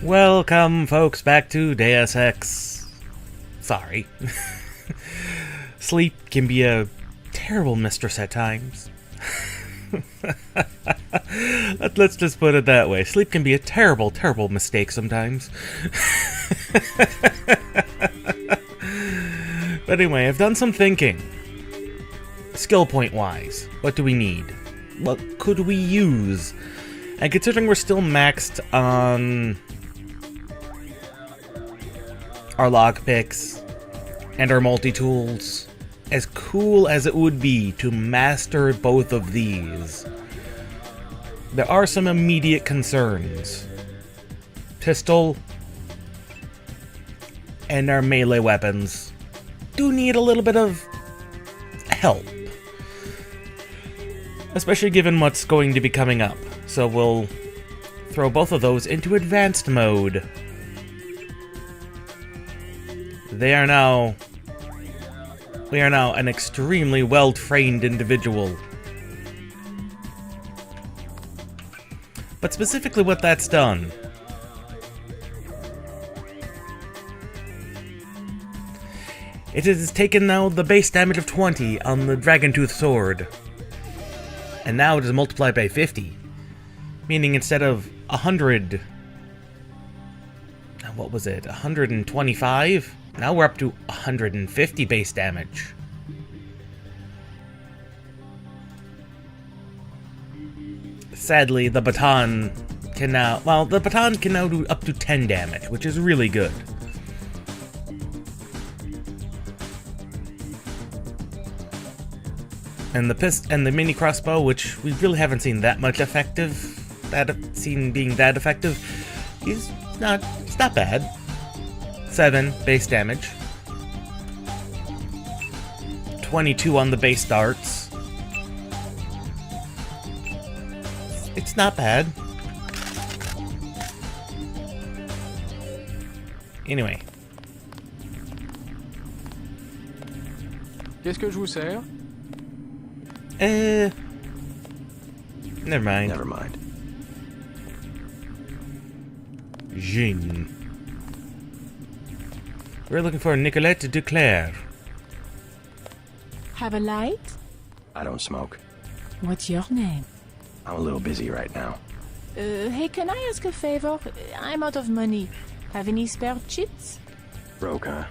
Welcome, folks, back to Deus Ex. Sorry. Sleep can be a terrible mistress at times. Let's just put it that way. Sleep can be a terrible, terrible mistake sometimes. But anyway, I've done some thinking. Skill point wise, what do we need? What could we use? And considering we're still maxed on our lockpicks and our multi-tools, as cool as it would be to master both of these, there are some immediate concerns. Pistol and our melee weapons do need a little bit of help, especially given what's going to be coming up. So we'll throw both of those into advanced mode. We are now an extremely well-trained individual. But specifically what that's done, it has taken now the base damage of 20 on the Dragon Tooth Sword, and now it is multiplied by 50, meaning instead of 100, what was it, 125? Now we're up to 150 base damage. Sadly, the baton can now do up to 10 damage, which is really good. And the mini crossbow, which we really haven't seen that much being that effective, it's not bad. 7 base damage. 22 on the base darts. It's not bad. Anyway. Qu'est-ce que je vous sers? Never mind. Never mind. Jean. We're looking for Nicolette Duclair. Have a light? I don't smoke. What's your name? I'm a little busy right now. Hey, can I ask a favor? I'm out of money. Have any spare chits? Broke, huh?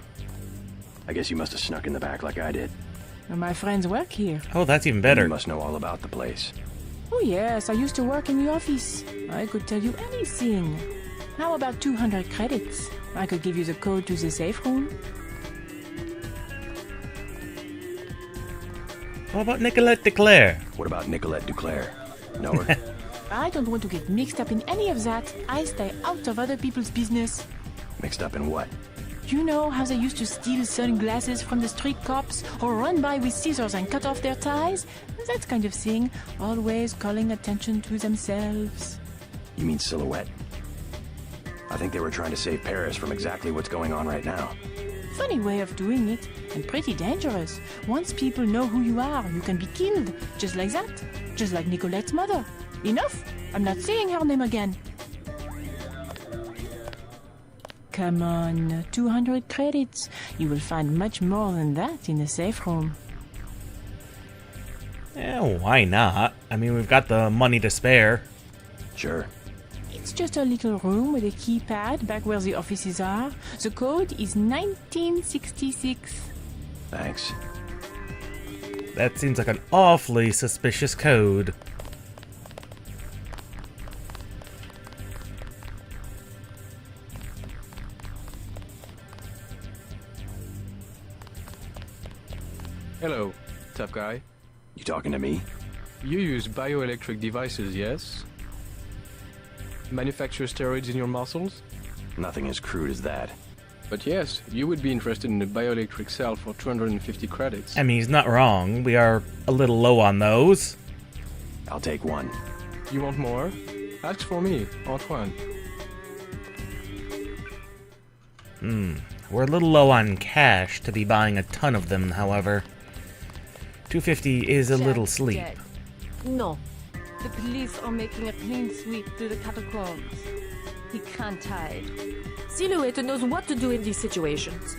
I guess you must have snuck in the back like I did. My friends work here. Oh, that's even better. You must know all about the place. Oh yes, I used to work in the office. I could tell you anything. How about 200 credits? I could give you the code to the safe room. What about Nicolette Duclair? What about Nicolette Duclair? Know her? I don't want to get mixed up in any of that. I stay out of other people's business. Mixed up in what? You know how they used to steal sunglasses from the street cops or run by with scissors and cut off their ties? That kind of thing, always calling attention to themselves. You mean Silhouette? I think they were trying to save Paris from exactly what's going on right now. Funny way of doing it, and pretty dangerous. Once people know who you are, you can be killed, just like that. Just like Nicolette's mother. Enough! I'm not saying her name again. Come on, 200 credits. You will find much more than that in the safe room. Yeah, why not? I mean, we've got the money to spare. Sure. It's just a little room with a keypad back where the offices are. The code is 1966. Thanks. That seems like an awfully suspicious code. Hello, tough guy. You talking to me? You use bioelectric devices, yes? Manufacture steroids in your muscles? Nothing as crude as that. But yes, you would be interested in a bioelectric cell for 250 credits. I mean, he's not wrong. We are a little low on those. I'll take one. You want more? Ask for me, Antoine. We're a little low on cash to be buying a ton of them, however. 250 is a little steep. Dead. No. The police are making a clean sweep through the catacombs. He can't hide. Silhouette knows what to do in these situations.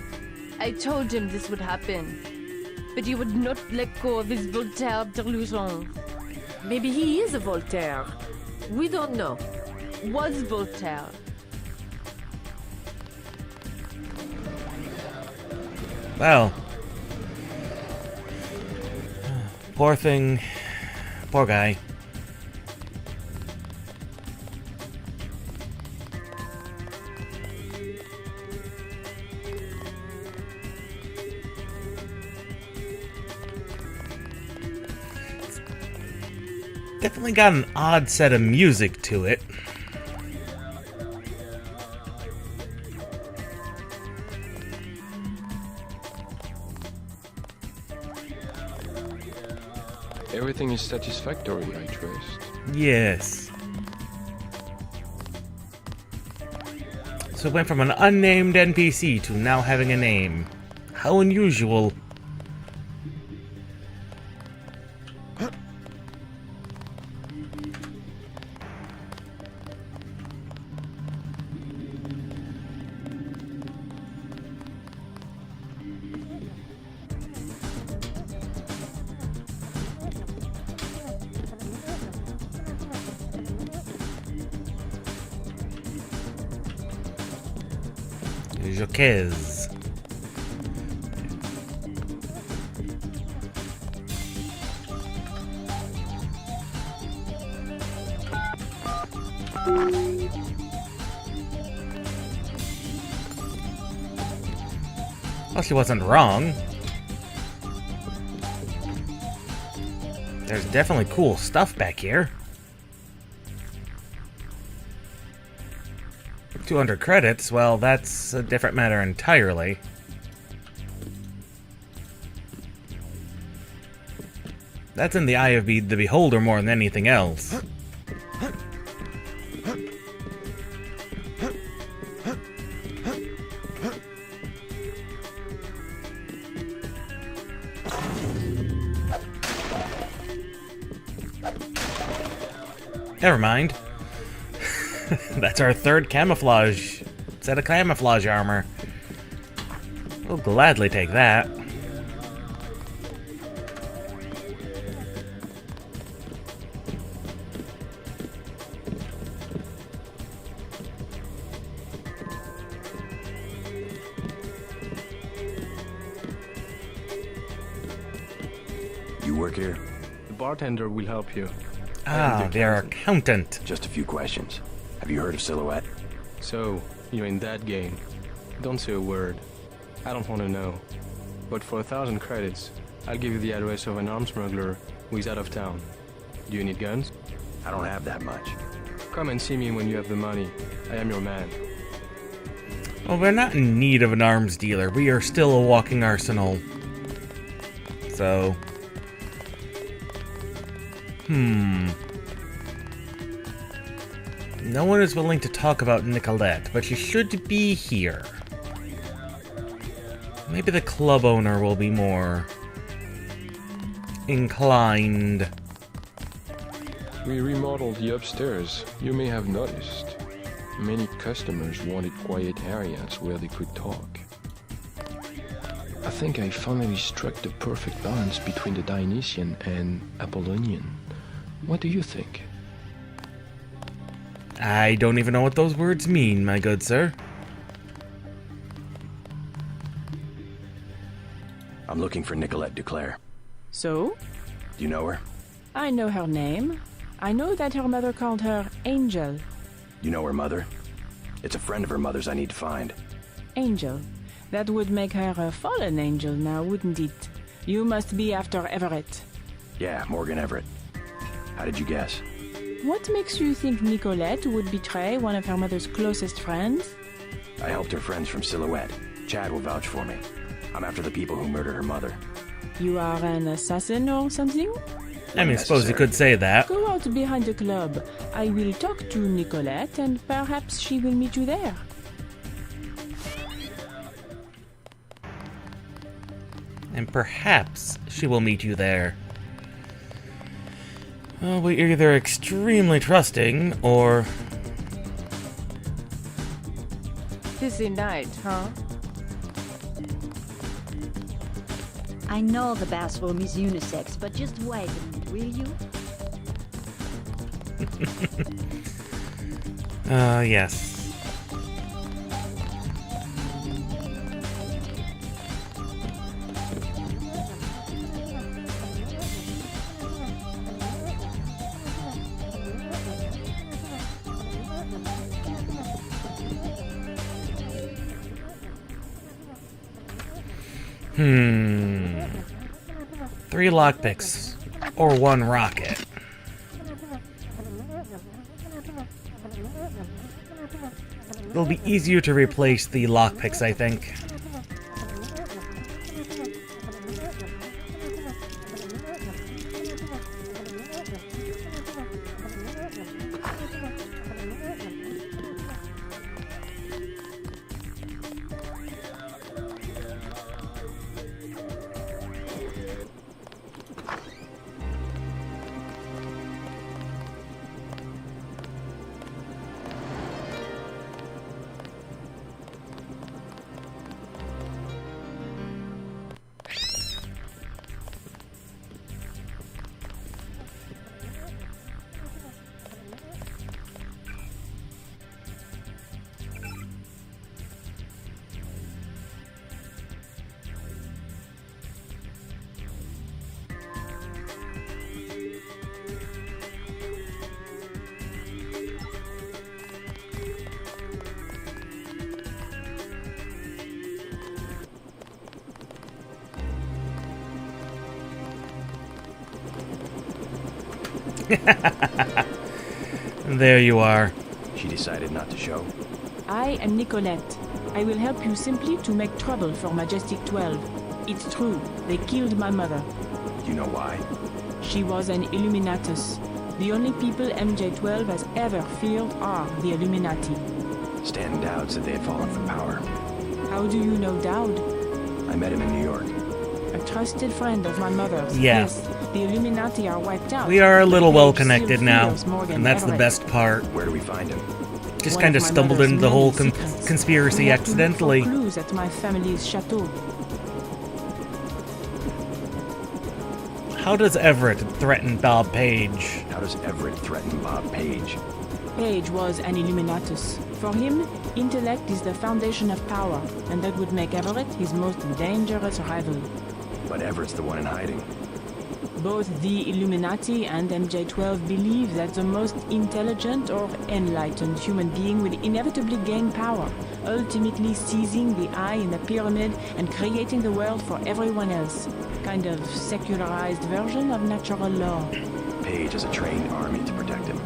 I told him this would happen, but he would not let go of his Voltaire delusion. Maybe he is a Voltaire. We don't know. Was Voltaire. Well. Poor thing. Poor guy. Definitely got an odd set of music to it. Everything is satisfactory, I trust. Yes. So it went from an unnamed NPC to now having a name. How unusual. Joquez. Well, she wasn't wrong. There's definitely cool stuff back here. 200 credits, well, that's a different matter entirely. That's in the eye of the beholder more than anything else. Never mind. That's our third camouflage set of camouflage armor. We'll gladly take that. You work here? The bartender will help you. Ah, their accountant. Just a few questions. Have you heard of Silhouette? So, you're in that game. Don't say a word. I don't want to know. But for 1,000 credits, I'll give you the address of an arms smuggler who is out of town. Do you need guns? I don't have that much. Come and see me when you have the money. I am your man. Well, we're not in need of an arms dealer. We are still a walking arsenal. So... No one is willing to talk about Nicolette, but she should be here. Maybe the club owner will be more inclined. We remodeled the upstairs. You may have noticed. Many customers wanted quiet areas where they could talk. I think I finally struck the perfect balance between the Dionysian and Apollonian. What do you think? I don't even know what those words mean, my good sir. I'm looking for Nicolette Duclair. So? Do you know her? I know her name. I know that her mother called her Angel. You know her mother? It's a friend of her mother's I need to find. Angel. That would make her a fallen angel now, wouldn't it? You must be after Everett. Yeah, Morgan Everett. How did you guess? What makes you think Nicolette would betray one of her mother's closest friends? I helped her friends from Silhouette. Chad will vouch for me. I'm after the people who murdered her mother. You are an assassin or something? I mean, suppose you could say that. Go out behind the club. I will talk to Nicolette and perhaps she will meet you there. And perhaps she will meet you there. Well, we're either extremely trusting, or busy night, huh? I know the bathroom is unisex, but just wait a minute, will you? Yes. Hmm. 3 lockpicks. Or 1 rocket. It'll be easier to replace the lockpicks, I think. There you are. She decided not to show. I am Nicolette. I will help you simply to make trouble for Majestic 12. It's true, they killed my mother. You know why? She was an Illuminatus. The only people MJ12 has ever feared are the Illuminati. Stan Dowd said they had fallen from power. How do you know Dowd? I met him in New York. A trusted friend of my mother's. Yeah. Yes, the Illuminati are wiped out. We are a little Page well still connected now, fears Morgan and that's the Everett. best part. Where do we find him? Just One kind of my stumbled mother's into the whole many secrets. conspiracy We have to look for accidentally. clues at my family's chateau. How does Everett threaten Bob Page? How does Everett threaten Bob Page? Page was an Illuminatus. For him, intellect is the foundation of power, and that would make Everett his most dangerous rival. But Everett's the one in hiding. Both the Illuminati and MJ12 believe that the most intelligent or enlightened human being will inevitably gain power, ultimately seizing the eye in the pyramid and creating the world for everyone else. Kind of secularized version of natural law. Page has a trained army to protect him.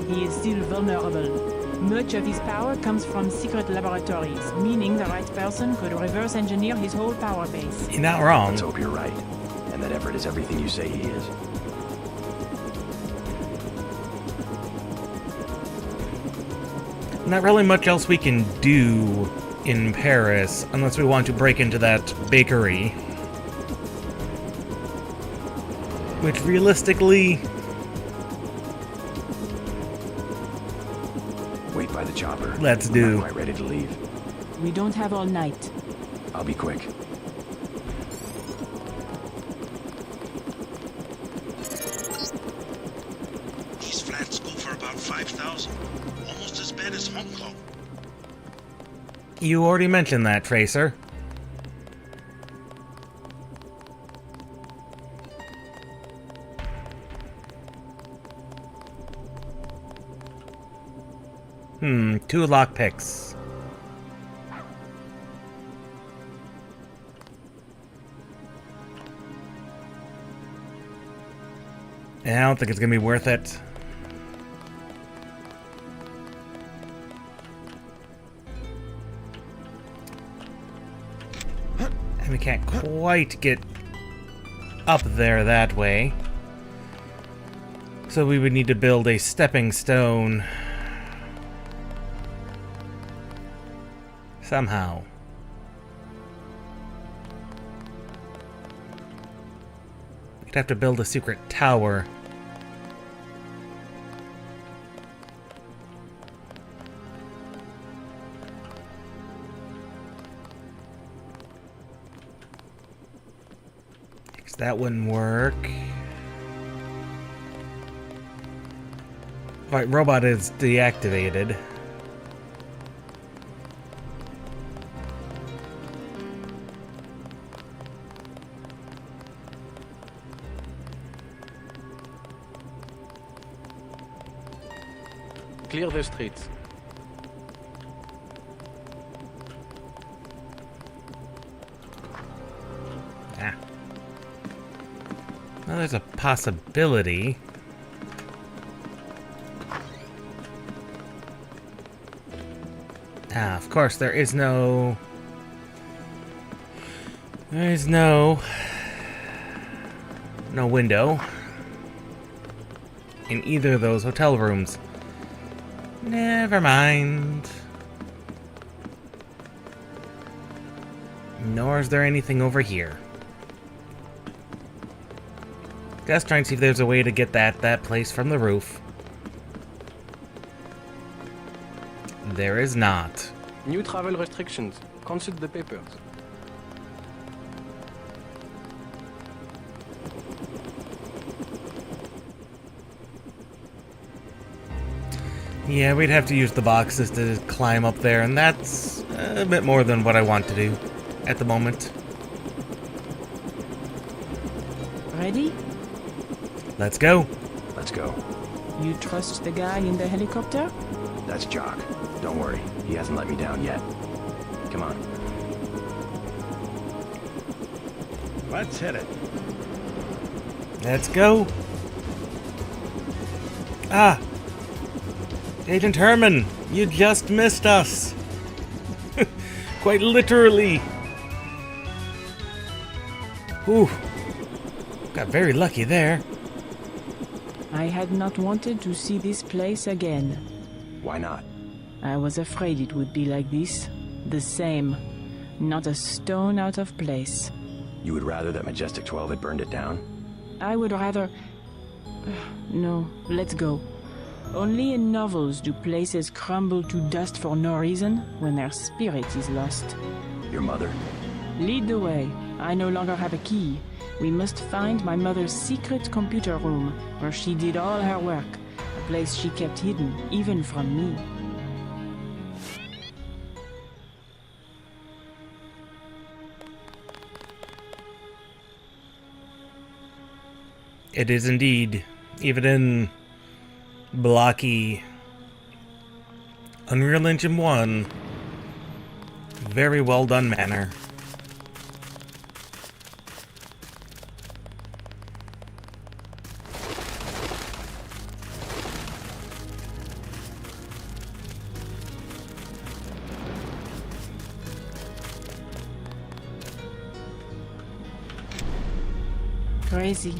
He is still vulnerable. Much of his power comes from secret laboratories, meaning the right person could reverse engineer his whole power base. You're not wrong. Let's hope you're right, and that Everett is everything you say he is. Not really much else we can do in Paris, unless we want to break into that bakery. Which realistically... Wait by the chopper. Let's We're do. not quite ready to leave. We don't have all night. I'll be quick. These flats go for about 5,000. Almost as bad as Hong Kong. You already mentioned that, Tracer. Two lockpicks. I don't think it's gonna be worth it. And we can't quite get up there that way. So we would need to build a stepping stone. Somehow. We'd have to build a secret tower. So that wouldn't work. Right, robot is deactivated. Clear the streets. Ah. Well, there's a possibility. Ah, of course, there is no window in either of those hotel rooms. Never mind. Nor is there anything over here. Just trying to see if there's a way to get that place from the roof. There is not. New travel restrictions. Consult the papers. Yeah, we'd have to use the boxes to climb up there, and that's a bit more than what I want to do at the moment. Ready? Let's go. Let's go. You trust the guy in the helicopter? That's Jock. Don't worry, he hasn't let me down yet. Come on. Let's hit it. Let's go. Ah! Agent Herman, you just missed us. Quite literally. Whew. Got very lucky there. I had not wanted to see this place again. Why not? I was afraid it would be like this. The same. Not a stone out of place. You would rather that Majestic 12 had burned it down? I would rather... No, let's go. Only in novels do places crumble to dust for no reason when their spirit is lost. Your mother? Lead the way. I no longer have a key. We must find my mother's secret computer room, where she did all her work, a place she kept hidden, even from me. It is indeed, even in blocky Unreal Engine 1, very well done manner. Crazy.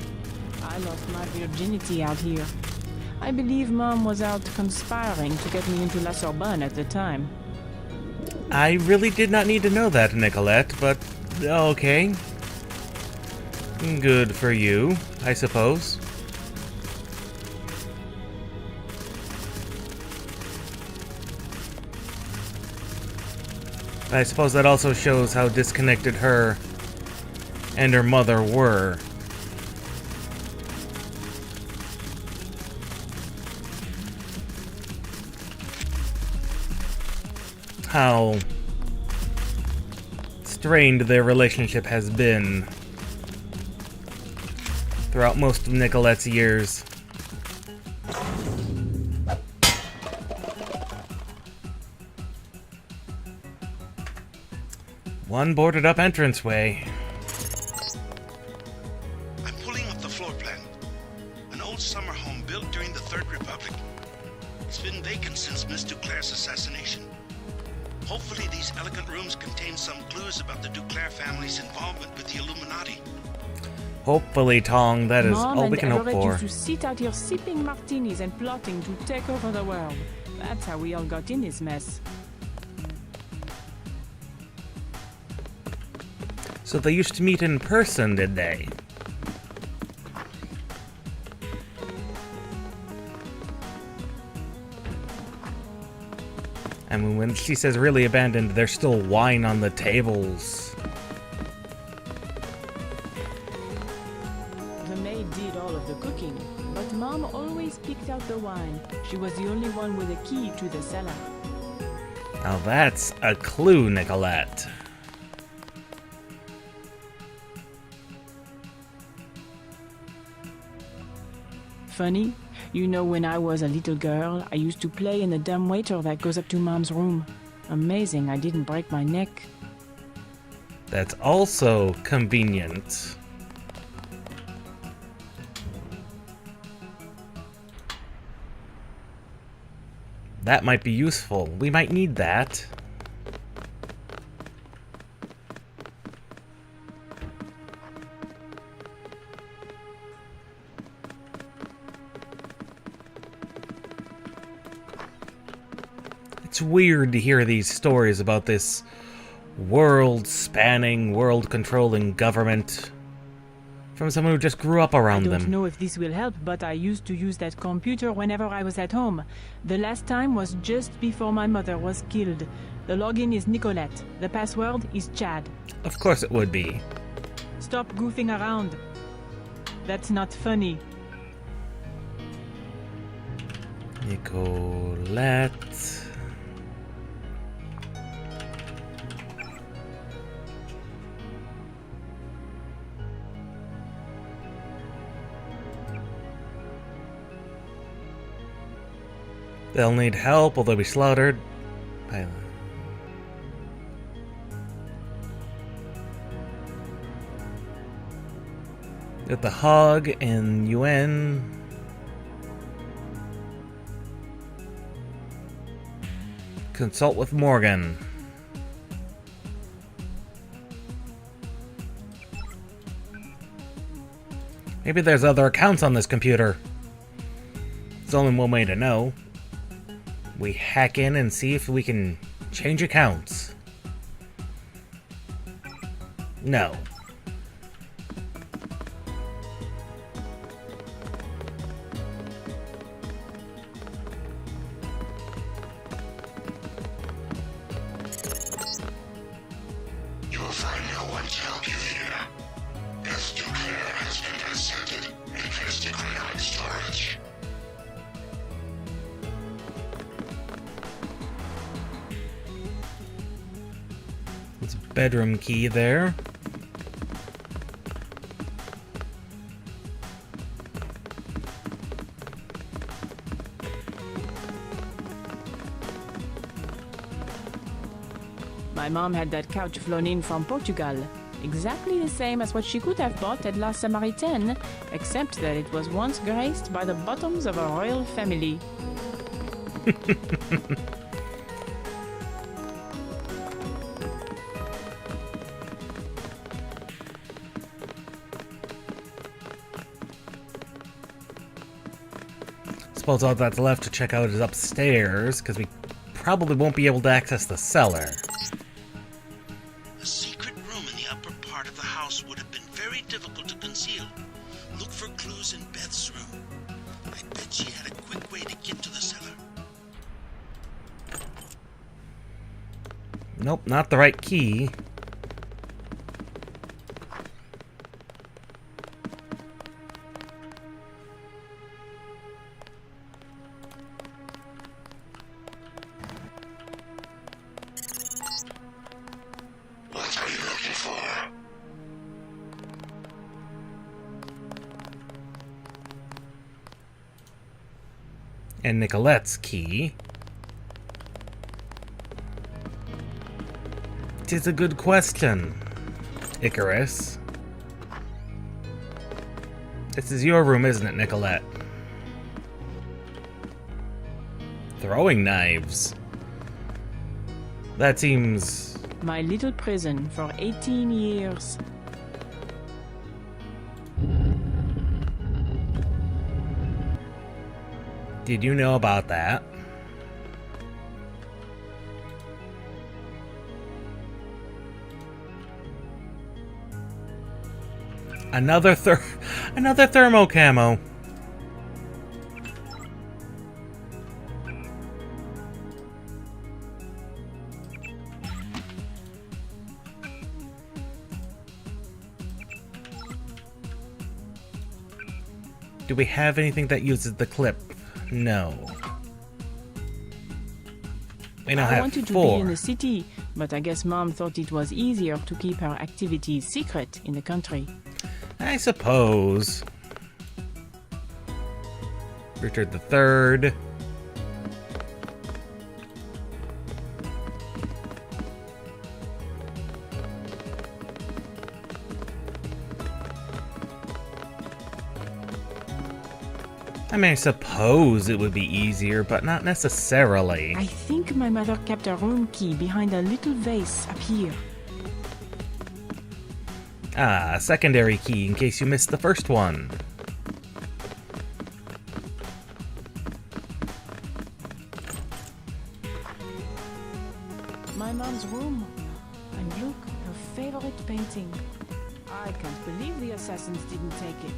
I lost my virginity out here. I believe Mom was out conspiring to get me into La Sorbonne at the time. I really did not need to know that, Nicolette, but okay. Good for you, I suppose. I suppose that also shows how disconnected her and her mother were. How strained their relationship has been throughout most of Nicolette's years. One boarded up entranceway. I'm pulling up the floor plan. An old summer home built during the Third Republic. It's been vacant since Miss Duclair's assassination. Hopefully these elegant rooms contain some clues about the Duclair family's involvement with the Illuminati. Hopefully, Tong, that is Mom all we can and hope Everett for. used to sit out here sipping martinis and plotting to take over the world. That's how we all got in this mess. So they used to meet in person, did they? I mean, when she says really abandoned, there's still wine on the tables. picked out the wine. She was the only one with a key to the cellar. Now that's a clue, Nicolette. Funny, you know, when I was a little girl, I used to play in the dumbwaiter that goes up to Mom's room. Amazing, I didn't break my neck. That's also convenient. That might be useful. We might need that. It's weird to hear these stories about this world-spanning, world-controlling government from someone who just grew up around I don't them. know if this will help, but I used to use that computer whenever I was at home. The last time was just before my mother was killed. The login is Nicolette. The password is Chad. Of course it would be. Stop goofing around. That's not funny. Nicolette. They'll need help or they'll be slaughtered. Get the Hog and UN. Consult with Morgan. Maybe there's other accounts on this computer. There's only one way to know. We hack in and see if we can change accounts. No. You will find no one to help you here. Death Declare has been presented in crystal clearing storage. It's a bedroom key there. My mom had that couch flown in from Portugal. Exactly the same as what she could have bought at La Samaritaine, except that it was once graced by the bottoms of a royal family. Suppose all that's left to check out is upstairs, because we probably won't be able to access the cellar. A secret room in the upper part of the house would have been very difficult to conceal. Look for clues in Beth's room. I bet she had a quick way to get to the cellar. Nope, not the right key. What are you looking for? And Nicolette's key. Tis a good question, Icarus. This is your room, isn't it, Nicolette? Throwing knives. That seems... My little prison for 18 years. Did you know about that? Another thermo camo. Do we have anything that uses the clip? No. We now I have wanted to be 4. in the city, but I guess Mom thought it was easier to keep her activities secret in the country. I suppose. Richard III. I mean, I suppose it would be easier, but not necessarily. I think my mother kept a room key behind a little vase up here. Ah, a secondary key in case you missed the first one. My mom's room. And look, her favorite painting. I can't believe the assassins didn't take it.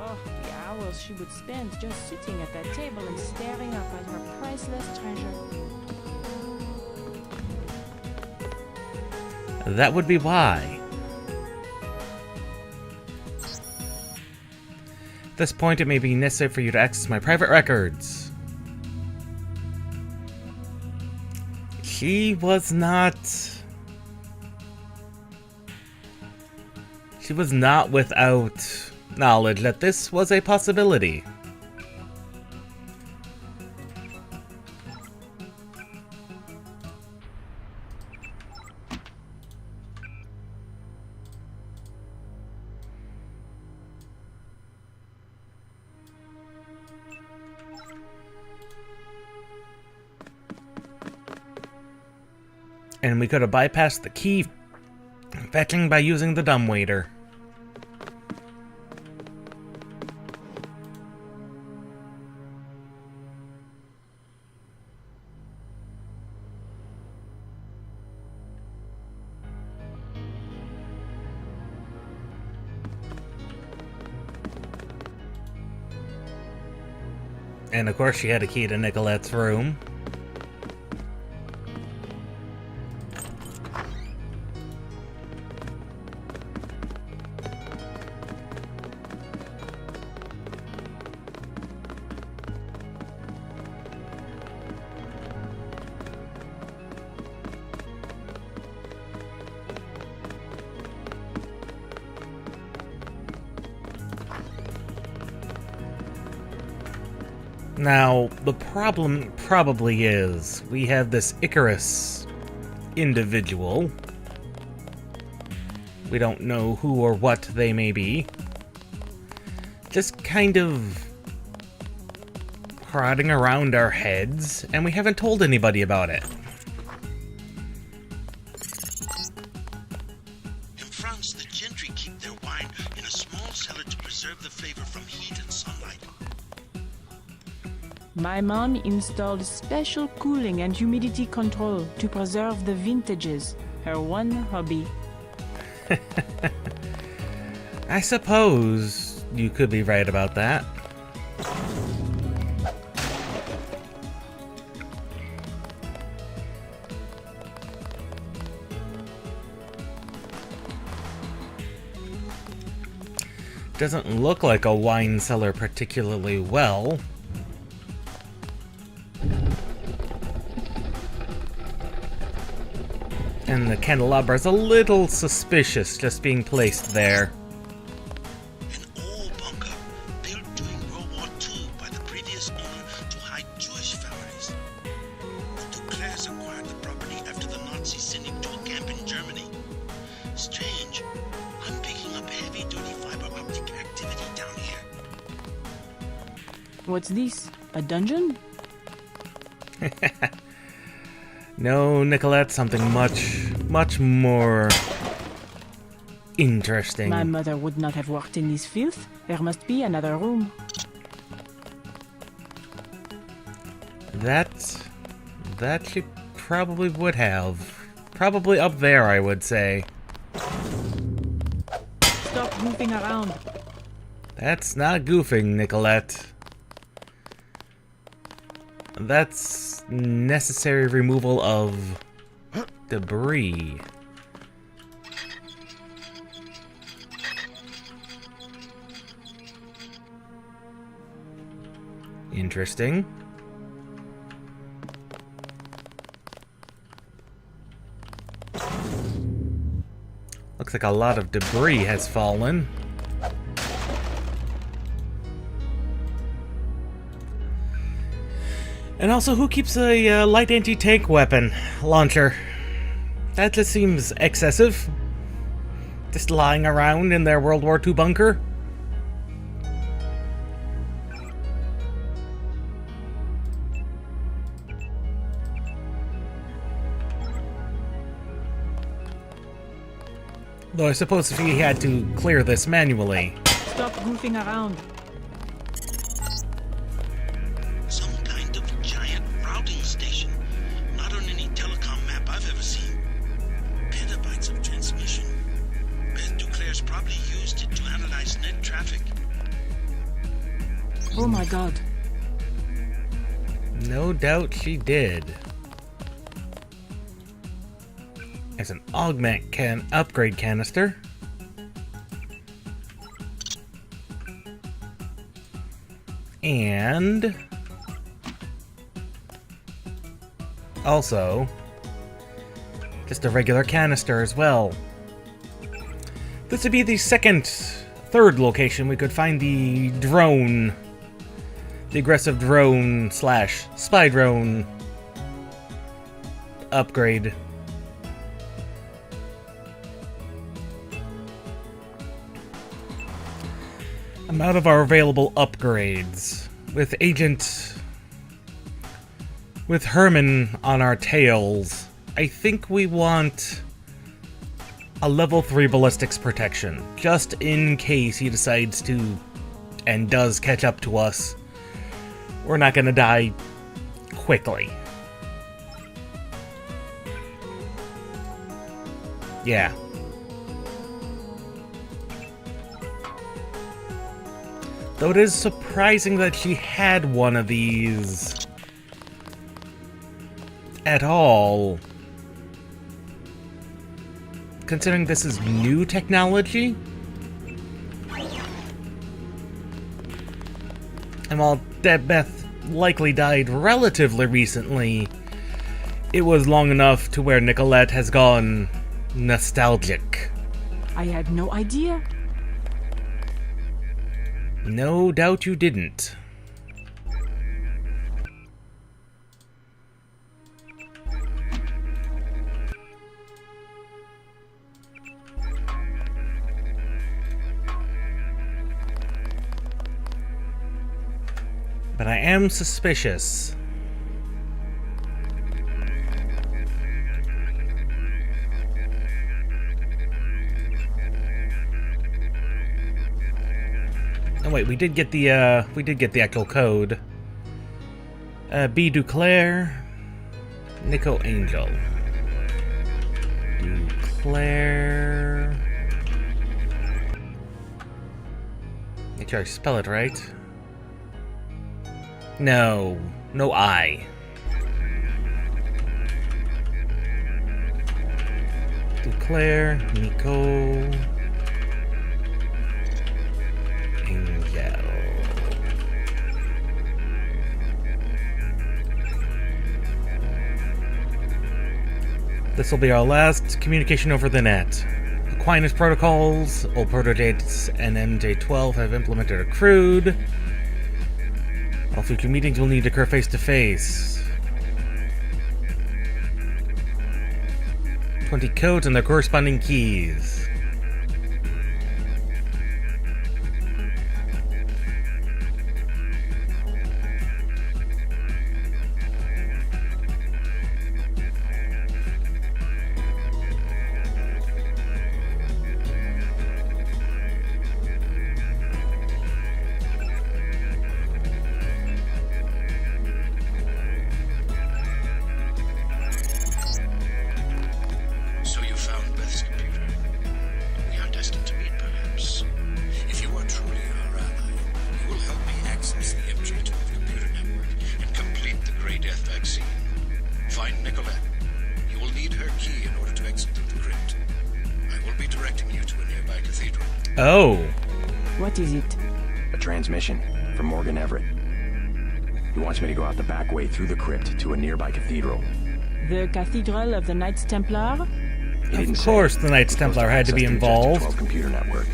Oh, the hours she would spend just sitting at that table and staring up at her priceless treasure. That would be why. At this point, it may be necessary for you to access my private records. She was not without knowledge that this was a possibility. And we could have bypassed the key fetching by using the dumbwaiter. And of course she had a key to Nicolette's room. Now, the problem probably is we have this Icarus individual. We don't know who or what they may be. Just kind of prodding around our heads, and we haven't told anybody about it. In France, the gentry keep their wine in a small cellar to preserve the flavor from heat and sunlight. My mom installed special cooling and humidity control to preserve the vintages, her one hobby. I suppose you could be right about that. Doesn't look like a wine cellar particularly well. And the candelabra's a little suspicious just being placed there. An old bunker built during World War II by the previous owner to hide Jewish families. The Duclairs acquired the property after the Nazis sent him to a camp in Germany. Strange. I'm picking up heavy-duty fiber optic activity down here. What's this? A dungeon? No, Nicolette, something much more interesting. My mother would not have worked in this filth. There must be another room. That she probably would have. Probably up there, I would say. Stop goofing around. That's not goofing, Nicolette. That's necessary removal of debris. Interesting. Looks like a lot of debris has fallen. And also, who keeps a light anti-tank weapon launcher? That just seems excessive. Just lying around in their World War II bunker. Though I suppose if he had to clear this manually. Stop goofing around. Some kind of giant routing station. Not on any telecom map I've ever seen. Petabytes of transmission. Beth Duclair's probably used it to analyze net traffic. Oh my god. No doubt she did. As an augment upgrade canister. And also just a regular canister as well. This would be the third location we could find the drone. The aggressive drone / spy drone upgrade. I'm out of our available upgrades. With Herman on our tails, I think we want a level 3 ballistics protection, just in case he decides to and does catch up to us. We're not gonna die quickly. Yeah. Though it is surprising that she had one of these at all. Considering this is new technology. And while Beth likely died relatively recently, it was long enough to where Nicolette has gone nostalgic. I had no idea. No doubt you didn't. But I am suspicious. Oh wait, we did get the actual code. B. Duclair, Nico Angel. Duclair. Make sure I spell it right. No I. Duclair, Nico. This will be our last communication over the net. Aquinas protocols, old protodates, and MJ12 have implemented a crude. All future meetings will need to occur face-to-face. 20 codes and their corresponding keys. Oh. What is it? A transmission from Morgan Everett. He wants me to go out the back way through the crypt to a nearby cathedral. The Cathedral of the Knights Templar? He didn't Of course the Knights Templar had to be involved. 12 computer network.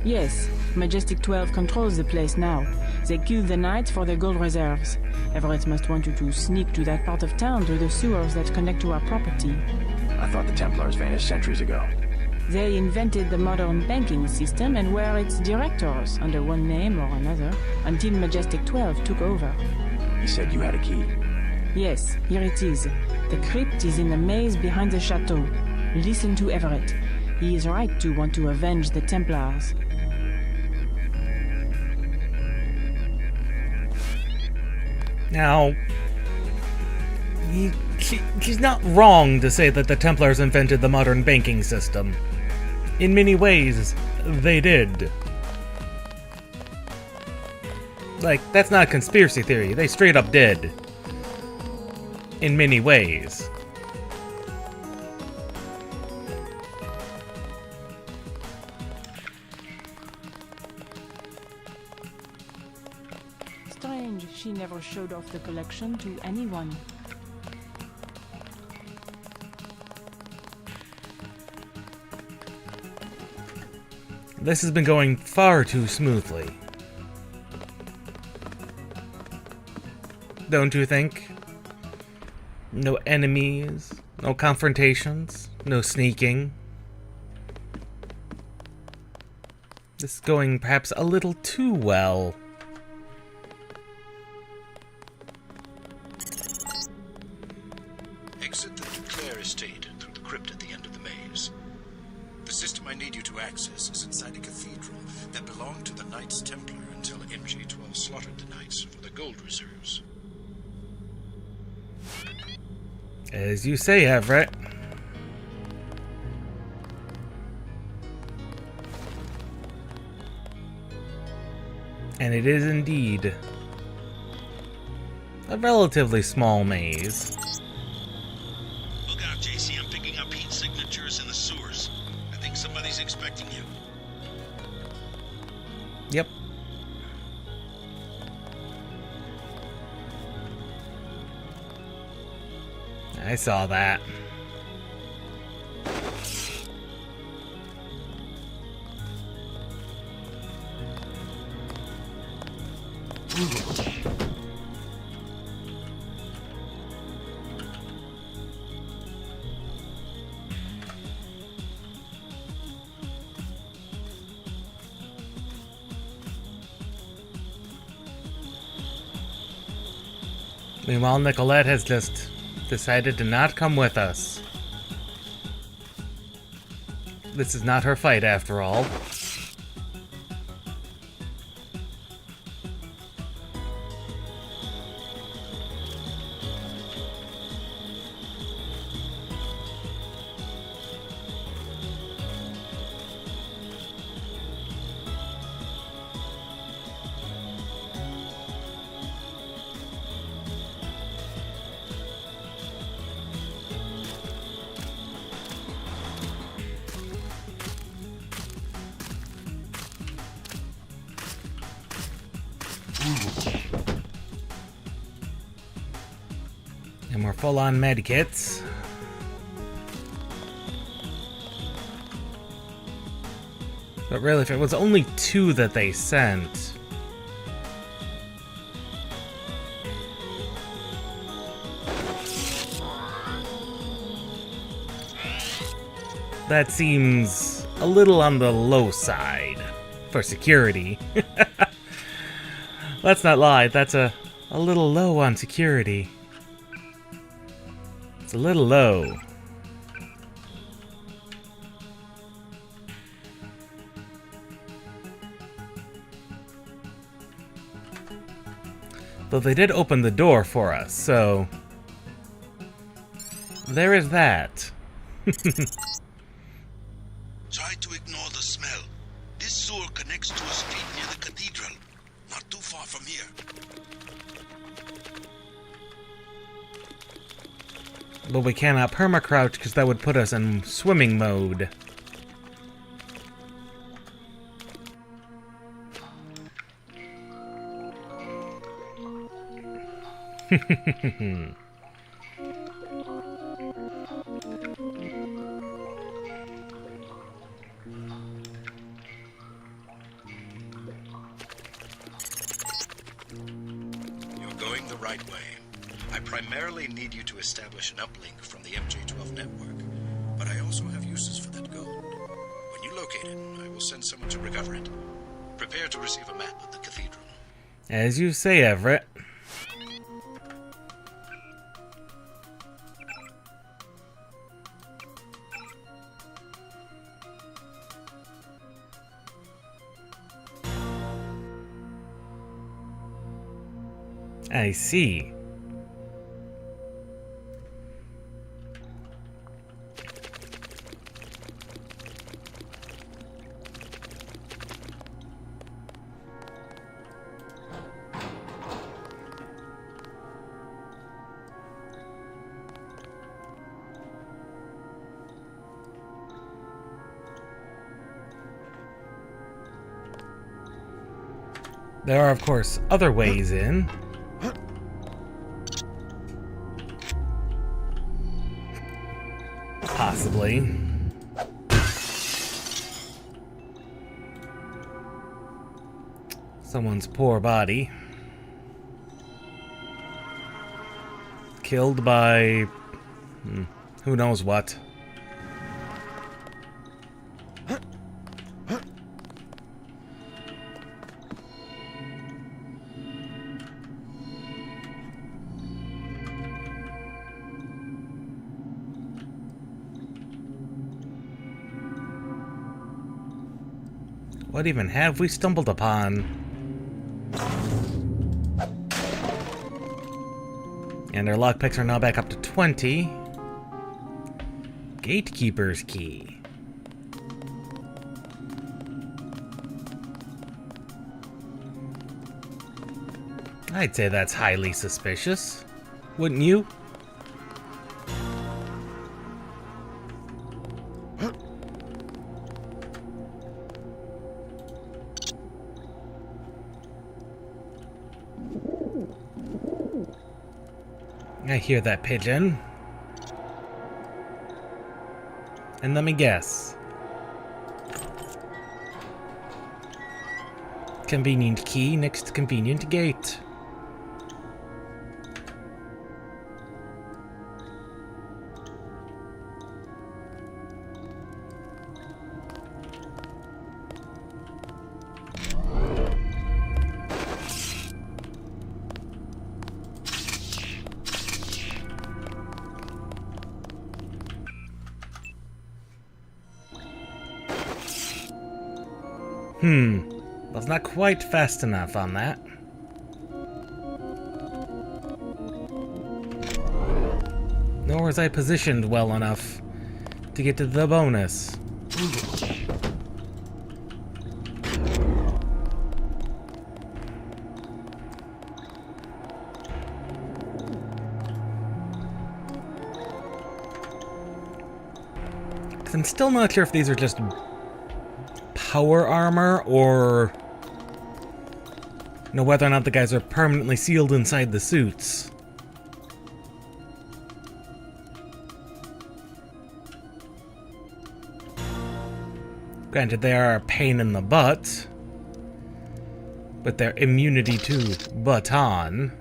Yes, Majestic 12 controls the place now. They killed the Knights for their gold reserves. Everett must want you to sneak to that part of town through the sewers that connect to our property. I thought the Templars vanished centuries ago. They invented the modern banking system and were its directors, under one name or another, until Majestic 12 took over. He said you had a key. Yes, here it is. The crypt is in the maze behind the chateau. Listen to Everett. He is right to want to avenge the Templars. Now, he's not wrong to say that the Templars invented the modern banking system. In many ways, they did. Like, that's not a conspiracy theory. They straight up did. In many ways. Strange, she never showed off the collection to anyone. This has been going far too smoothly. Don't you think? No enemies, no confrontations, no sneaking. This is going perhaps a little too well. Exit the Duclair estate through the crypt at the end of the maze. The system I need you to access is inside a cathedral that belonged to the Knights Templar until MJ-12 slaughtered the Knights for the gold reserves. As you say, Everett. And it is indeed a relatively small maze. Look out, JC. I'm picking up heat signatures in the sewers. I think somebody's expecting you. Yep. I saw that. Meanwhile, Nicolette has just decided to not come with us. This is not her fight, after all. And we're full on medikits. But really, if it was only 2 that they sent... that seems a little on the low side for security. Let's not lie, that's a little low on security. It's a little low. Though they did open the door for us, so... there is that. Try to ignore the smell. This sewer connects to a street near the cathedral. Not too far from here. But we cannot permacrouch because that would put us in swimming mode. You're going the right way. I primarily need you to establish an uplink from the MJ-12 network, but I also have uses for that gold. When you locate it, I will send someone to recover it. Prepare to receive a map of the cathedral. As you say, Everett. I see. There are, of course, other ways in. Possibly. Someone's poor body. Killed by... who knows what. What even have we stumbled upon? And our lockpicks are now back up to 20. Gatekeeper's key. I'd say that's highly suspicious. Wouldn't you? I hear that pigeon. And let me guess. Convenient key next to convenient gate. Was not quite fast enough on that. Nor was I positioned well enough to get to the bonus. Because I'm still not sure if these are just power armor or whether or not the guys are permanently sealed inside the suits. Granted, they are a pain in the butt, but their immunity to baton.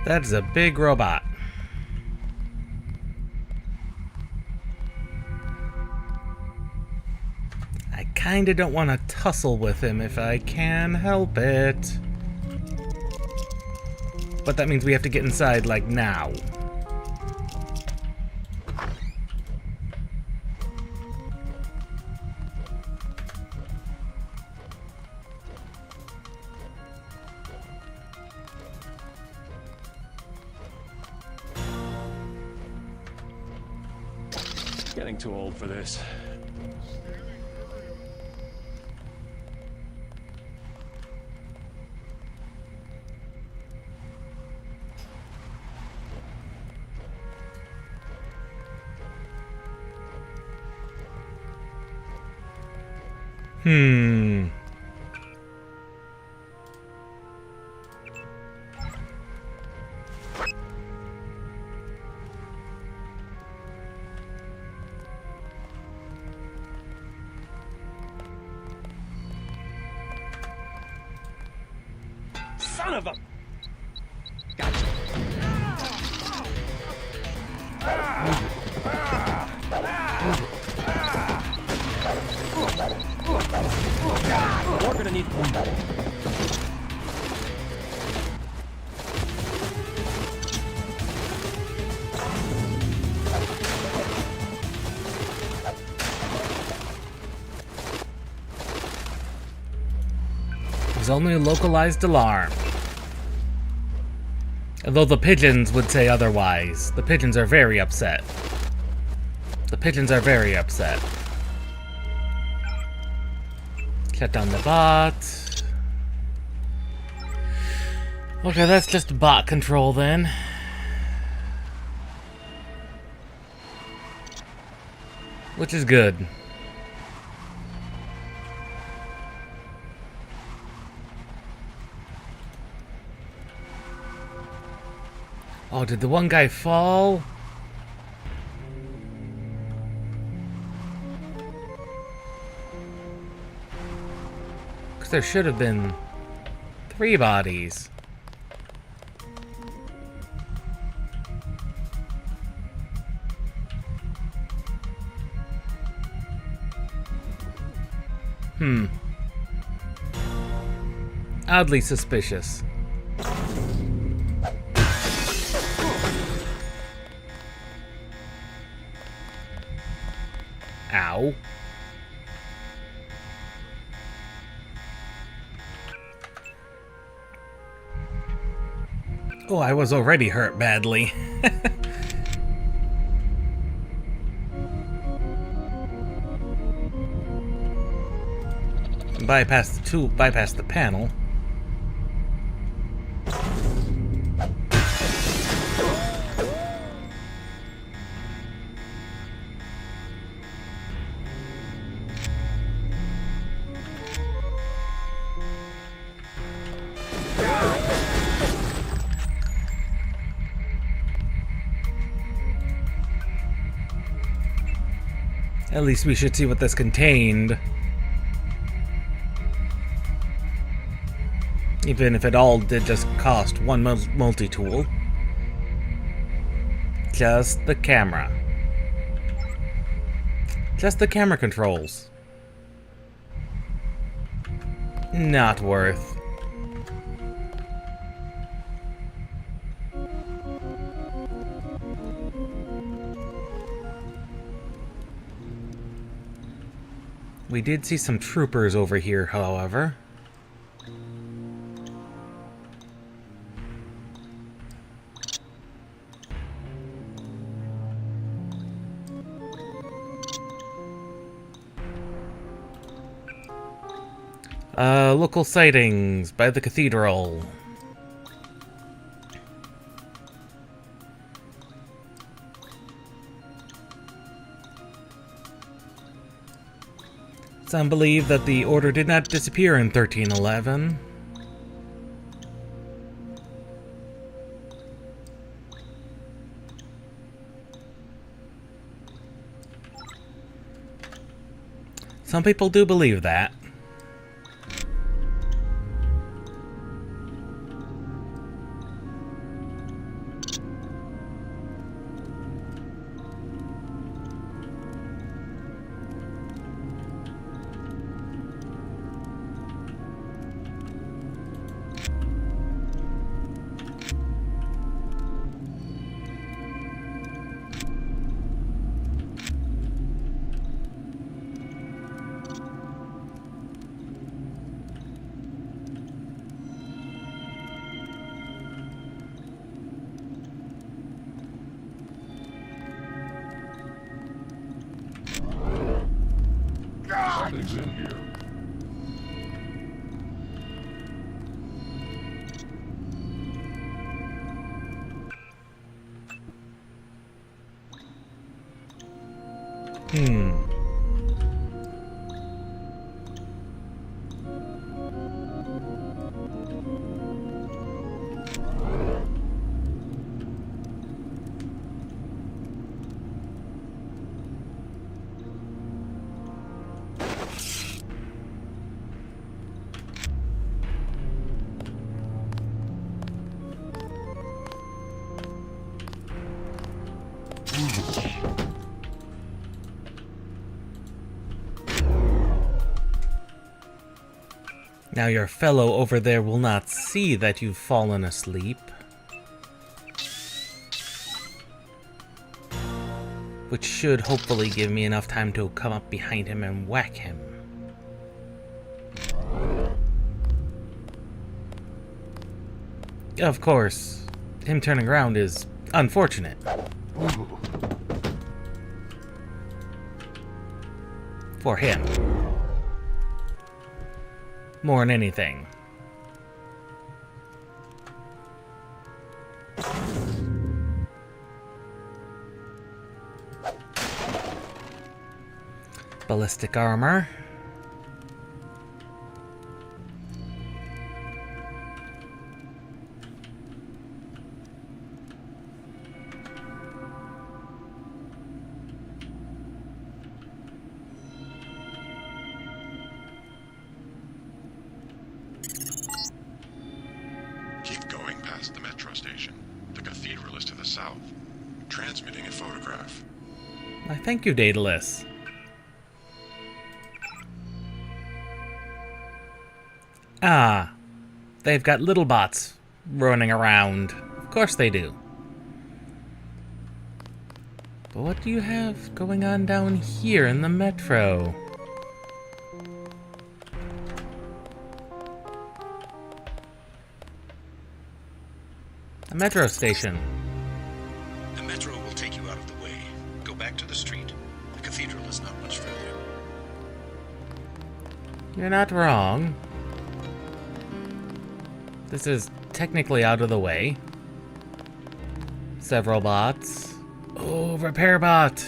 That is a big robot. kinda don't want to tussle with him if I can help it. But that means we have to get inside, like, now. Getting too old for this. Son of a... We're gonna need... It's only a localized alarm. Although the pigeons would say otherwise. The pigeons are very upset. The pigeons are very upset. Shut down the bot. Okay, that's just bot control then. Which is good. Oh, did the one guy fall? Because there should have been 3 bodies. Oddly suspicious. Ow. Oh, I was already hurt badly. Bypass the panel. At least we should see what this contained. Even if it all did just cost 1 multi-tool. Just the camera. Just the camera controls. Not worth. We did see some troopers over here, however. Local sightings by the cathedral. Some believe that the order did not disappear in 1311. Some people do believe that. Something's in here. Now your fellow over there will not see that you've fallen asleep. Which should hopefully give me enough time to come up behind him and whack him. Of course, him turning around is unfortunate. For him. More than anything. Ballistic armor. Keep going past the metro station. The cathedral is to the south. Transmitting a photograph. I thank you, Daedalus. Ah, they've got little bots running around. Of course they do. But what do you have going on down here in the metro? A metro station. The metro will take you out of the way. Go back to the street. The cathedral is not much further. You're not wrong. This is technically out of the way. Several bots. Oh, repair bot.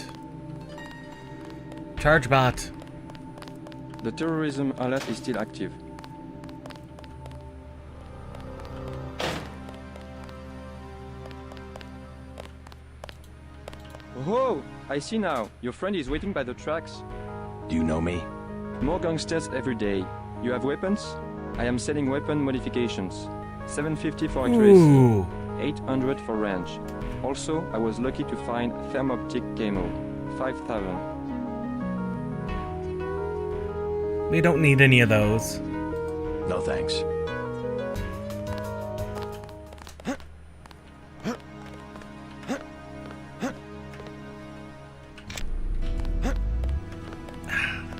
Charge bot. The terrorism alert is still active. Oh, I see now. Your friend is waiting by the tracks. Do you know me? More gangsters every day. You have weapons? I am selling weapon modifications. 750 for accuracy, Ooh. 800 for range. Also, I was lucky to find thermoptic camo. 5,000. We don't need any of those. No thanks.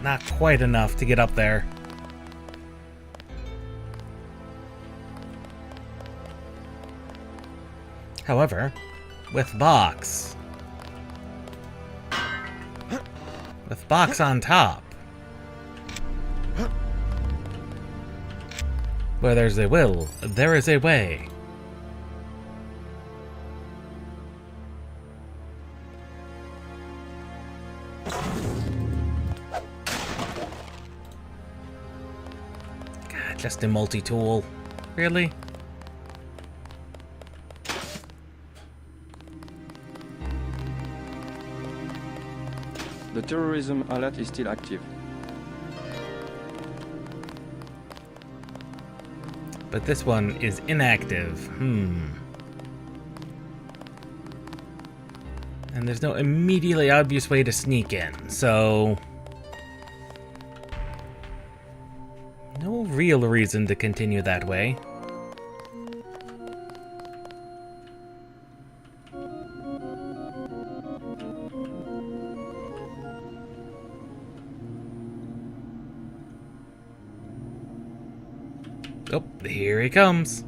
Not quite enough to get up there. However, with box. With box on top. Where there's a will, there is a way. God, just a multi-tool. Really? The terrorism alert is still active. But this one is inactive. And there's no immediately obvious way to sneak in, so... no real reason to continue that way. Oh, here he comes.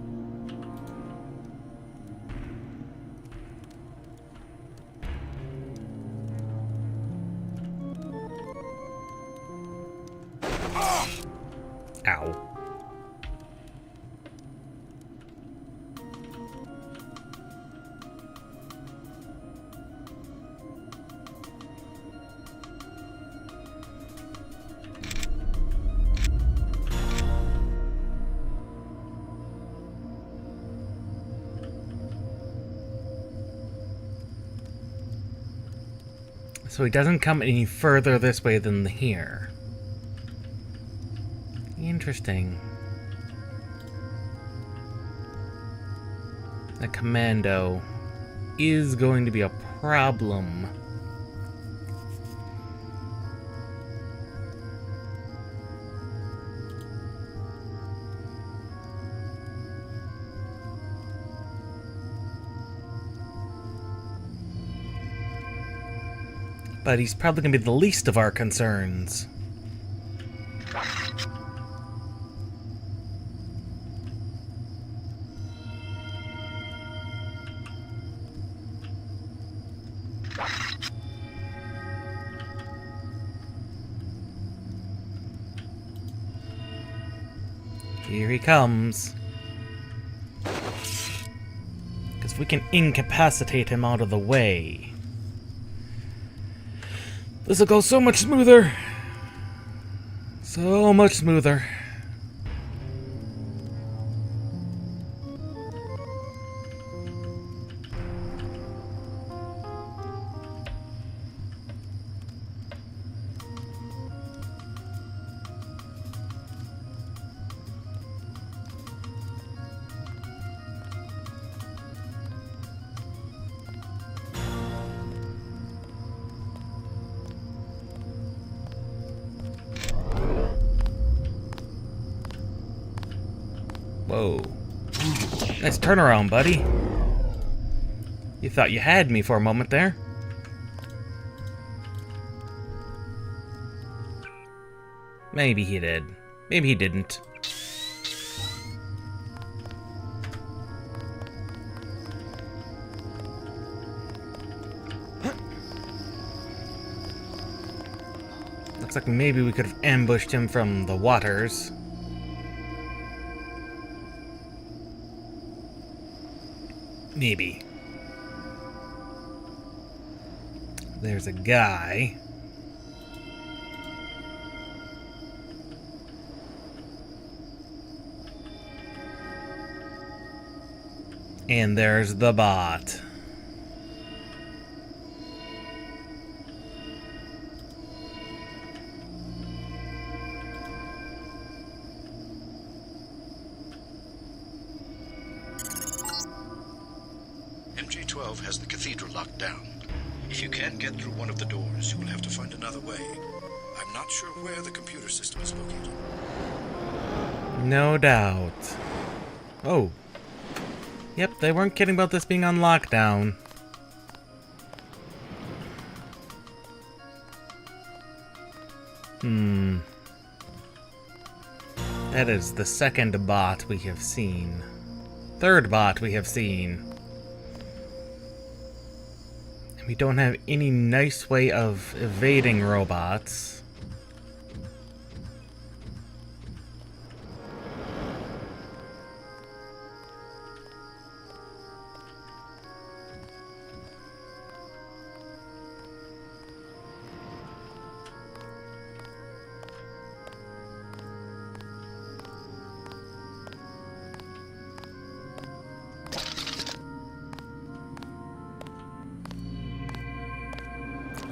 Ow. So he doesn't come any further this way than here. Interesting. The commando is going to be a problem. But he's probably going to be the least of our concerns. Here he comes. Because we can incapacitate him out of the way. This'll go so much smoother. So much smoother. Whoa. Nice turnaround, buddy. You thought you had me for a moment there. Maybe he did. Maybe he didn't. Looks like maybe we could have ambushed him from the waters. Maybe. There's a guy. And there's the bot. MJ-12 has the cathedral locked down. If you can't get through one of the doors, you will have to find another way. I'm not sure where the computer system is located. No doubt. Oh. Yep, they weren't kidding about this being on lockdown. That is the second bot we have seen. Third bot we have seen. And we don't have any nice way of evading robots.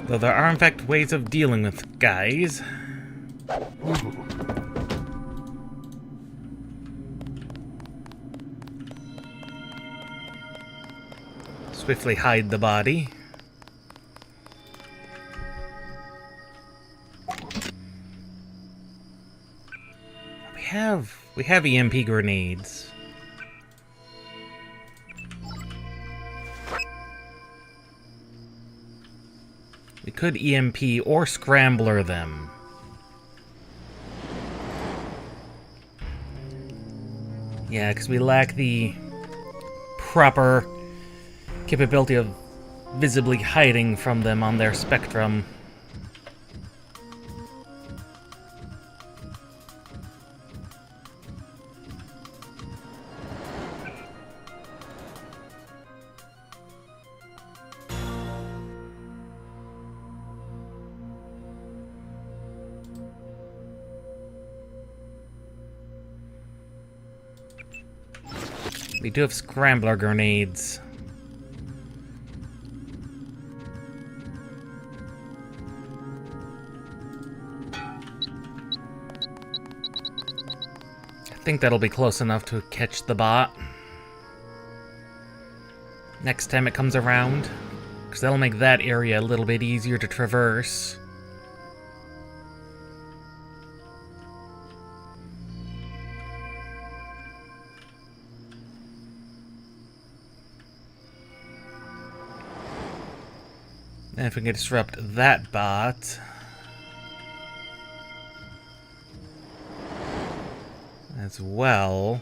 Though there are in fact ways of dealing with guys. Swiftly hide the body. We have EMP grenades. We could EMP or scrambler them. Yeah, because we lack the proper capability of visibly hiding from them on their spectrum. We do have scrambler grenades. I think that'll be close enough to catch the bot next time it comes around, because that'll make that area a little bit easier to traverse. And if we can disrupt that bot, as well.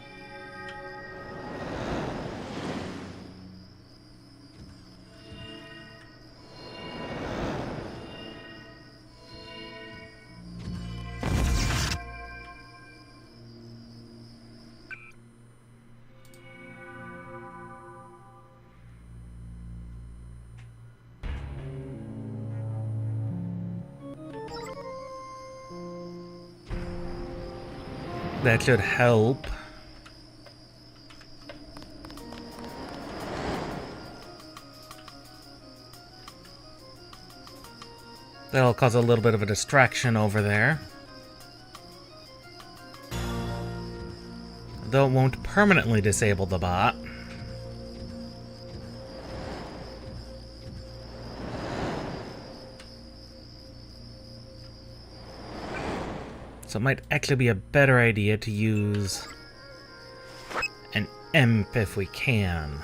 That should help. That'll cause a little bit of a distraction over there. Though it won't permanently disable the bot. So it might actually be a better idea to use an EMP if we can.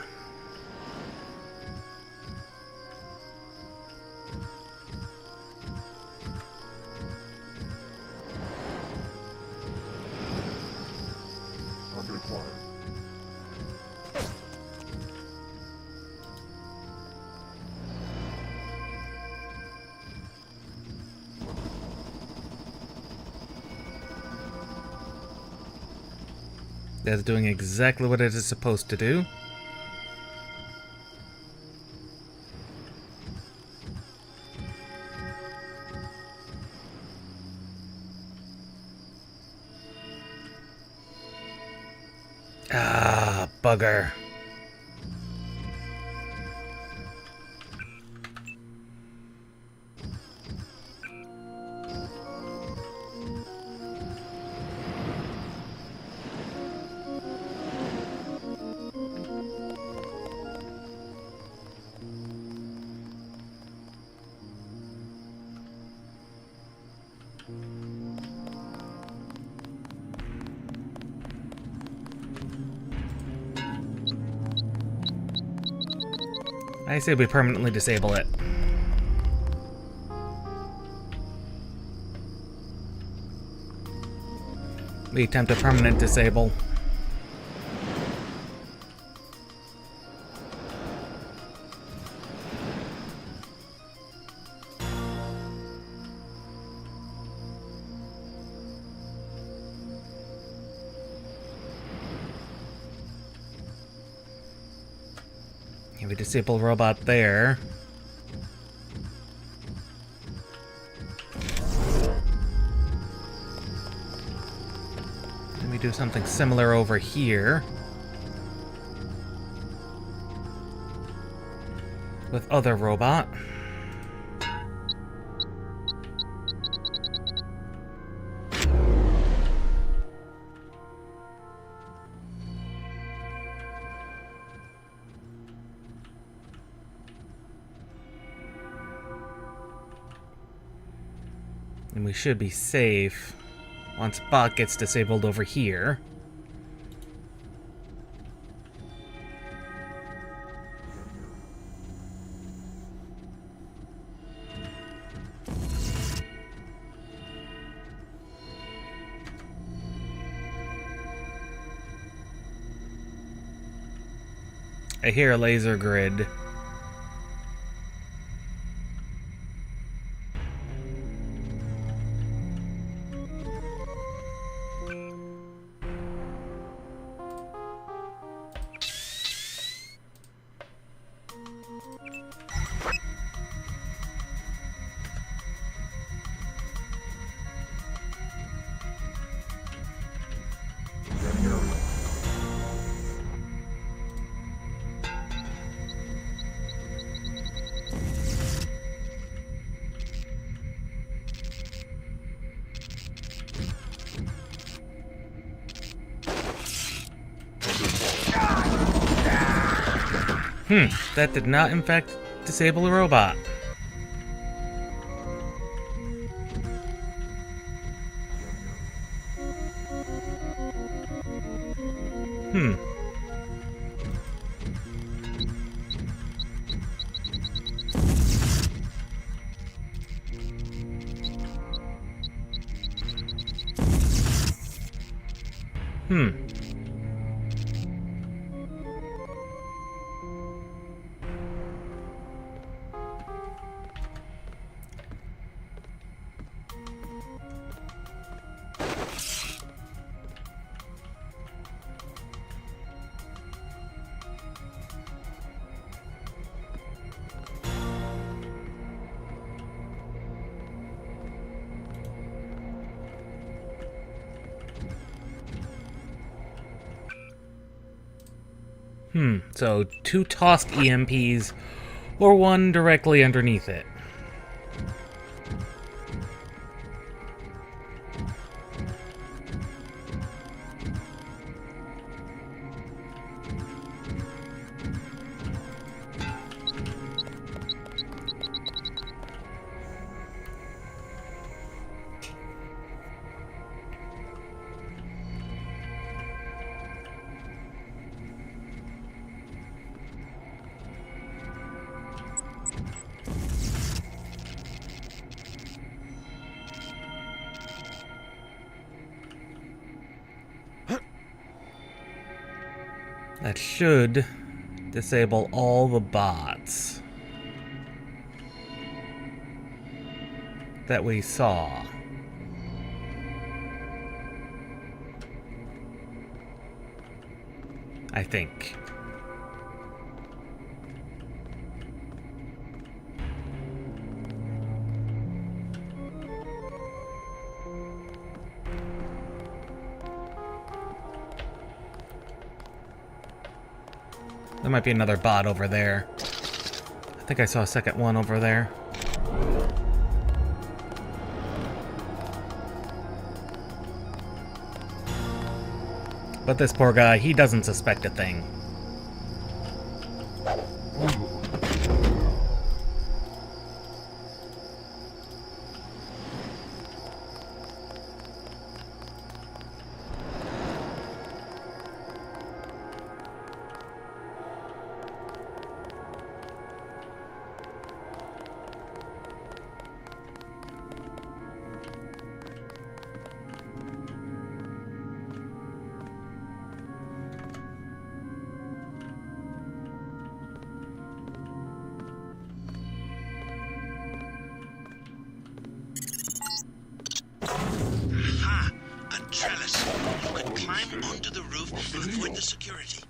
That's doing exactly what it is supposed to do. Ah, bugger. I say we permanently disable it. We attempt a permanent disable. We disable robot there. And we do something similar over here. With other robot. And we should be safe once bot gets disabled over here. I hear a laser grid. That did not, in fact, disable a robot. So 2 tossed EMPs, or 1 directly underneath it. That should disable all the bots that we saw. I think. There might be another bot over there. I think I saw a second one over there. But this poor guy, he doesn't suspect a thing. Onto the roof and avoid the security.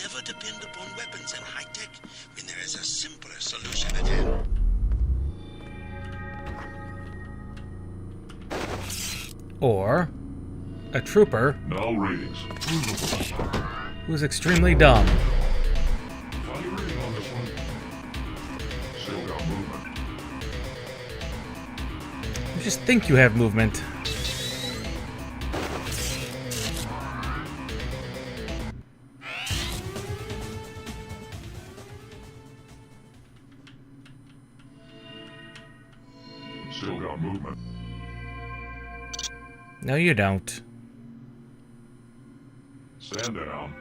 Never depend upon weapons and high tech when there is a simpler solution at hand. Or a trooper Now ratings. who's extremely dumb. Find a rating on this one. Still got movement. You just think you have movement. Still got movement. No, you don't. Stand down.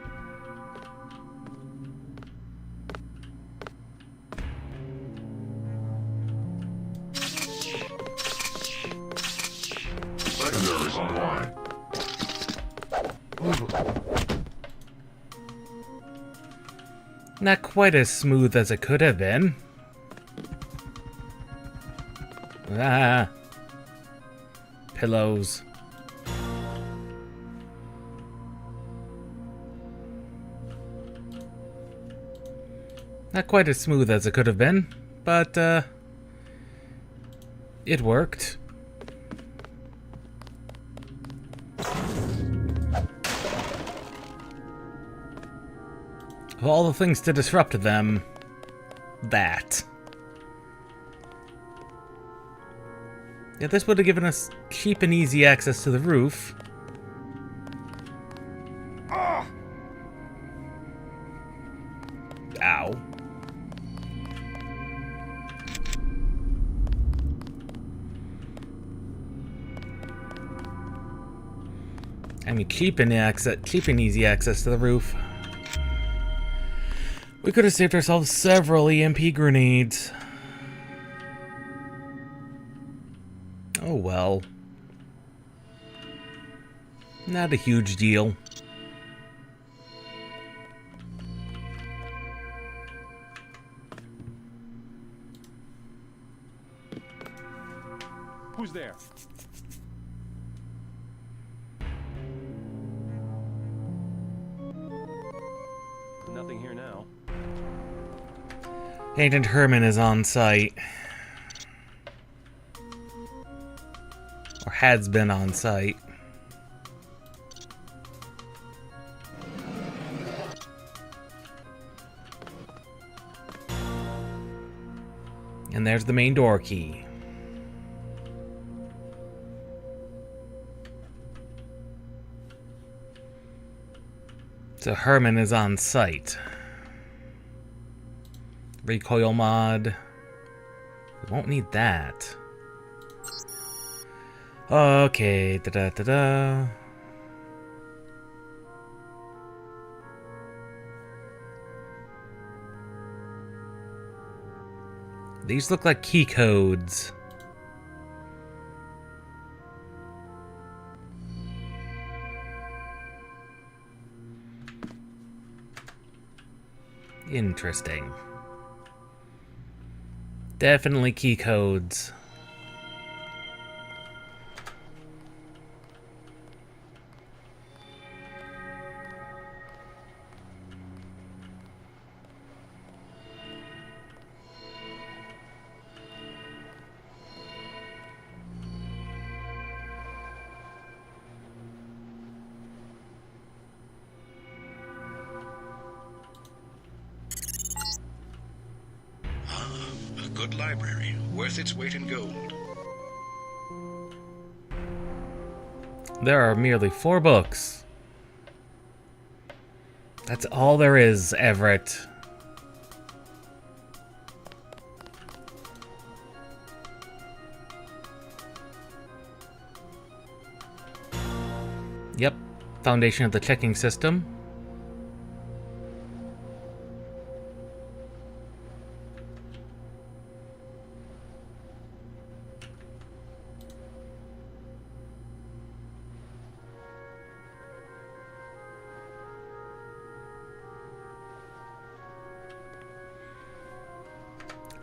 Secondaries online. Not quite as smooth as it could have been. Ah. Pillows. Not quite as smooth as it could have been, but, it worked. Of all the things to disrupt them, that. Yeah, this would have given us cheap and easy access to the roof. Ow. I mean, keeping easy access to the roof. We could have saved ourselves several EMP grenades. Oh well. Not a huge deal. Who's there? Nothing here now. Agent Herman is on site. Or has been on site. And there's the main door key. So Herman is on site. Recoil mod. We won't need that. Okay, da-da-da-da. These look like key codes. Interesting. Definitely key codes. A good library, worth its weight in gold. There are merely 4 books. That's all there is, Everett. Yep, foundation of the checking system.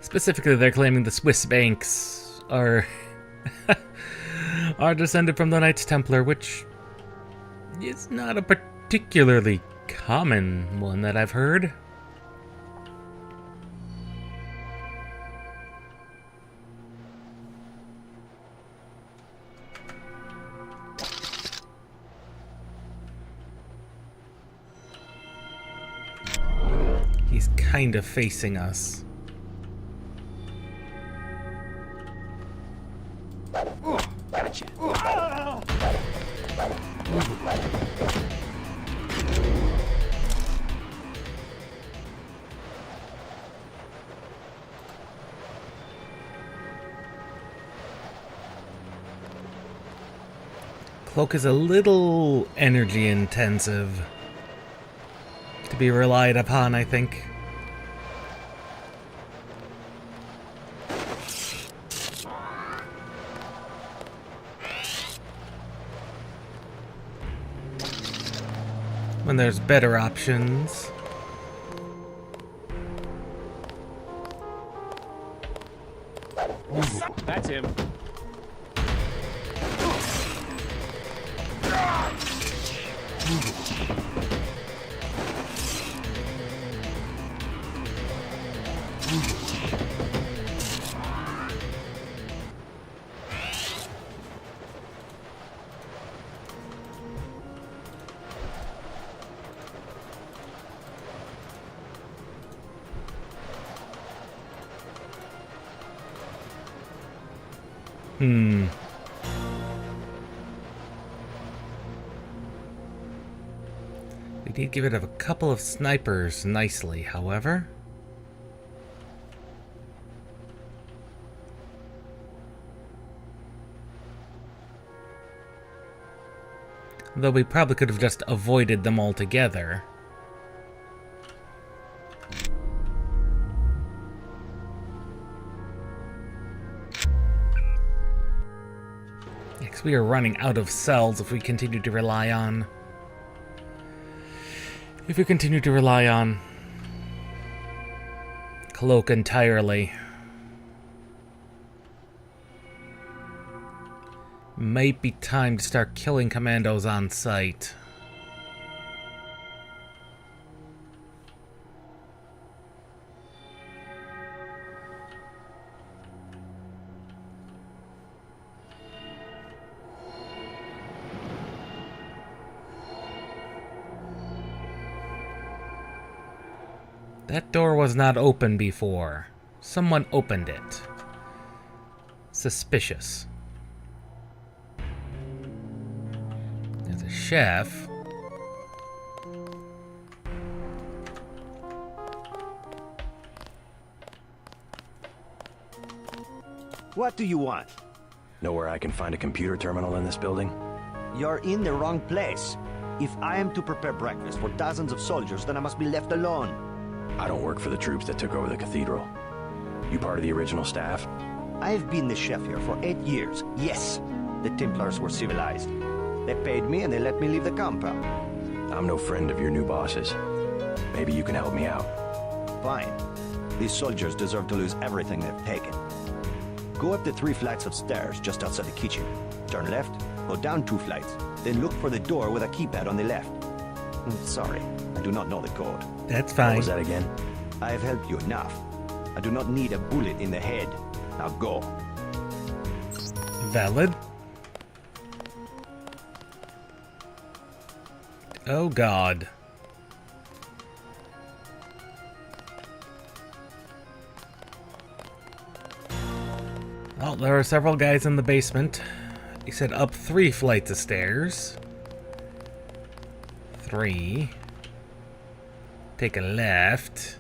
Specifically, they're claiming the Swiss banks are descended from the Knights Templar, which is not a particularly common one that I've heard. He's kind of facing us. Gotcha. Cloak is a little energy intensive to be relied upon, I think. When there's better options. That's him. We did get rid of a couple of snipers nicely, however. Though we probably could have just avoided them altogether. Because we are running out of cells if we continue to rely on... Cloak entirely. Might be time to start killing commandos on sight. That door was not open before. Someone opened it. Suspicious. There's a chef. What do you want? Know where I can find a computer terminal in this building? You're in the wrong place. If I am to prepare breakfast for dozens of soldiers, then I must be left alone. I don't work for the troops that took over the cathedral. You part of the original staff? I've been the chef here for 8 years. Yes, the Templars were civilized. They paid me and they let me leave the compound. I'm no friend of your new bosses. Maybe you can help me out. Fine. These soldiers deserve to lose everything they've taken. Go up the 3 flights of stairs just outside the kitchen. Turn left, go down 2 flights, then look for the door with a keypad on the left. Sorry, I do not know the code. That's fine. What was that again? I have helped you enough. I do not need a bullet in the head. Now go. Valid. Oh God. Well, there are several guys in the basement. He said up 3 flights of stairs. 3. Take a left.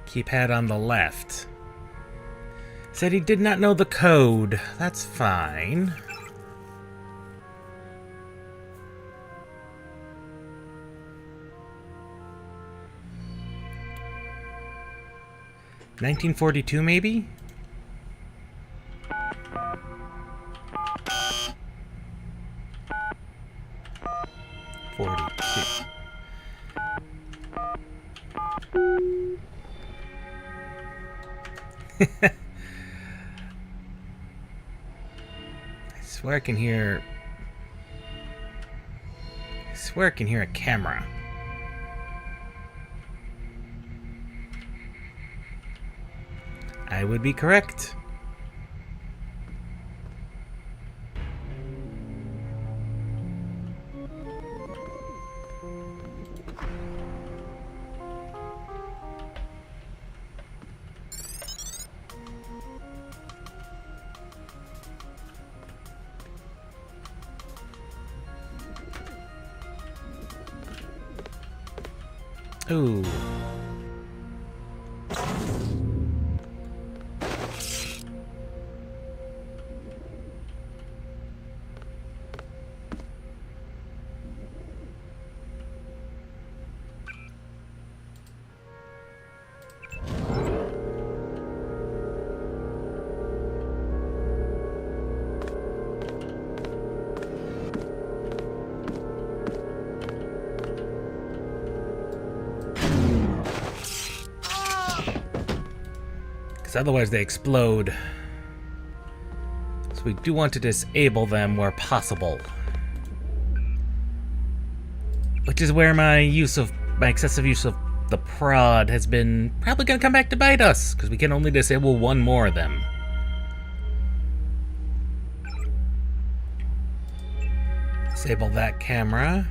Keypad on the left. Said he did not know the code. That's fine. $1942 maybe? $42. I swear I can hear... I swear I can hear a camera. I would be correct. Ooh. Otherwise they explode. So we do want to disable them where possible. Which is where my excessive use of the prod has been probably gonna come back to bite us, because we can only disable 1 more of them. Disable that camera.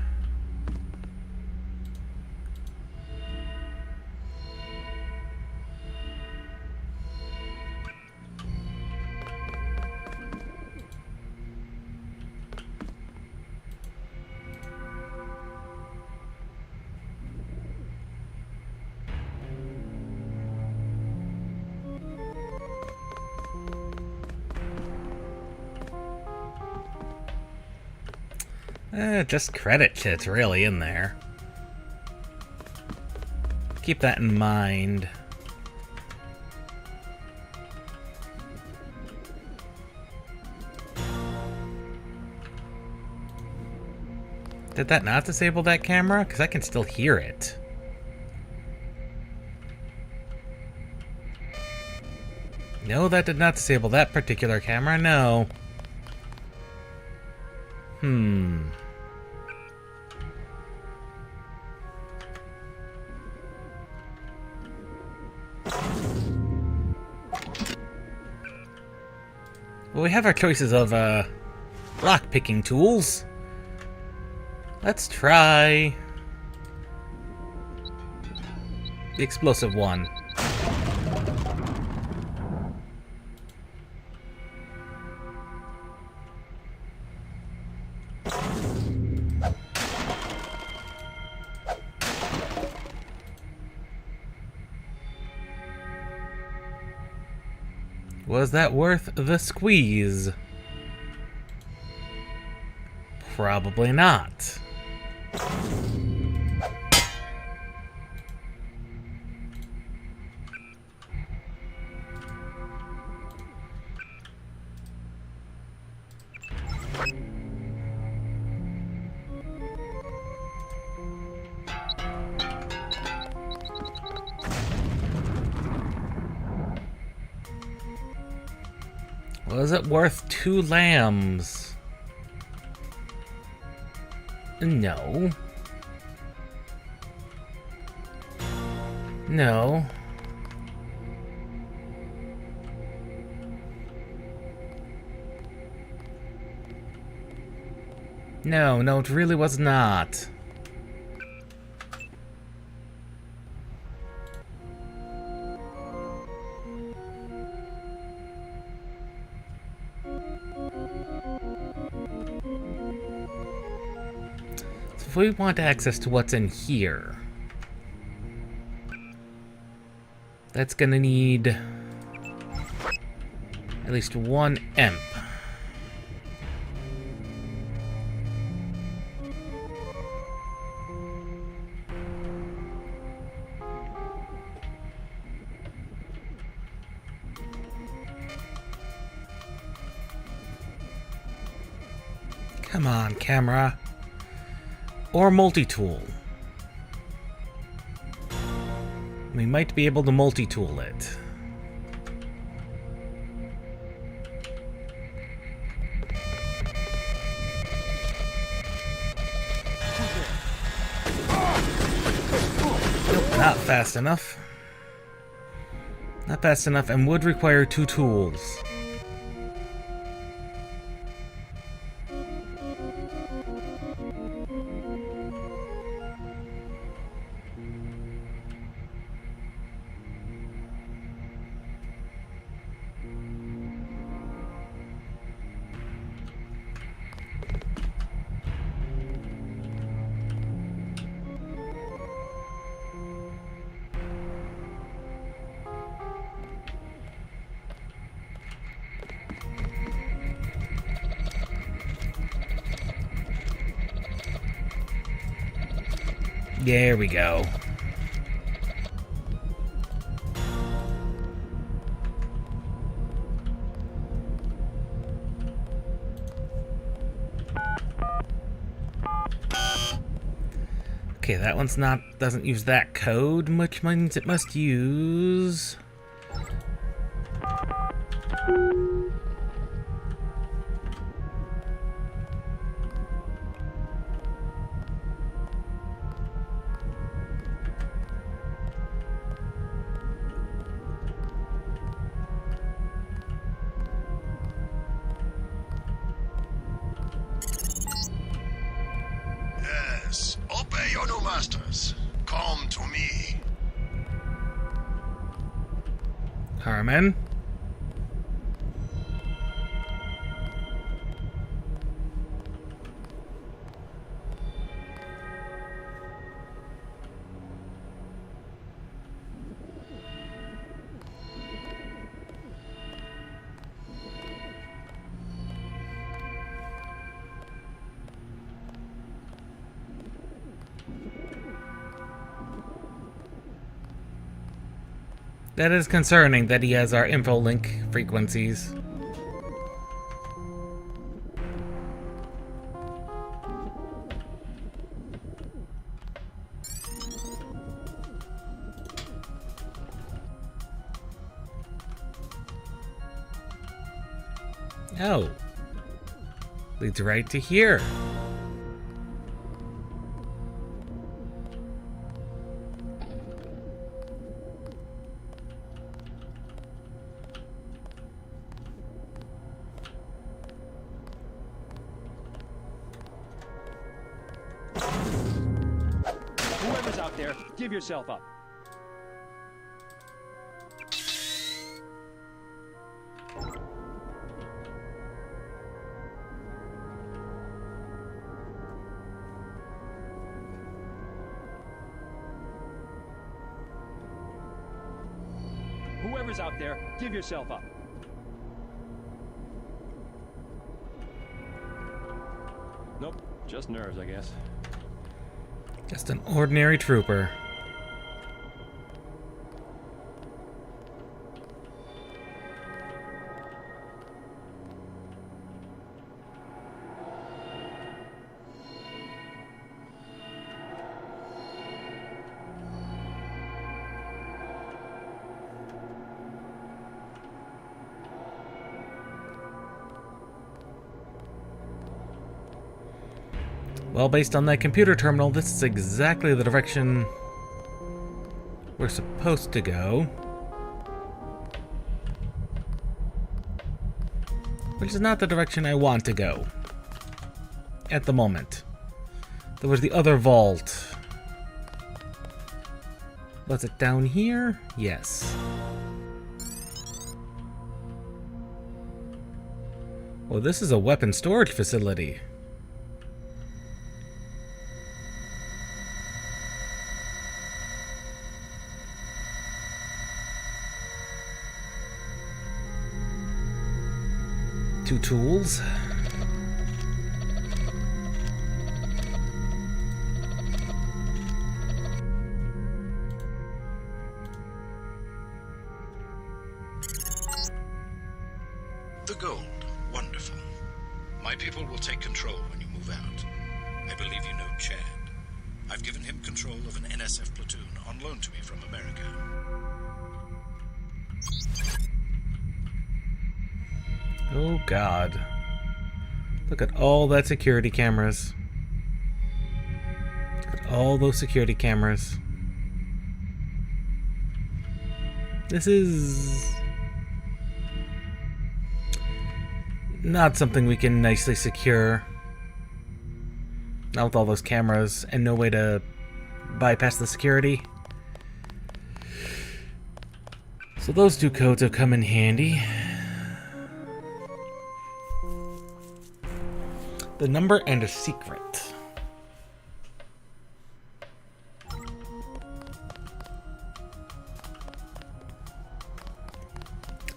Just credit kits really in there. Keep that in mind. Did that not disable that camera? Because I can still hear it. No, that did not disable that particular camera, no. Well, we have our choices of, lock-picking tools. Let's try the explosive one. Was that worth the squeeze? Probably not. Was it worth 2 lambs? No. No. No, it really was not. If we want access to what's in here, that's gonna need at least 1 imp. Come on, camera. Or multi-tool. We might be able to multi-tool it. Nope, not fast enough. Not fast enough and would require 2 tools. There we go. Okay, that one's doesn't use that code, which means it must use... Yes, obey your new masters. Come to me. Harmon? That is concerning that he has our info link frequencies. Oh. Leads right to here. Whoever's out there, give yourself up. Whoever's out there, give yourself up. Nope, just nerves, I guess. Just an ordinary trooper. Well, based on that computer terminal, this is exactly the direction we're supposed to go. Which is not the direction I want to go. At the moment. There was the other vault. Was it down here? Yes. Well, this is a weapon storage facility. Two tools. The gold. Wonderful. My people will take control when you move out. I believe you know Chad. I've given him control of an NSF platoon on loan to me from America. Oh God. Look at all that security cameras. Look at all those security cameras. This is not something we can nicely secure. Not with all those cameras and no way to bypass the security. So those two codes have come in handy. The number and a secret.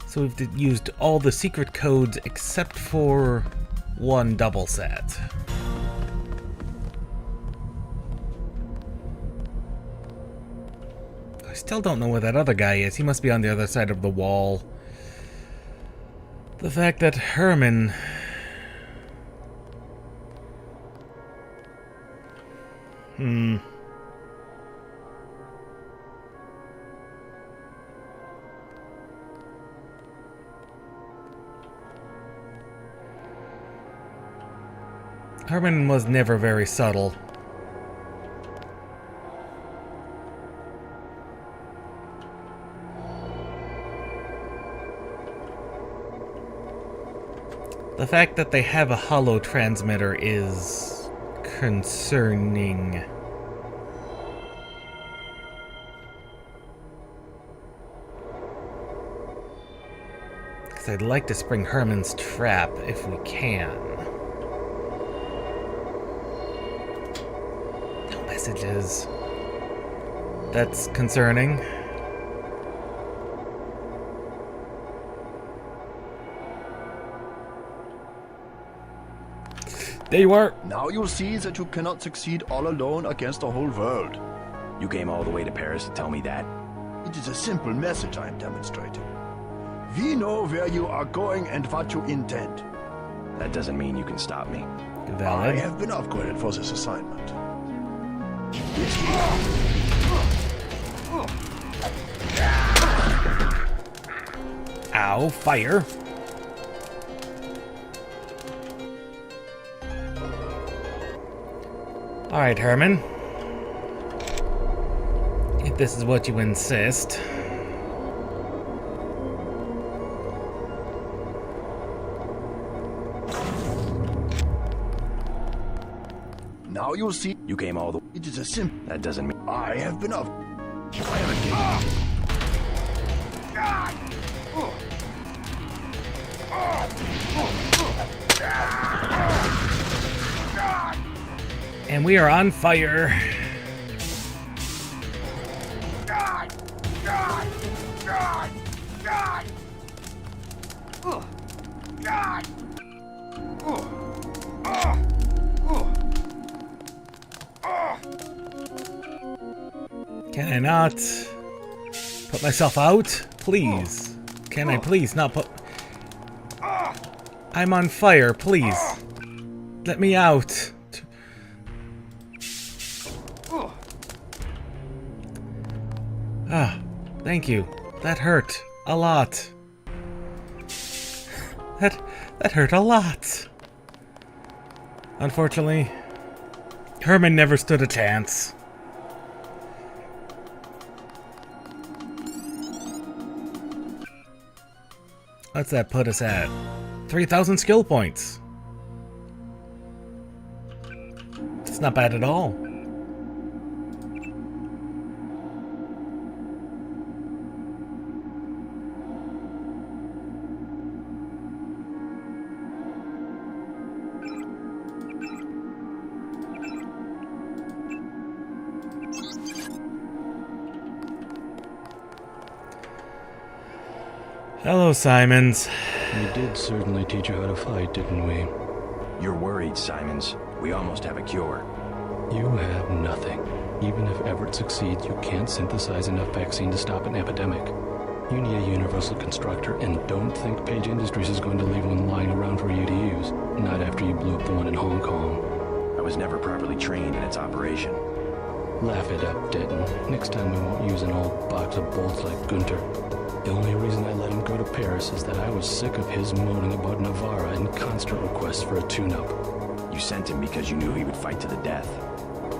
So we've used all the secret codes except for one double set. I still don't know where that other guy is. He must be on the other side of the wall. The fact that Herman... Herman was never very subtle. The fact that they have a holo transmitter is concerning. Because I'd like to spring Herman's trap if we can. No messages. That's concerning. There you are. Now you'll see that you cannot succeed all alone against the whole world. You came all the way to Paris to tell me that? It is a simple message I am demonstrating. We know where you are going and what you intend. That doesn't mean you can stop me. I have been upgraded for this assignment. Ow, fire. Alright, Herman. If this is what you insist. Now you see. You came all the... It is a simple... That doesn't mean... I have been up... I haven't given... And we are on fire. Can I not put myself out? Please. Can I please not put... I'm on fire, please. Let me out. Ah, thank you. That hurt a lot. That hurt a lot. Unfortunately, Herman never stood a chance. What's that put us at? 3,000 skill points. It's not bad at all. Hello, Simons. We did certainly teach you how to fight, didn't we? You're worried, Simons. We almost have a cure. You have nothing. Even if Everett succeeds, you can't synthesize enough vaccine to stop an epidemic. You need a universal constructor, and don't think Page Industries is going to leave one lying around for you to use. Not after you blew up the one in Hong Kong. I was never properly trained in its operation. Laugh it up, Denton. Next time we won't use an old box of bolts like Gunter. The only reason I let him go to Paris is that I was sick of his moaning about Navarra and constant requests for a tune-up. You sent him because you knew he would fight to the death.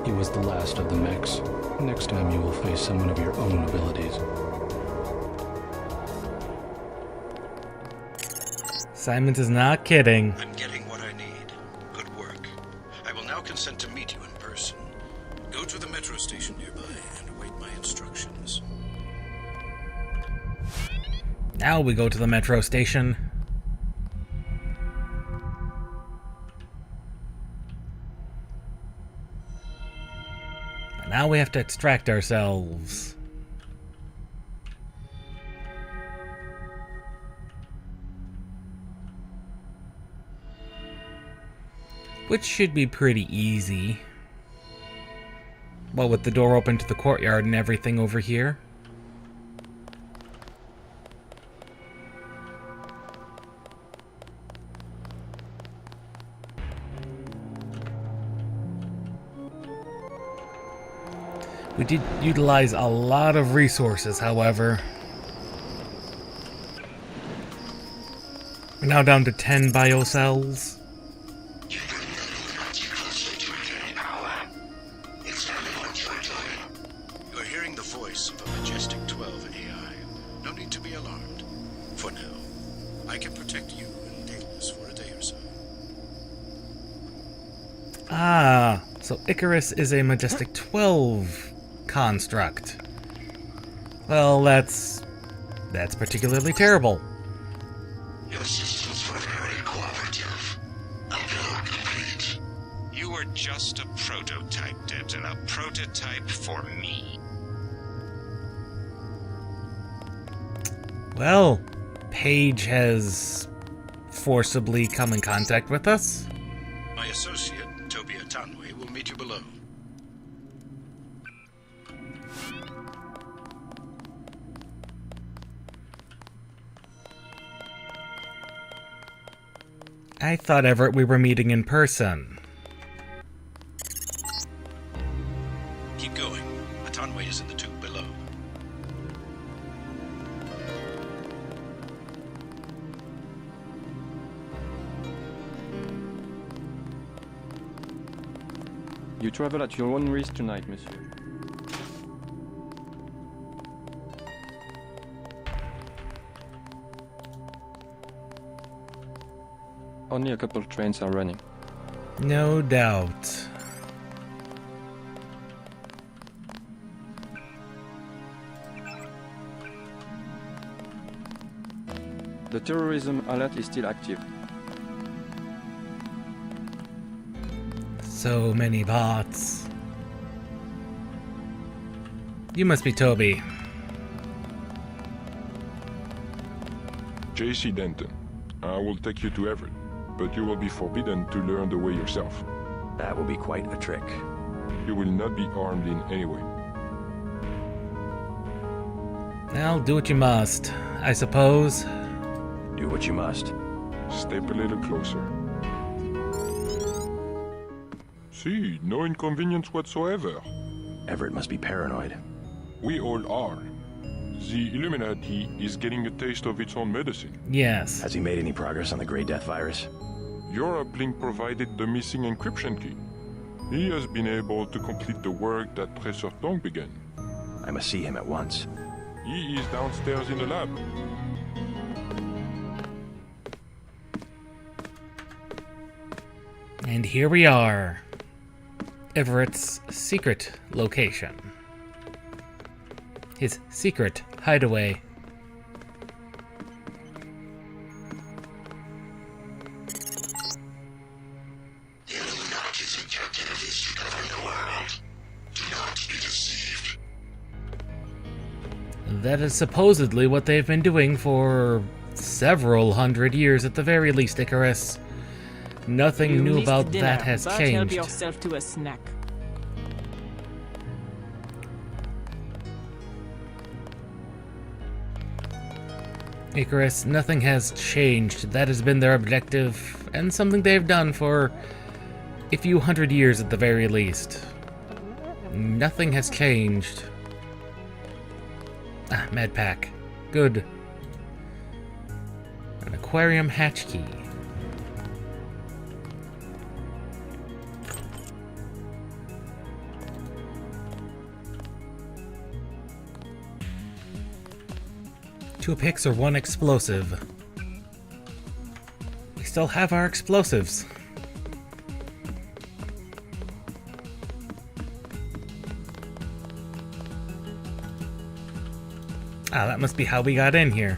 He was the last of the mechs. Next time you will face someone of your own abilities. Simons is not kidding. I'm getting what I need. Good work. I will now consent to meet you in person. Go to the metro station nearby and await my instructions. Now we go to the metro station. But now we have to extract ourselves. Which should be pretty easy. Well, with the door open to the courtyard and everything over here. We did utilize a lot of resources, however. We're now down to 10 biocells. You're hearing the voice of a Majestic 12 AI. No need to be alarmed. For now, I can protect you and Daedalus for a day or so. Ah, so Icarus is a Majestic 12 construct. Well, that's particularly terrible. Your systems were very cooperative. Upload complete. You were just a prototype, Denton. A prototype for me. Well, Paige has forcibly come in contact with us. My associate, Tobia Tanwe, will meet you below. I thought, Everett, we were meeting in person. Keep going. A Tonway is in the tube below. You travel at your own risk tonight, monsieur. Only a couple of trains are running. No doubt. The terrorism alert is still active. So many bots. You must be Toby. JC Denton. I will take you to Everett, but you will be forbidden to learn the way yourself. That will be quite a trick. You will not be armed in any way. Well, do what you must, I suppose. Do what you must. Step a little closer. See, no inconvenience whatsoever. Everett must be paranoid. We all are. The Illuminati is getting a taste of its own medicine. Yes. Has he made any progress on the Grey Death virus? Your uplink provided the missing encryption key. He has been able to complete the work that Professor Tong began. I must see him at once. He is downstairs in the lab. And here we are. Everett's secret location. His secret hideaway. The Illuminati's objective is to govern the world. Do not be deceived. That is supposedly what they've been doing for several hundred years at the very least, Icarus. Nothing You new missed about dinner, that has but help changed. yourself to a snack. Icarus, nothing has changed. That has been their objective, and something they've done for a few hundred years at the very least. Nothing has changed. Ah, med pack. Good. An aquarium hatch key. Two picks or one explosive. We still have our explosives. Ah, that must be how we got in here.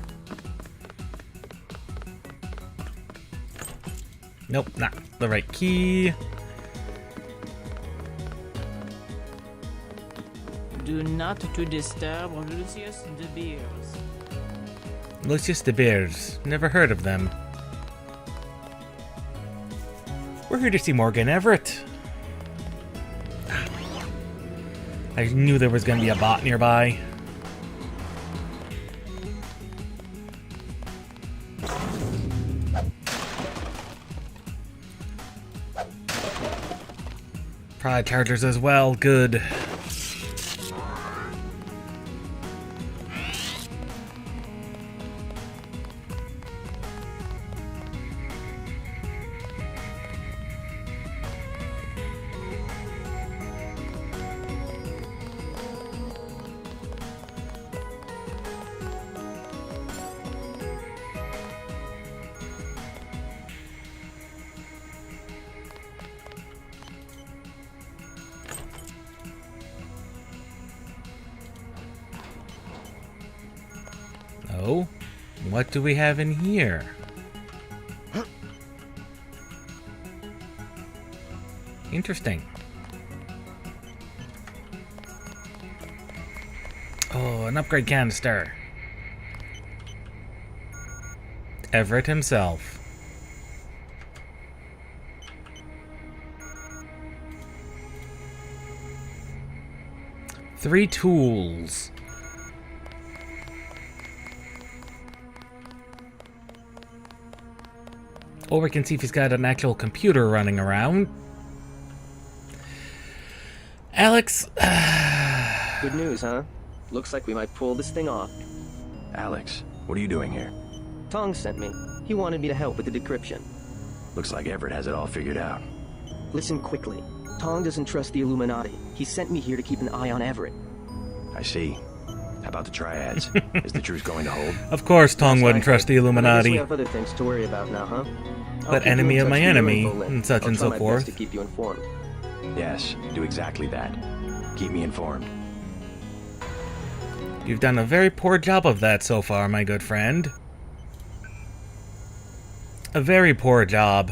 Nope, not the right key. Do not to disturb Lucius de Beers. Lucius de Beers. Never heard of them. We're here to see Morgan Everett. I knew there was going to be a bot nearby. Pride chargers as well. Good. Oh, what do we have in here? Interesting. Oh, an upgrade canister. Everett himself. Three tools. Or we can see if he's got an actual computer running around. Alex... Good news, huh? Looks like we might pull this thing off. Alex, what are you doing here? Tong sent me. He wanted me to help with the decryption. Looks like Everett has it all figured out. Listen quickly. Tong doesn't trust the Illuminati. He sent me here to keep an eye on Everett. I see. How about the triads? Is the truce going to hold? Of course Tong wouldn't trust the I guess Illuminati. we have other things to worry about now, huh? But enemy of my enemy, and such and so forth. To keep you informed. Yes, do exactly that. Keep me informed. You've done a very poor job of that so far, my good friend. A very poor job.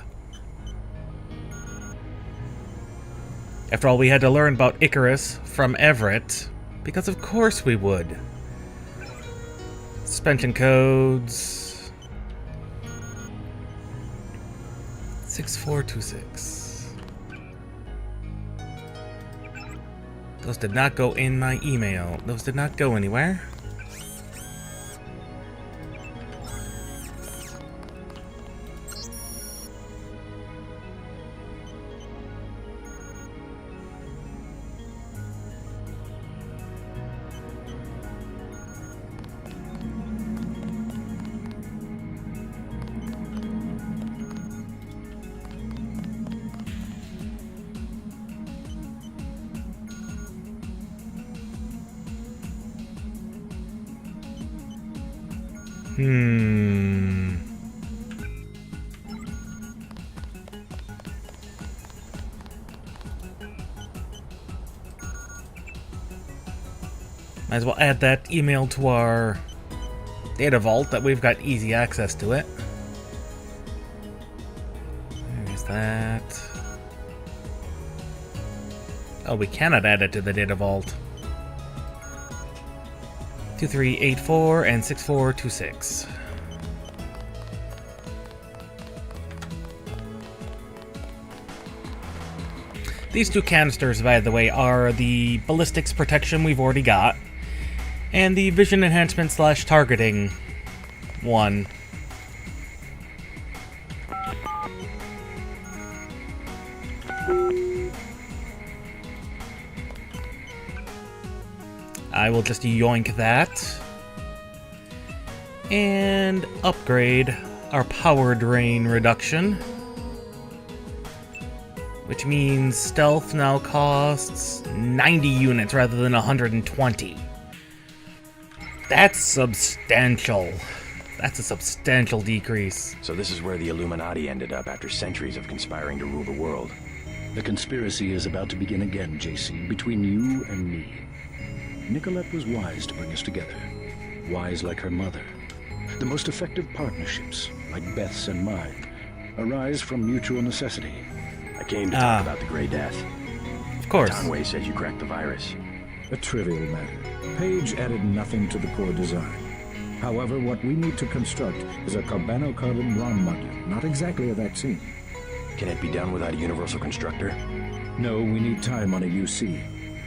After all, we had to learn about Icarus from Everett, because of course we would. Suspension codes. 6426. Those did not go in my email. Those did not go anywhere. Might as well add that email to our data vault that we've got easy access to it. There's that. Oh, we cannot add it to the data vault. 2384 and 6426. These two canisters, by the way, are the ballistics protection we've already got, and the vision enhancement / targeting one. I will just yoink that and upgrade our power drain reduction, which means stealth now costs 90 units rather than 120. That's substantial. That's a substantial decrease. So this is where the Illuminati ended up after centuries of conspiring to rule the world. The conspiracy is about to begin again, JC, between you and me. Nicolette was wise to bring us together. Wise like her mother. The most effective partnerships, like Beth's and mine, arise from mutual necessity. I came to talk about the Grey Death. Of course. Conway says you cracked the virus. A trivial matter. Page added nothing to the core design. However, what we need to construct is a carbon ROM module, not exactly a vaccine. Can it be done without a universal constructor? No, we need time on a UC.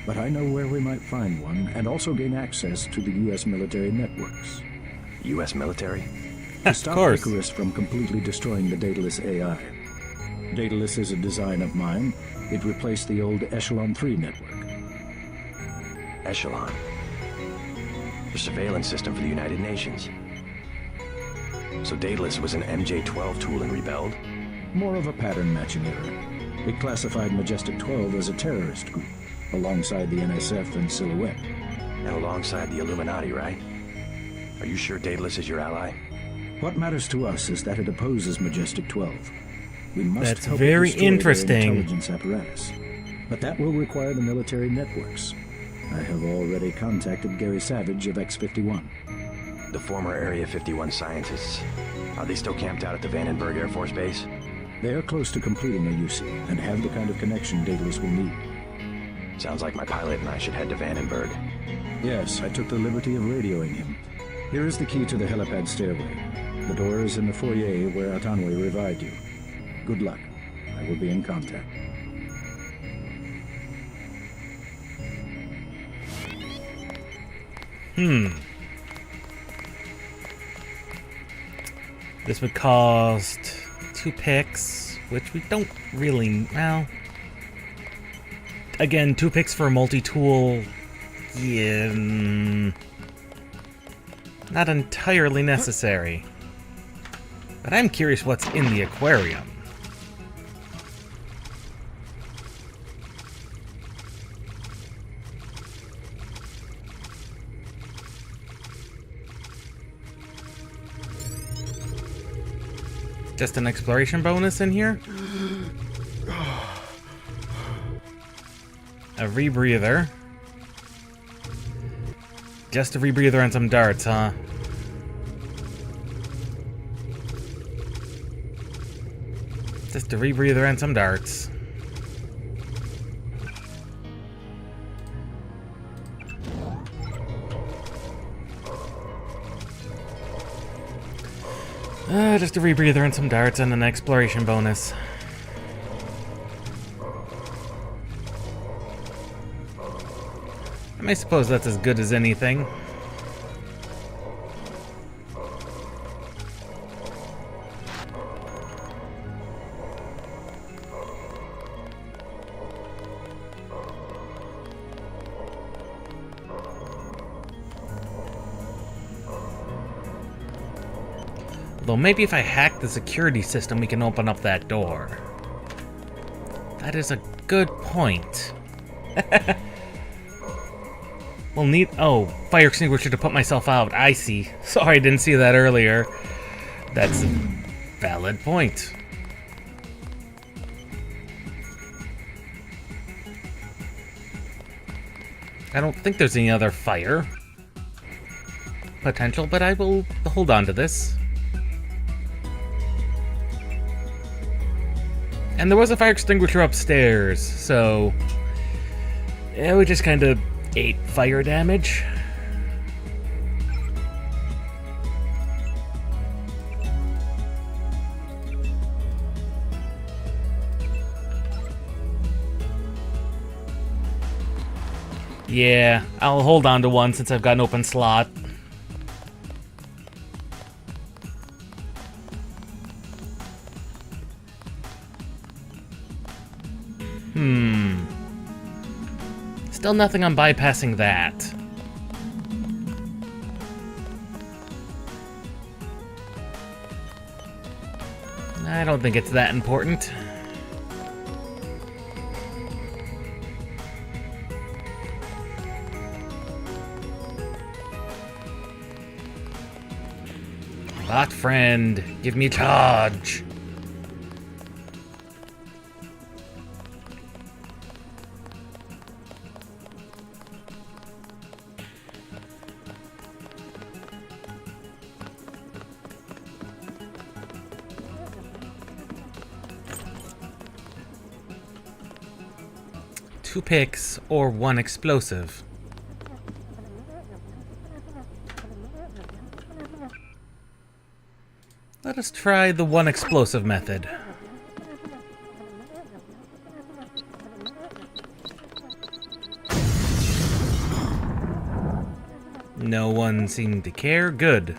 But I know where we might find one, and also gain access to the U.S. military networks. U.S. military? To stop Icarus from completely destroying the Daedalus AI. Daedalus is a design of mine. It replaced the old Echelon 3 network. Echelon? The surveillance system for the United Nations. So Daedalus was an MJ-12 tool and rebelled? More of a pattern matching error. It classified Majestic 12 as a terrorist group, alongside the NSF and Silhouette. And alongside the Illuminati, right? Are you sure Daedalus is your ally? What matters to us is that it opposes Majestic 12. We must That's help very it destroy interesting. their intelligence apparatus. But that will require the military networks. I have already contacted Gary Savage of X-51. The former Area 51 scientists. Are they still camped out at the Vandenberg Air Force Base? They are close to completing a UC and have the kind of connection Daedalus will need. Sounds like my pilot and I should head to Vandenberg. Yes, I took the liberty of radioing him. Here is the key to the helipad stairway. The door is in the foyer where Atanwe revived you. Good luck. I will be in contact. This would cost 2 picks, which we don't really... Well... Again, 2 picks for a multi-tool... Yeah... Not entirely necessary. But I'm curious what's in the aquarium. Just an exploration bonus in here? A rebreather. Just a rebreather and some darts, huh? Just a rebreather and some darts. Just a rebreather and some darts and an exploration bonus. I suppose that's as good as anything. Although maybe if I hack the security system, we can open up that door. That is a good point. We'll need... Oh, fire extinguisher to put myself out. I see. Sorry, I didn't see that earlier. That's a valid point. I don't think there's any other fire potential, but I will hold on to this. And there was a fire extinguisher upstairs, so... Yeah, we just kind of ate fire damage. Yeah, I'll hold on to one since I've got an open slot. Still nothing on bypassing that. I don't think it's that important. Bot friend, give me charge. Two picks or one explosive. Let us try the one explosive method. No one seemed to care. Good.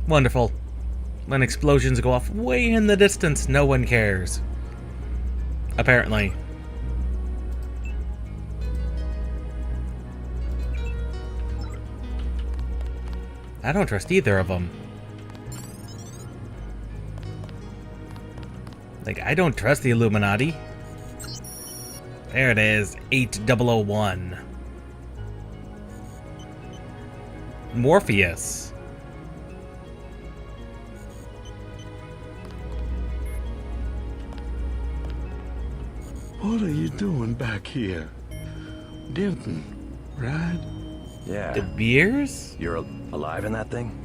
Wonderful. When explosions go off way in the distance, no one cares. Apparently. I don't trust either of them. Like, I don't trust the Illuminati. There it is, 8001. Morpheus. What are you doing back here? Denton, right? Yeah. The beers? You're alive in that thing?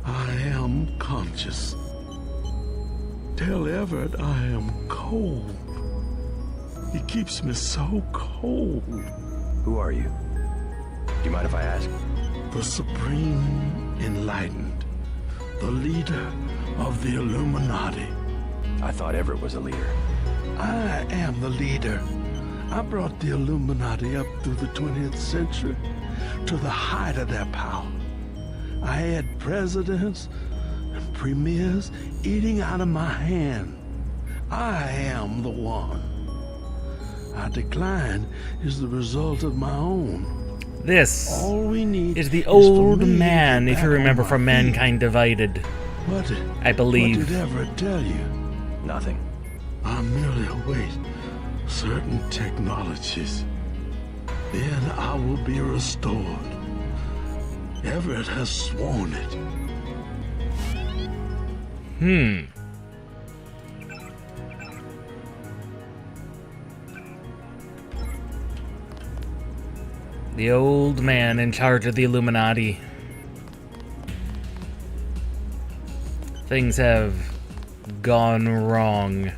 I am conscious. Tell Everett I am cold. He keeps me so cold. Who are you? Do you mind if I ask? The Supreme Enlightened. The leader of the Illuminati. I thought Everett was a leader. I am the leader. I brought the Illuminati up through the 20th century. to the height of their power. I had presidents and premiers eating out of my hand. I am the one. Our decline is the result of my own. This All we need is the is old for me to man, get if you back on remember my from feet. Mankind Divided. What I believe. What did Everett tell you? Nothing. I merely await certain technologies. Then I will be restored. Everett has sworn it. The old man in charge of the Illuminati. Things have gone wrong.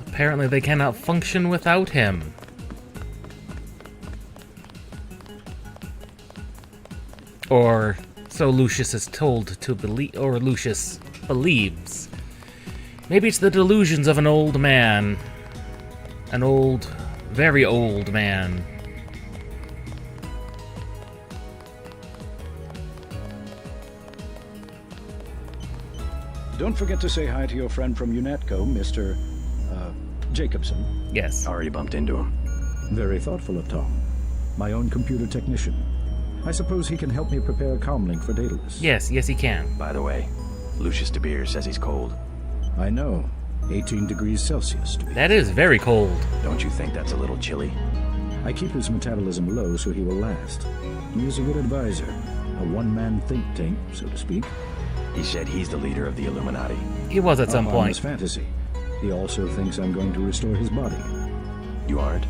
Apparently they cannot function without him. Or so Lucius is told to believe, or Lucius believes. Maybe it's the delusions of an old man. An old, very old man. Don't forget to say hi to your friend from UNATCO, Mr. Jacobson. Yes. Already bumped into him. Very thoughtful of Tom. My own computer technician. I suppose he can help me prepare a comlink for Daedalus. Yes, yes he can. By the way, Lucius de Beers says he's cold. I know. 18 degrees Celsius to be. That is very cold. Don't you think that's a little chilly? I keep his metabolism low so he will last. He is a good advisor. A one-man think tank, so to speak. He said he's the leader of the Illuminati. He was at some His point. fantasy. He also thinks I'm going to restore his body. You aren't?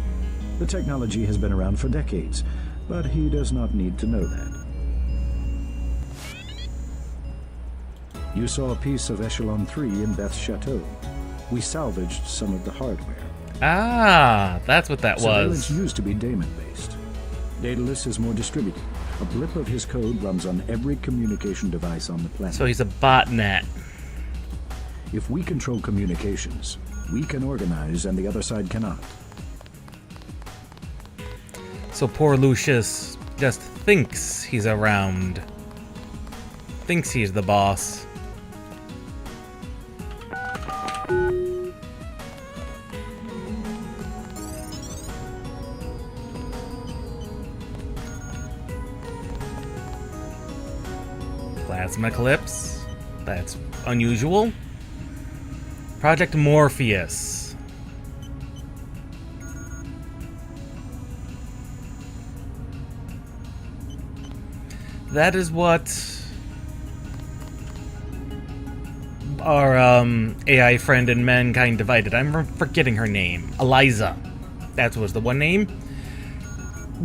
The technology has been around for decades, but he does not need to know that. You saw a piece of Echelon 3 in Beth's chateau. We salvaged some of the hardware. Ah, that's what that Surveillance was. used to be daemon-based. Daedalus is more distributed. A blip of his code runs on every communication device on the planet. So he's a botnet. If we control communications, we can organize and the other side cannot. So poor Lucius just thinks he's around. Thinks he's the boss. Plasma Eclipse. That's unusual. Project Morpheus. That is what our AI friend in Mankind Divided. I'm forgetting her name. Eliza. That was the one name.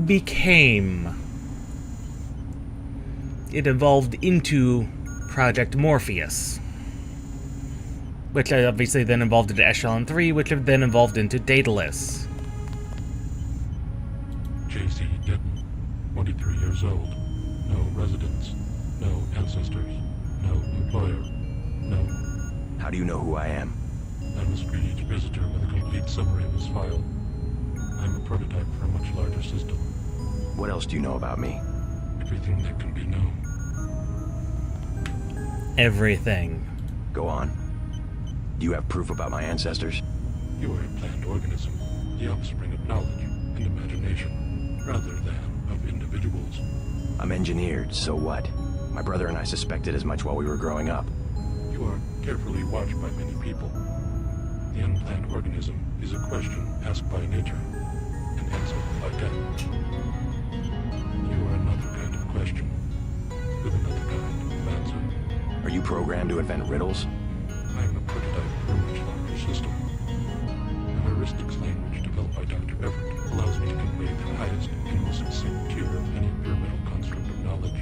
Became. It evolved into Project Morpheus. Which obviously then evolved into Echelon 3, which then evolved into Daedalus. J.C. Denton, 23 years old. No residence. No ancestors. No employer. No. How do you know who I am? I must greet each visitor with a complete summary of his file. I'm a prototype for a much larger system. What else do you know about me? Everything that can be known. Everything. Go on. Do you have proof about my ancestors? You are a planned organism, the offspring of knowledge and imagination, rather than of individuals. I'm engineered, so what? My brother and I suspected as much while we were growing up. You are carefully watched by many people. The unplanned organism is a question asked by nature and answered by death. You are another kind of question, with another kind of answer. Are you programmed to invent riddles? I am a prototype for a much larger system. The heuristics language developed by Dr. Everett allows me to convey the highest and most succinct tier of any pyramidal construct of knowledge.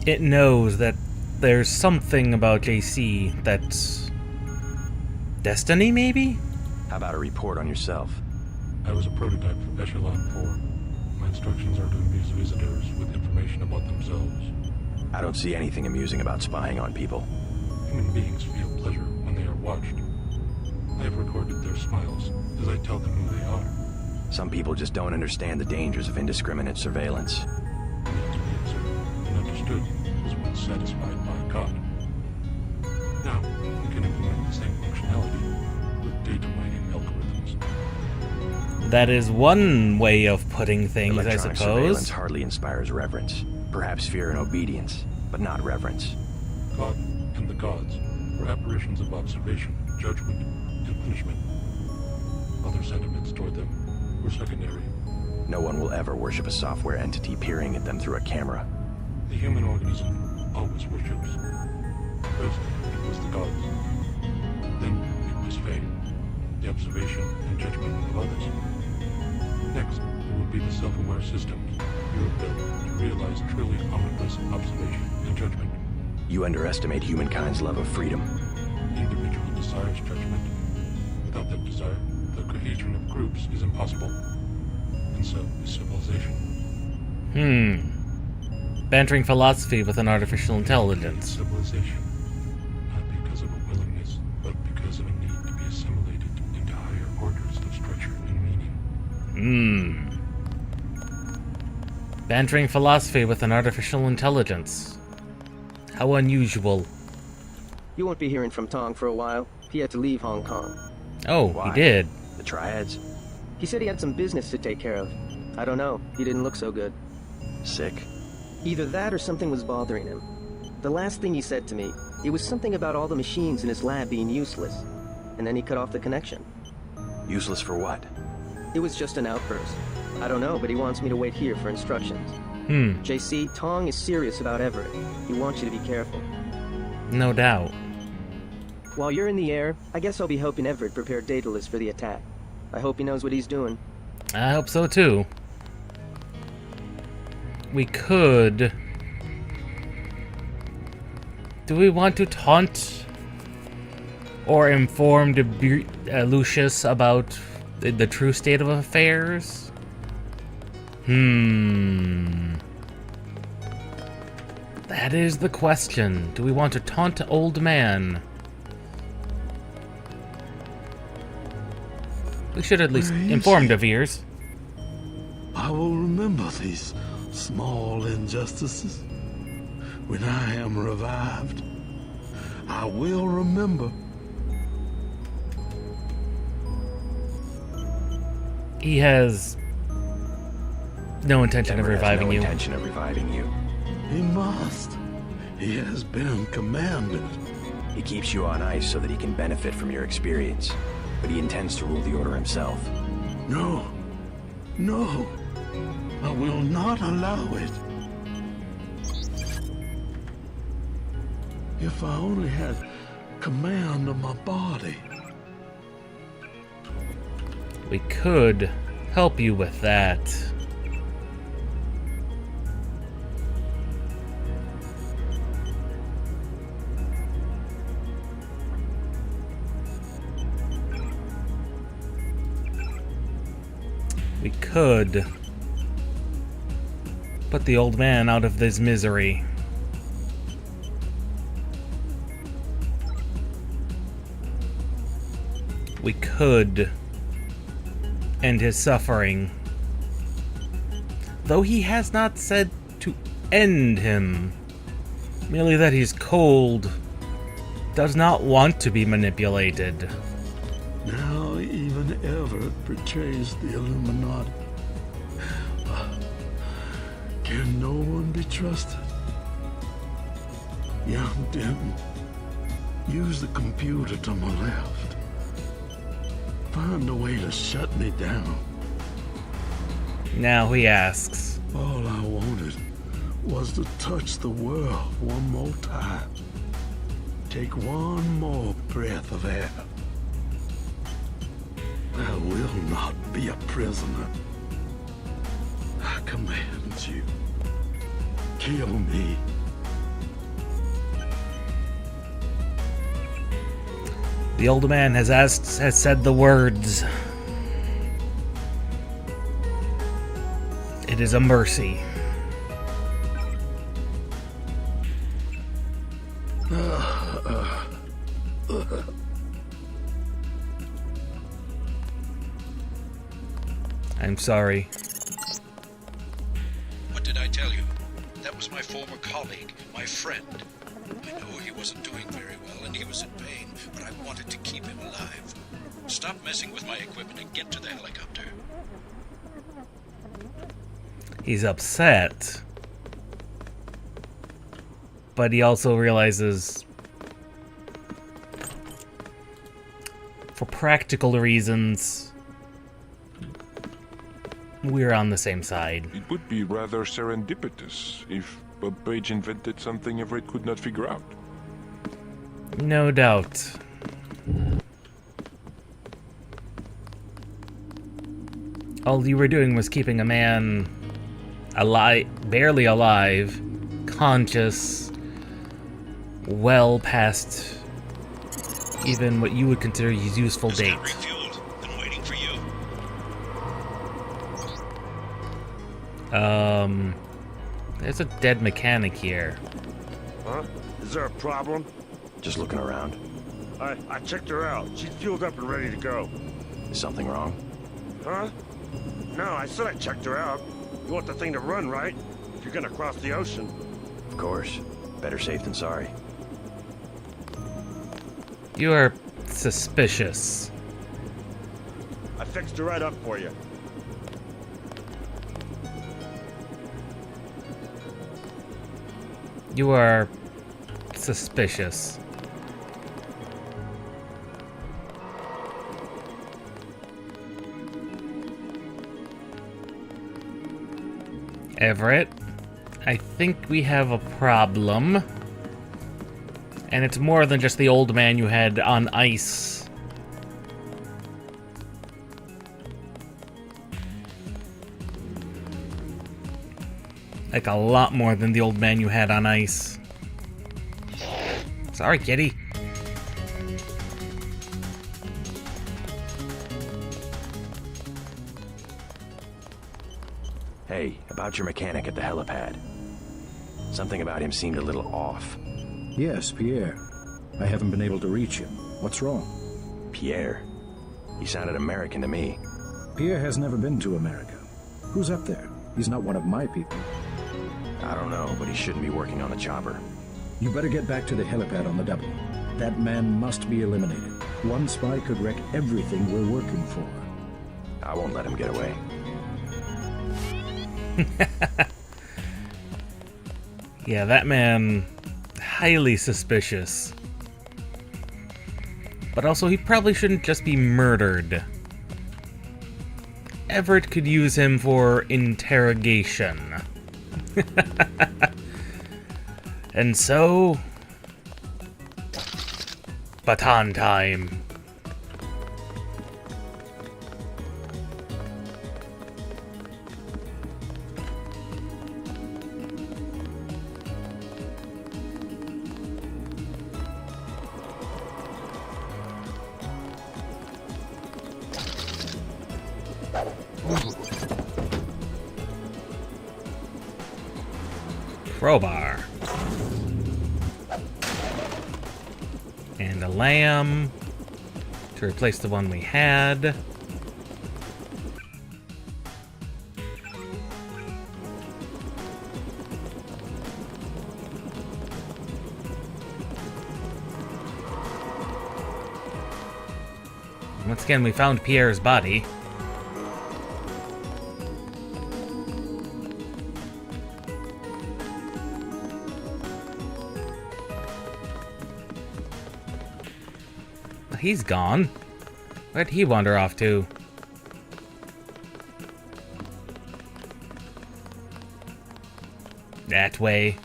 It knows that there's something about JC that's destiny, maybe? How about a report on yourself? I was a prototype for Echelon 4. My instructions are to amuse visitors with information about themselves. I don't see anything amusing about spying on people. Human beings feel pleasure when they are watched. I have recorded their smiles as I tell them who they are. Some people just don't understand the dangers of indiscriminate surveillance. And understood was once satisfied by God. Now, we can implement the same functionality with data mining algorithms. That is one way of putting things, I Electronic suppose. surveillance hardly inspires reverence. Perhaps fear and obedience, but not reverence. God and the gods were apparitions of observation, judgment, and punishment. Other sentiments toward them were secondary. No one will ever worship a software entity peering at them through a camera. The human organism always worships. First, it was the gods. Then it was fame, the observation and judgment of others. Next, it will be the self-aware systems you have built to realize truly omnipresent observation and judgment. You underestimate humankind's love of freedom. The individual desires judgment. Without that desire, the cohesion of groups is impossible. And so is civilization. Bantering philosophy with an artificial intelligence. Civilization, not because of a willingness, but because of a need to be assimilated into higher orders of structure and meaning. Bantering philosophy with an artificial intelligence. How unusual. You won't be hearing from Tong for a while. He had to leave Hong Kong. Oh, Why? he did. The triads? He said he had some business to take care of. I don't know. He didn't look so good. Sick? Either that or something was bothering him. The last thing he said to me, it was something about all the machines in his lab being useless. And then he cut off the connection. Useless for what? It was just an outburst. I don't know, but he wants me to wait here for instructions. JC, Tong is serious about Everett. He wants you to be careful. No doubt. While you're in the air, I guess I'll be helping Everett prepare Daedalus for the attack. I hope he knows what he's doing. I hope so too. We could... Do we want to taunt or inform Lucius about the true state of affairs? That is the question. Do we want to taunt old man? We should at least inform De Veers. I will remember these small injustices when I am revived. I will remember. He has no intention of reviving you. No intention of reviving you. He must. He has been commanded. He keeps you on ice so that he can benefit from your experience, but he intends to rule the Order himself. No. No. I will not allow it. If I only had command of my body. We could help you with that. We could put the old man out of this misery. We could end his suffering. Though he has not said to end him, merely that he's cold, does not want to be manipulated. Now even Everett betrays the Illuminati. Can no one be trusted? Young Denton, use the computer to my left. Find a way to shut me down. Now he asks. All I wanted was to touch the world one more time. Take one more breath of air. I will not be a prisoner. I command you. Kill me. The old man has said the words. It is a mercy. I'm sorry. What did I tell you? That was my former colleague, my friend. I know he wasn't doing very well and he was in pain, but I wanted to keep him alive. Stop messing with my equipment and get to the helicopter. He's upset. But he also realizes, for practical reasons, we're on the same side. It would be rather serendipitous if Bob Page invented something Everett could not figure out. No doubt. All you were doing was keeping a man alive, barely alive, conscious, well past even what you would consider his useful date. Been waiting for you. There's a dead mechanic here. Huh? Is there a problem? Just looking around. I checked her out. She's fueled up and ready to go. Is something wrong? Huh? No, I said I checked her out. You want the thing to run, right? If you're gonna cross the ocean. Of course. Better safe than sorry. You are suspicious. I fixed her right up for you. You are suspicious. Everett, I think we have a problem. And it's more than just the old man you had on ice. Like a lot more than the old man you had on ice. Sorry, kitty. Hey, about your mechanic at the helipad. Something about him seemed a little off. Yes, Pierre. I haven't been able to reach him. What's wrong? Pierre? He sounded American to me. Pierre has never been to America. Who's up there? He's not one of my people. I don't know, but he shouldn't be working on the chopper. You better get back to the helipad on the double. That man must be eliminated. One spy could wreck everything we're working for. I won't let him get away. Yeah, that man, highly suspicious. But also, he probably shouldn't just be murdered. Everett could use him for interrogation. And so, baton time. Crowbar. And a lamb to replace the one we had. Once again, we found Pierre's body. He's gone. Where'd he wander off to? That way.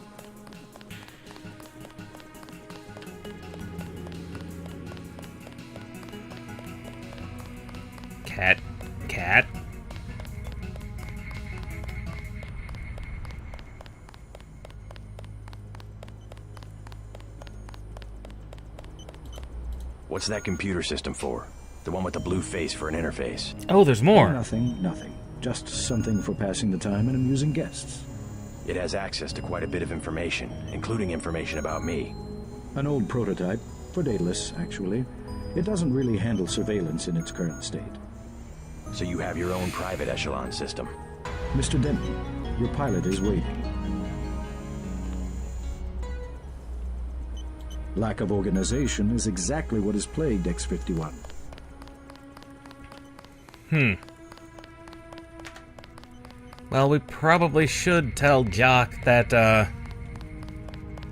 Cat. Cat. What's that computer system for? The one with the blue face for an interface. Oh, there's more. Nothing. Just something for passing the time and amusing guests. It has access to quite a bit of information, including information about me. An old prototype, for Daedalus, actually. It doesn't really handle surveillance in its current state. So you have your own private echelon system. Mr. Denton, your pilot is waiting. Lack of organization is exactly what has plagued X-51. Well, we probably should tell Jock that,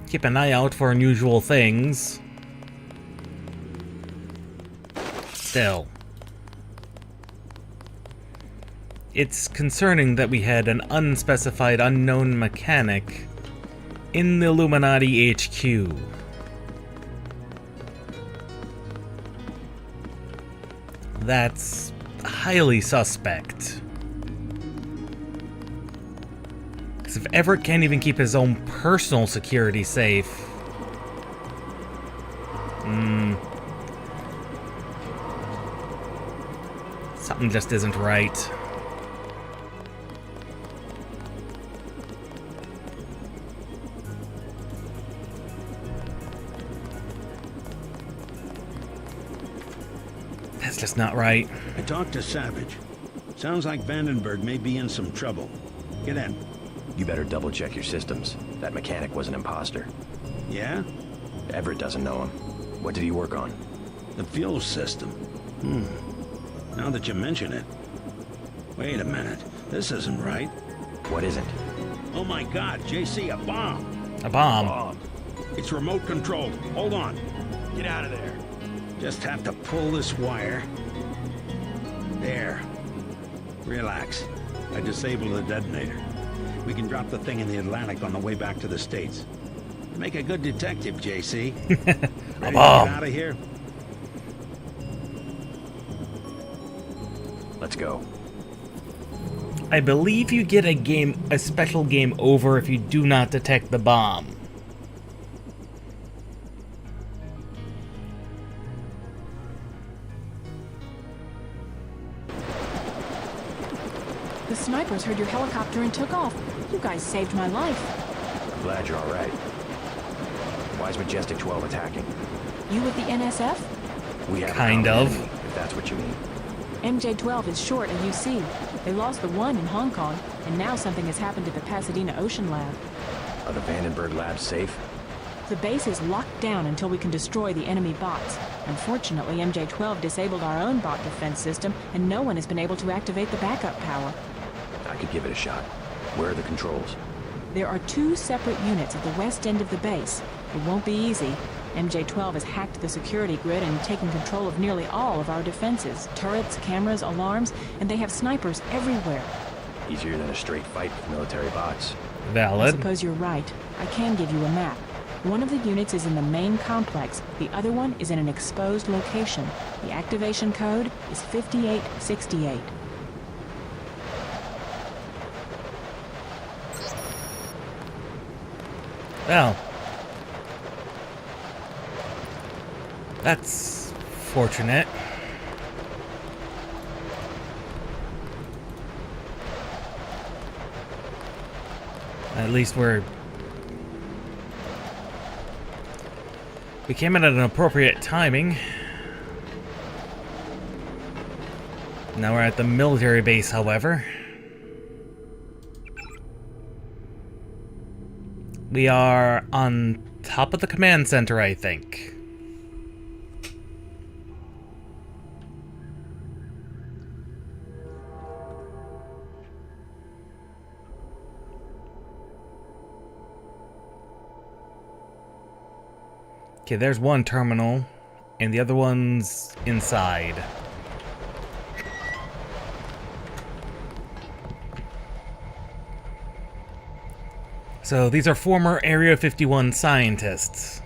keep an eye out for unusual things. Still. It's concerning that we had an unspecified unknown mechanic in the Illuminati HQ. That's highly suspect. Because if Everett can't even keep his own personal security safe... something just isn't right. That's just not right. I talked to Savage. Sounds like Vandenberg may be in some trouble. Get in. You better double check your systems. That mechanic was an imposter. Yeah? Everett doesn't know him. What did he work on? The fuel system. Now that you mention it. Wait a minute. This isn't right. What isn't? Oh my god, JC, a bomb! A bomb? It's remote controlled. Hold on. Get out of there. Just have to pull this wire. There. Relax. I disabled the detonator. We can drop the thing in the Atlantic on the way back to the States. Make a good detective, JC. Ready to get out of here? Let's go. I believe you get a special game over if you do not detect the bomb. The snipers heard your helicopter and took off. You guys saved my life. I'm glad you're all right. Why is Majestic 12 attacking? You with the NSF? We have kind of. Enemy, if that's what you mean. MJ-12 is short of UC. They lost the one in Hong Kong, and now something has happened at the Pasadena Ocean Lab. Are the Vandenberg labs safe? The base is locked down until we can destroy the enemy bots. Unfortunately, MJ-12 disabled our own bot defense system, and no one has been able to activate the backup power. I could give it a shot. Where are the controls? There are 2 separate units at the west end of the base. It won't be easy. MJ-12 has hacked the security grid and taken control of nearly all of our defenses. Turrets, cameras, alarms, and they have snipers everywhere. Easier than a straight fight with military bots. Valid. I suppose you're right. I can give you a map. One of the units is in the main complex. The other one is in an exposed location. The activation code is 5868. Well, that's fortunate. At least we came in at an appropriate timing. Now we're at the military base, however. We are on top of the command center, I think. Okay, there's one terminal, and the other one's inside. So these are former Area 51 scientists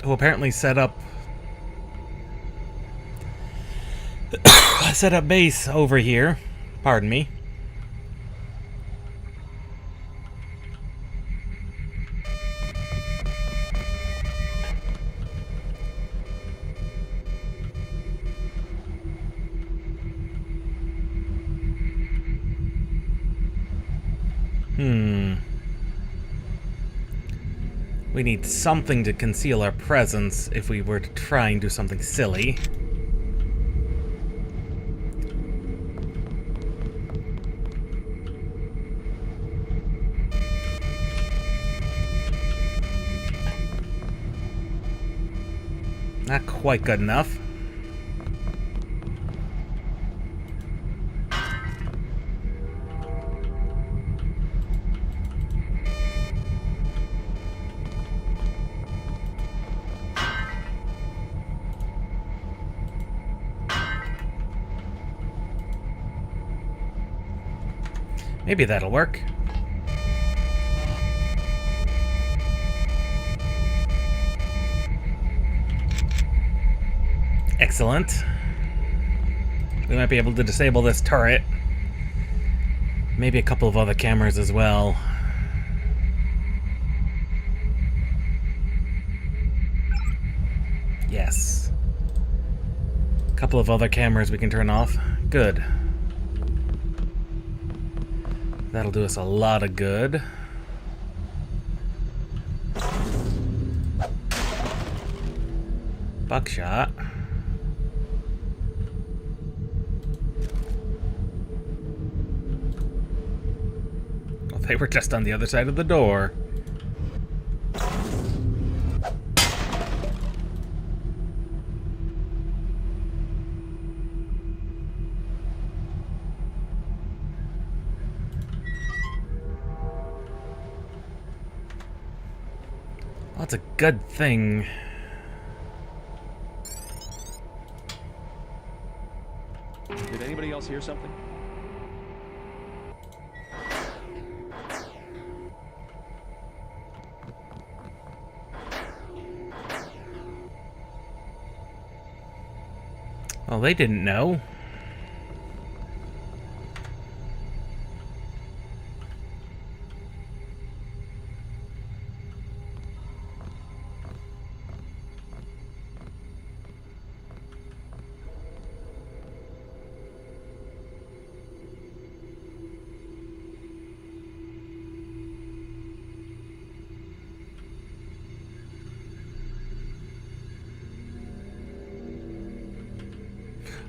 who apparently set up base over here. Pardon me. We need something to conceal our presence if we were to try and do something silly. Not quite good enough. Maybe that'll work. Excellent. We might be able to disable this turret. Maybe a couple of other cameras as well. Yes. A couple of other cameras we can turn off. Good. That'll do us a lot of good. Buckshot. Well, they were just on the other side of the door. Well, that's a good thing. Did anybody else hear something? Well, they didn't know.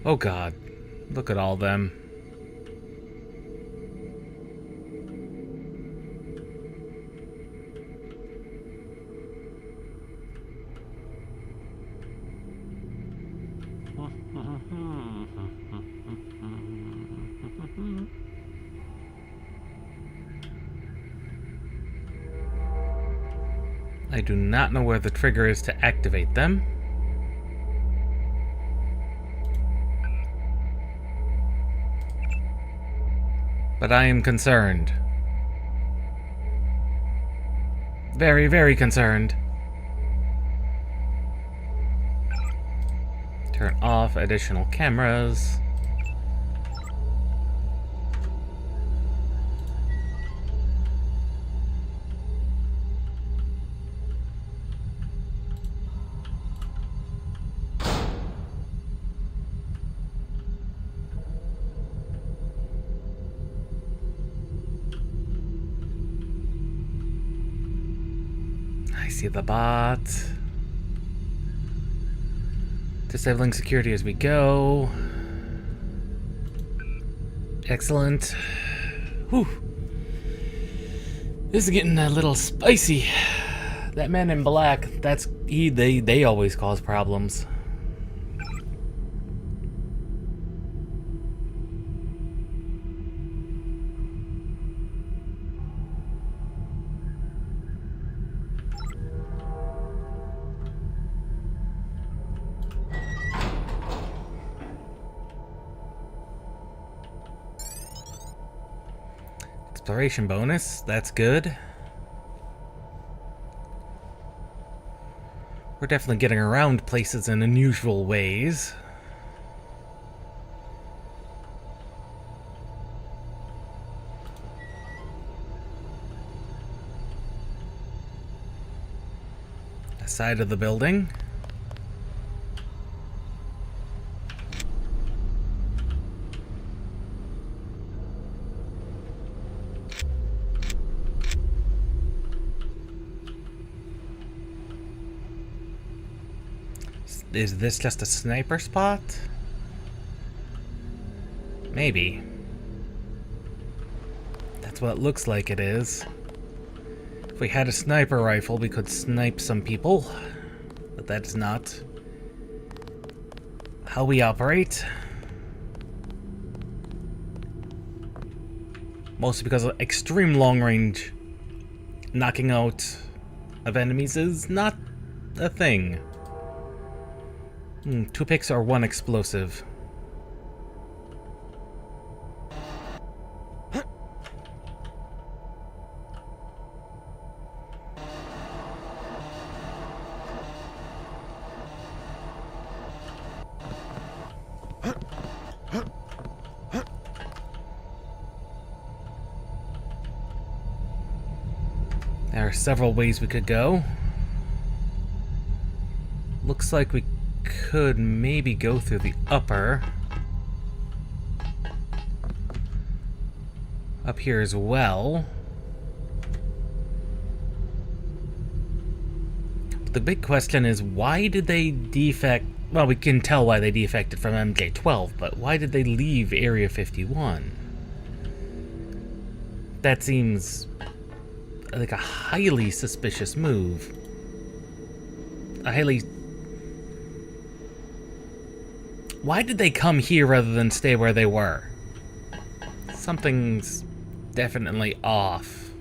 Oh God, look at all them. I do not know where the trigger is to activate them. But I am concerned. Very, very concerned. Turn off additional cameras. I see the bot. Disabling security as we go. Excellent. Whew. This is getting a little spicy. That man in black, they always cause problems. Exploration bonus, that's good. We're definitely getting around places in unusual ways. The side of the building. Is this just a sniper spot? Maybe. That's what it looks like it is. If we had a sniper rifle, we could snipe some people. But that is not how we operate. Mostly because of extreme long range knocking out of enemies is not a thing. 2 picks or 1 explosive. There are several ways we could go. Looks like we could maybe go through the upper. Up here as well. The big question is, why did they defect? Well, we can tell why they defected from MJ12, but why did they leave Area 51? That seems like a highly suspicious move. Why did they come here rather than stay where they were? Something's definitely off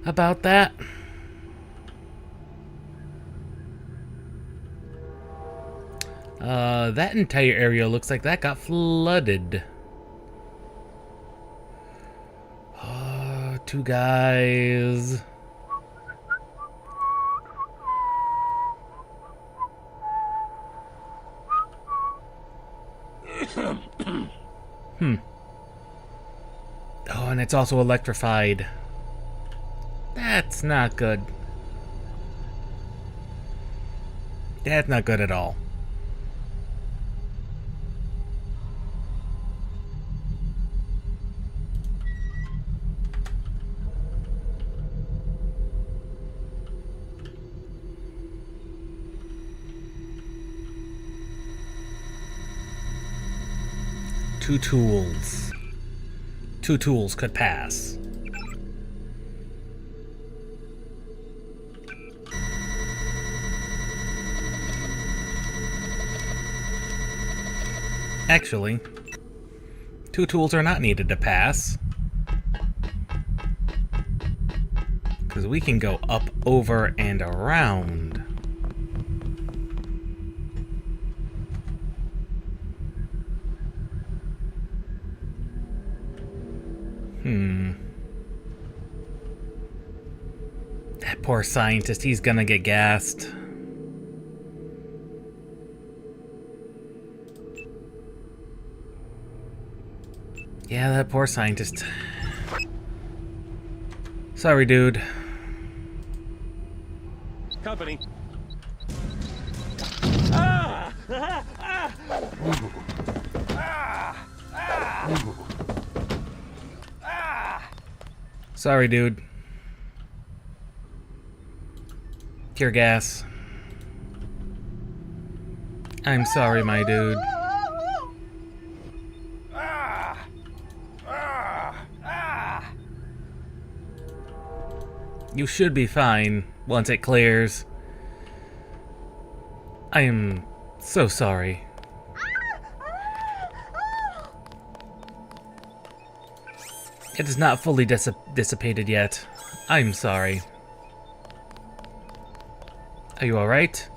about that. That entire area looks like that got flooded. 2 guys. Oh, and it's also electrified. That's not good. That's not good at all. Two tools. 2 tools could pass. Actually, 2 tools are not needed to pass. Because we can go up, over, and around. That poor scientist, he's gonna get gassed. Yeah, that poor scientist. Sorry, dude. Company. Sorry, dude. Tear gas. I'm sorry, my dude. You should be fine once it clears. I am so sorry. It is not fully dissipated yet. I'm sorry. Are you alright?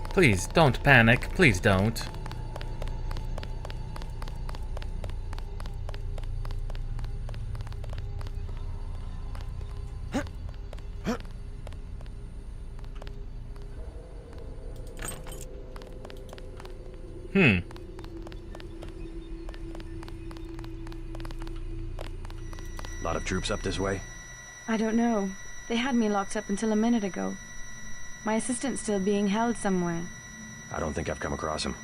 Please, don't panic. Please don't. Lot of troops up this way? I don't know. They had me locked up until a minute ago. My assistant's still being held somewhere. I don't think I've come across him.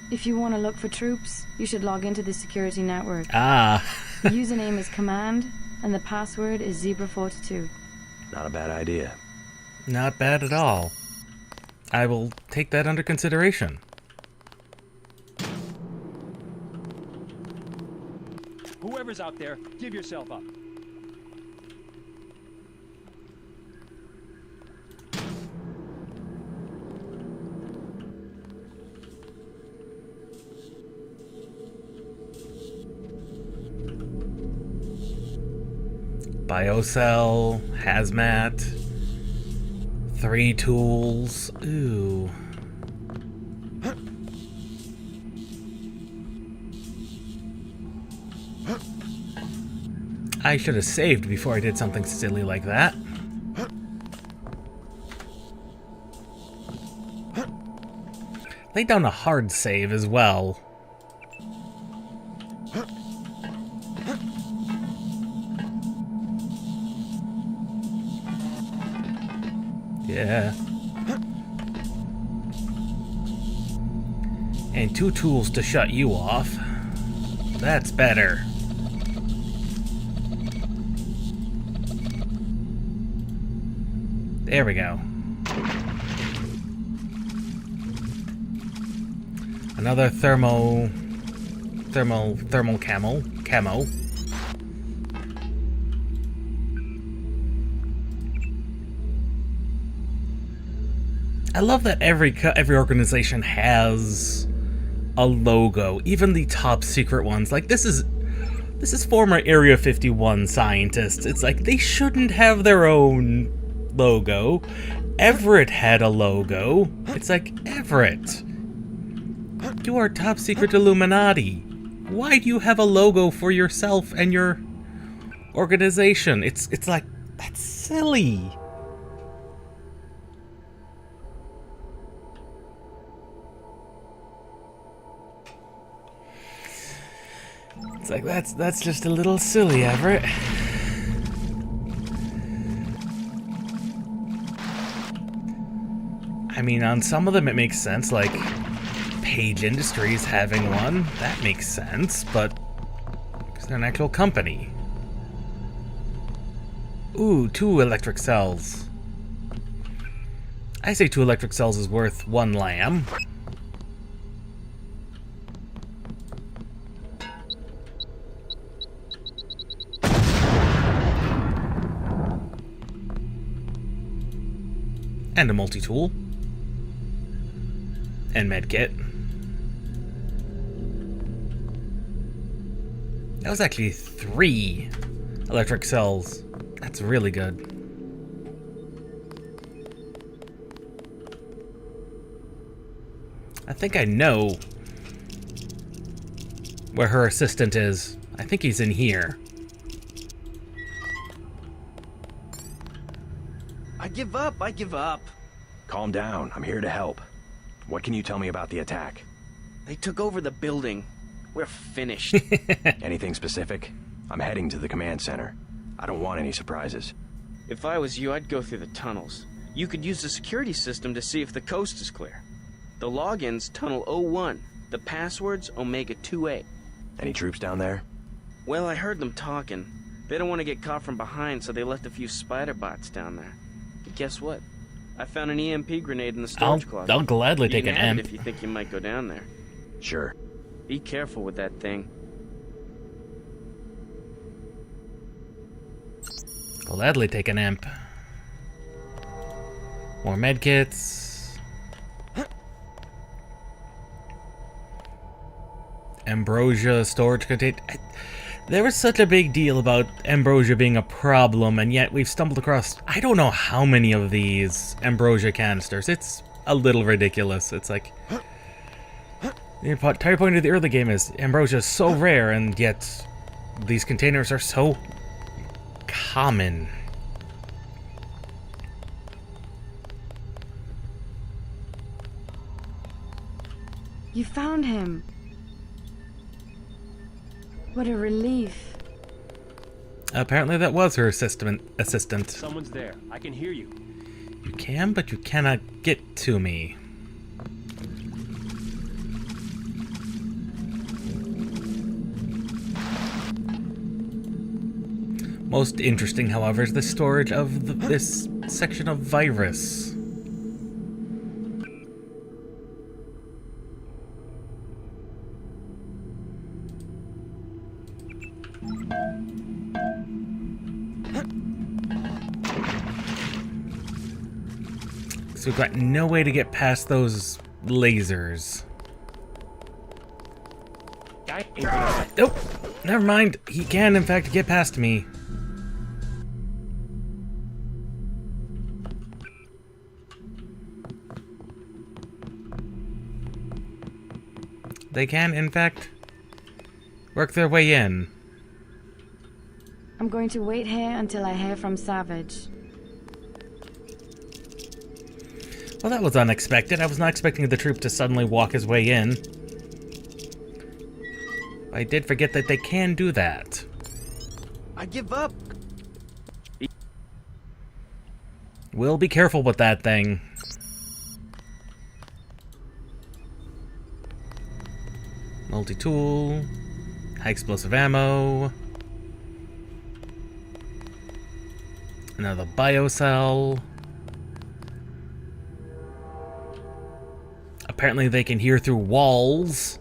If you want to look for troops, you should log into the security network. Ah. The username is command, and the password is Zebra42. Not a bad idea. Not bad at all. I will take that under consideration. Whoever's out there, give yourself up. Biocell, hazmat, 3 tools. Ooh. I should have saved before I did something silly like that. Lay down a hard save as well. Yeah. And 2 tools to shut you off. That's better. There we go. Another thermal camo. I love that every organization has a logo, even the top secret ones. Like this is former Area 51 scientists. It's like they shouldn't have their own logo. Everett had a logo. It's like, Everett, you are top secret Illuminati. Why do you have a logo for yourself and your organization? It's like, that's silly. It's like, that's just a little silly, Everett. I mean, on some of them it makes sense, like Page Industries having one. That makes sense, but because they're an actual company. Ooh, 2 electric cells. I say 2 electric cells is worth 1 lamb. And a multi-tool. And medkit. That was actually 3 electric cells. That's really good. I think I know where her assistant is. I think he's in here. I give up, I give up. Calm down, I'm here to help. What can you tell me about the attack? They took over the building. We're finished. Anything specific? I'm heading to the command center. I don't want any surprises. If I was you, I'd go through the tunnels. You could use the security system to see if the coast is clear. The login's Tunnel 01. The password's Omega 2A. Any troops down there? Well, I heard them talking. They don't want to get caught from behind, so they left a few spider bots down there. But guess what? I found an EMP grenade in the storage closet. I'll gladly take an amp amp. if you think you might go down there. Sure. Be careful with that thing. Gladly take an amp. More medkits. Ambrosia storage container. There was such a big deal about ambrosia being a problem, and yet we've stumbled across I don't know how many of these ambrosia canisters. It's a little ridiculous. It's like the entire point of the early game is ambrosia is so rare, and yet these containers are so common. You found him. What a relief. Apparently that was her assistant. Someone's there. I can hear you. You can, but you cannot get to me. Most interesting, however, is the storage of this section of virus. So we've got no way to get past those lasers. Nope, never mind. He can, in fact, get past me. they can, in fact, work their way in. I'm going to wait here until I hear from Savage. Well, that was unexpected. I was not expecting the troop to suddenly walk his way in. I did forget that they can do that. I give up. We'll be careful with that thing. Multi-tool. High explosive ammo. Another biocell. Apparently they can hear through walls.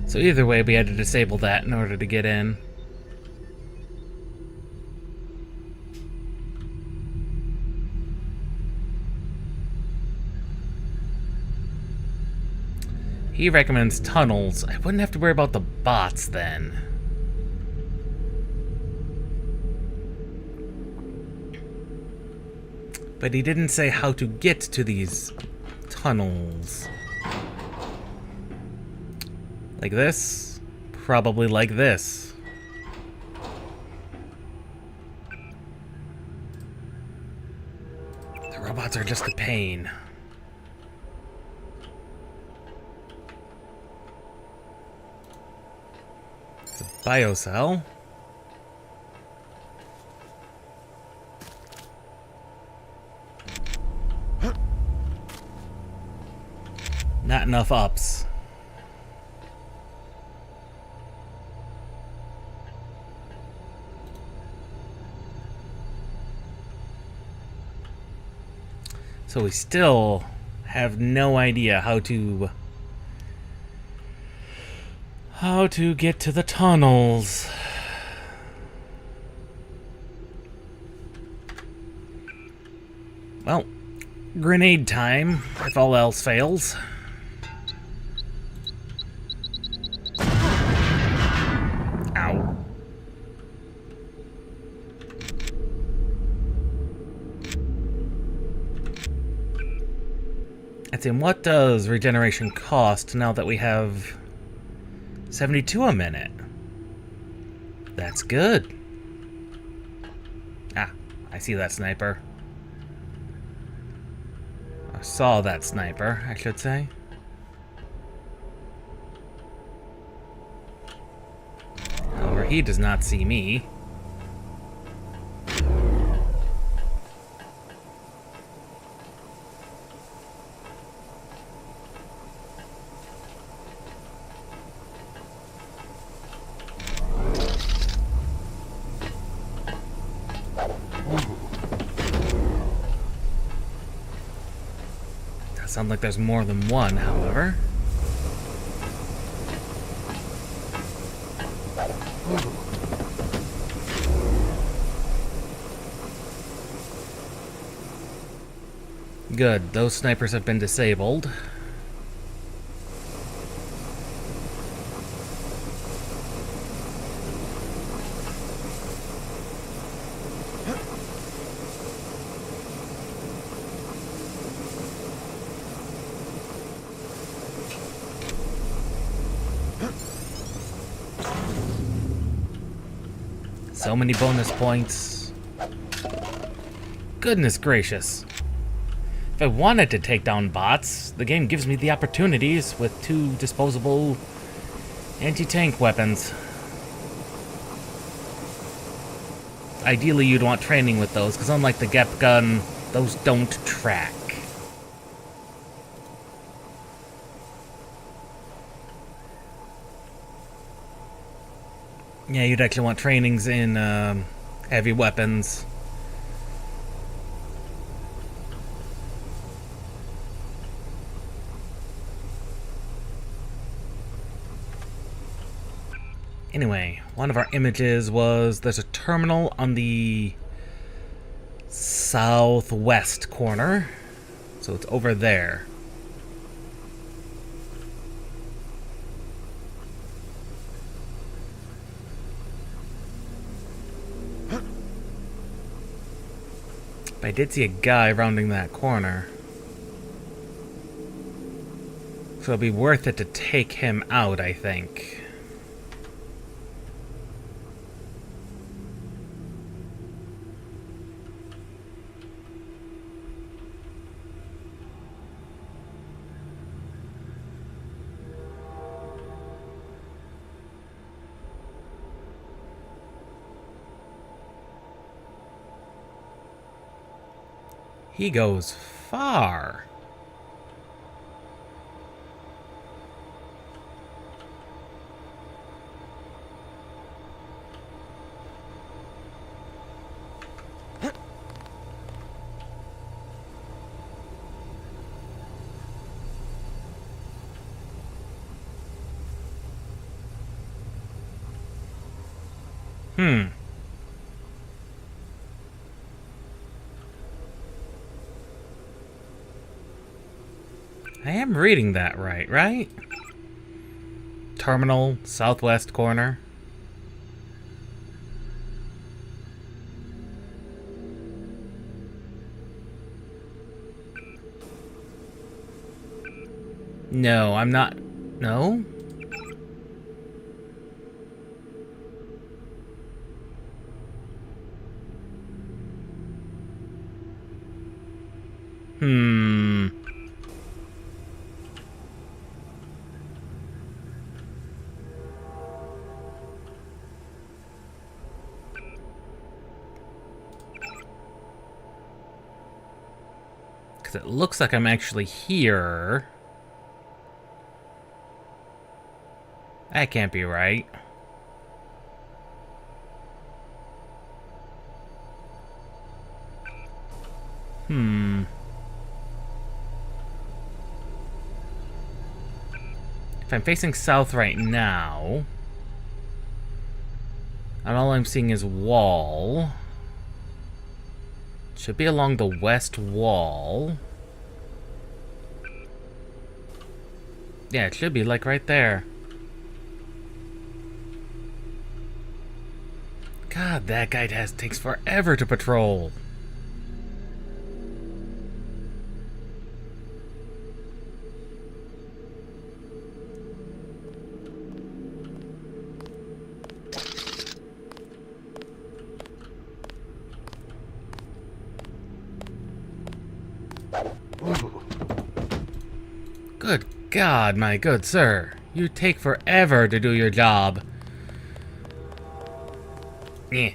So either way, we had to disable that in order to get in. He recommends tunnels. I wouldn't have to worry about the bots then. But he didn't say how to get to these tunnels. Like this? Probably like this. The robots are just a pain. It's a biocell. Not enough ups. So we still have no idea how to get to the tunnels. Well, grenade time, if all else fails. Ow. And what does regeneration cost now that we have 72 a minute? That's good. Ah, I see that sniper. I saw that sniper, I should say. However, he does not see me. Sounds like there's more than one, however. Good, those snipers have been disabled. So many bonus points. Goodness gracious. If I wanted to take down bots, the game gives me the opportunities with 2 disposable anti-tank weapons. Ideally, you'd want training with those, because unlike the GEP gun, those don't track. Yeah, you'd actually want trainings in heavy weapons. Anyway, one of our images was there's a terminal on the southwest corner. So it's over there. But I did see a guy rounding that corner. So it'll be worth it to take him out, I think. He goes far. I am reading that right? Terminal, southwest corner. No, I'm not. No? Because it looks like I'm actually here. That can't be right. If I'm facing south right now, and all I'm seeing is wall. Should be along the west wall. Yeah, it should be like right there. God, that guy takes forever to patrol. Good God, my good sir. You take forever to do your job. Yeah.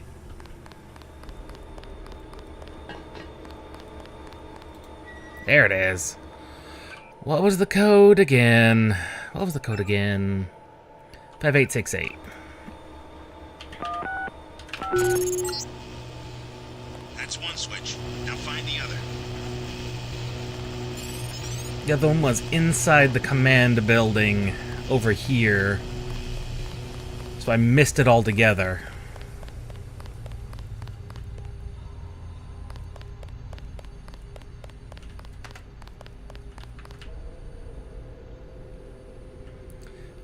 There it is. What was the code again? 5868. That's one switch. Now find the other. The other one was inside the command building over here. So I missed it altogether.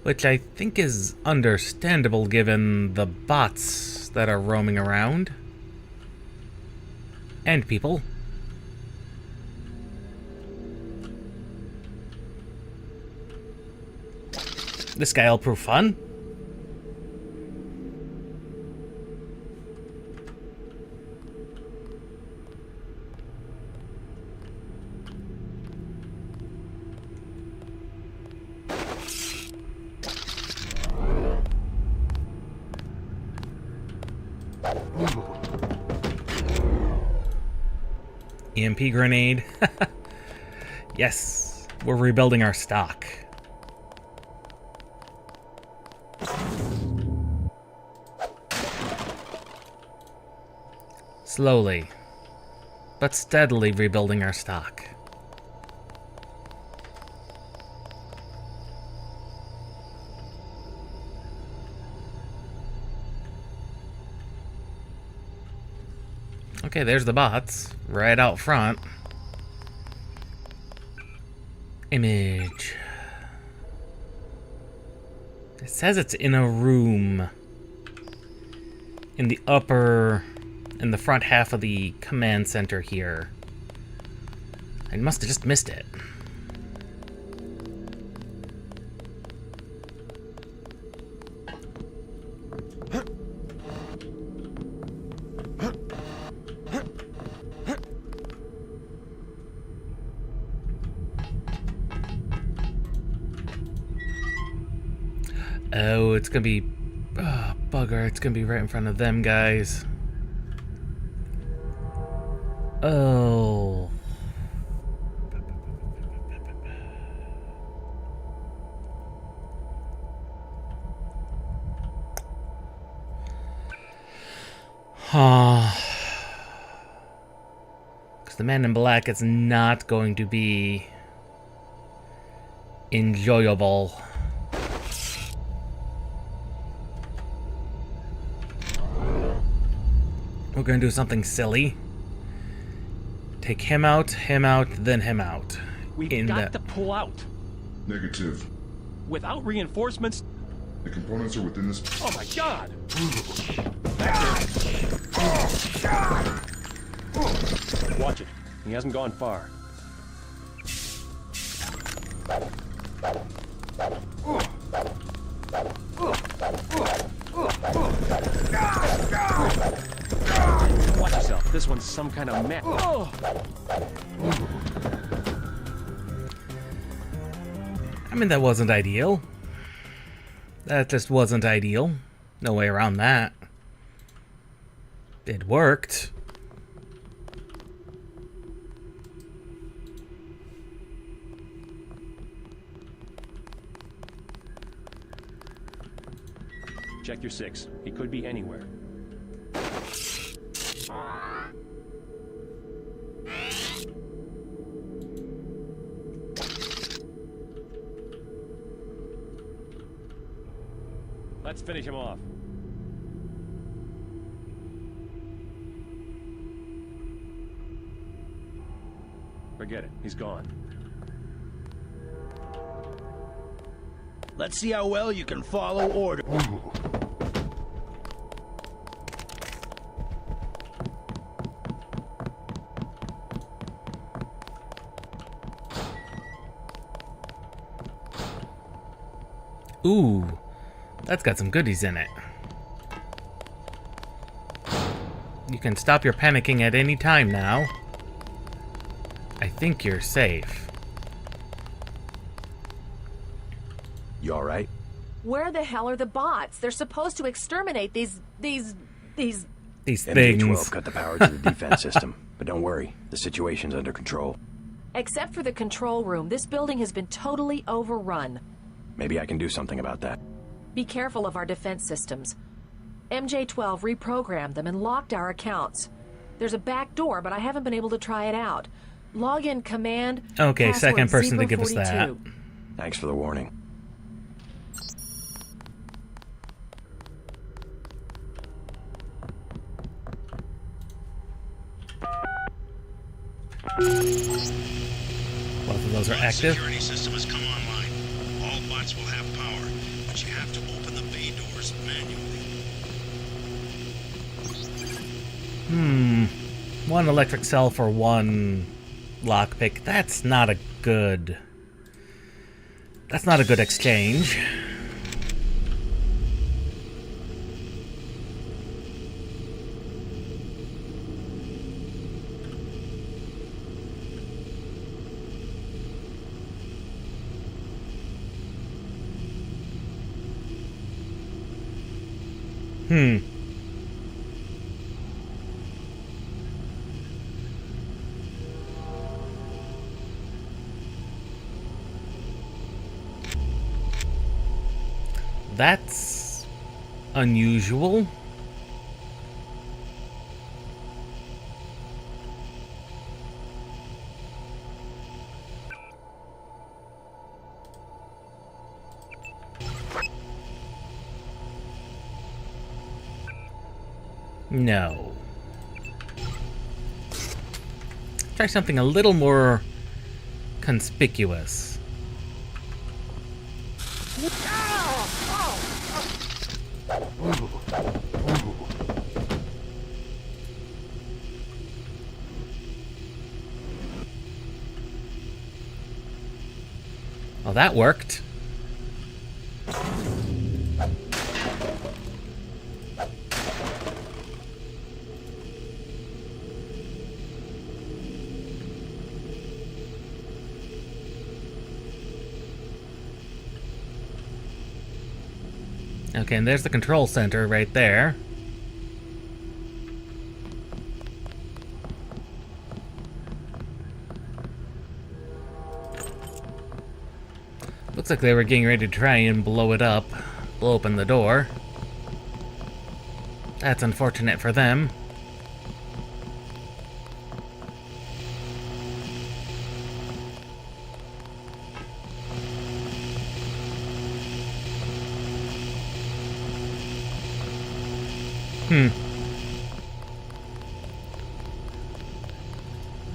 Which I think is understandable given the bots that are roaming around. And people. This guy'll prove fun. EMP grenade. Yes, we're rebuilding our stock. Slowly, but steadily rebuilding our stock. Okay, there's the bots. Right out front. Image. It says it's in a room. In the front half of the command center here. I must have just missed it. Oh, it's gonna be... Oh, bugger, it's gonna be right in front of them guys. Oh. Because the man in black is not going to be enjoyable. We're going to do something silly. Take him out, then him out. We've got to pull out. Negative. Without reinforcements? The components are within this... Oh my god! Watch it. He hasn't gone far. Watch yourself. This one's some kind of mech. I mean, that wasn't ideal. That just wasn't ideal. No way around that. It worked. Check your 6. He could be anywhere. Let's finish him off. Forget it. He's gone. Let's see how well you can follow order. Ooh, that's got some goodies in it. You can stop your panicking at any time now. I think you're safe. You alright? Where the hell are the bots? They're supposed to exterminate these things. MJ-12 cut the power to the defense system, but don't worry, the situation's under control. Except for the control room, this building has been totally overrun. Maybe I can do something about that. Be careful of our defense systems. MJ-12 reprogrammed them and locked our accounts. There's a back door, but I haven't been able to try it out. Login command. Okay, second person to give us 042. that. Thanks for the warning. Both of those are active. Security system has come online. All bots will have power, but you have to open the bay doors manually. One electric cell for one lockpick. That's not a good exchange. That's unusual. No. Try something a little more conspicuous. Well, that worked. Okay, and there's the control center right there. Looks like they were getting ready to try and blow it up, blow open the door. That's unfortunate for them.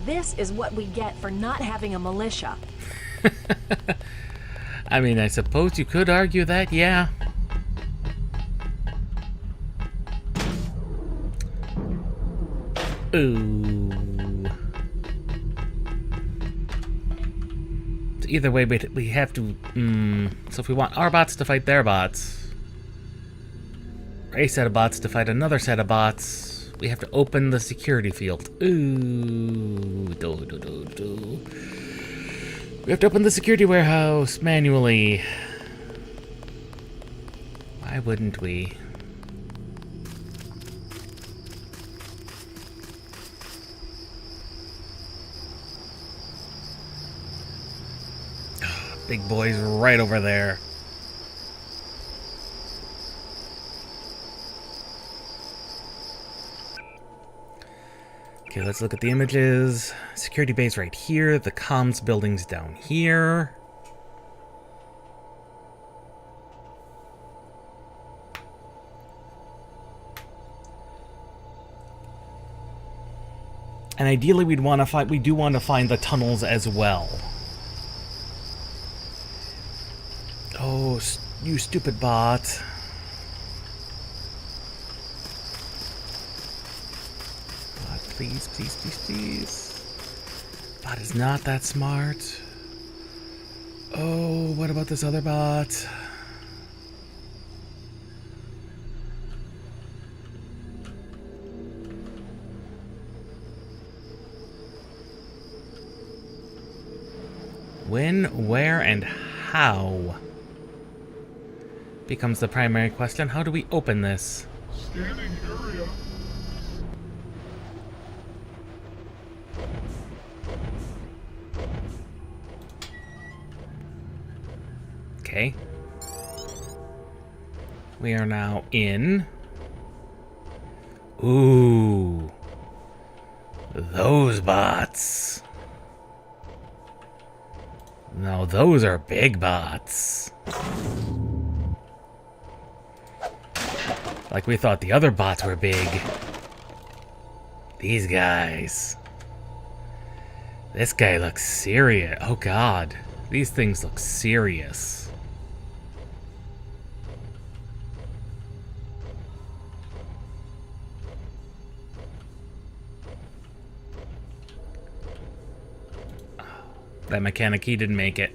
This is what we get for not having a militia. I mean, I suppose you could argue that, yeah. Ooh. So either way, we have to... So if we want our bots to fight their bots, or a set of bots to fight another set of bots, we have to open the security field. Ooh. We have to open the security warehouse manually. Why wouldn't we? Big boy's right over there. Okay, let's look at the images. Security base right here. The comms building's down here. And ideally we do want to find the tunnels as well. Oh, you stupid bot. Please, please, please, please. Bot is not that smart. Oh, what about this other bot? When, where, and how becomes the primary question. How do we open this? Scanning area. Okay. We are now in. Ooh. Those bots. Now those are big bots. Like we thought the other bots were big. These guys. This guy looks serious. Oh god. These things look serious. That mechanic, he didn't make it.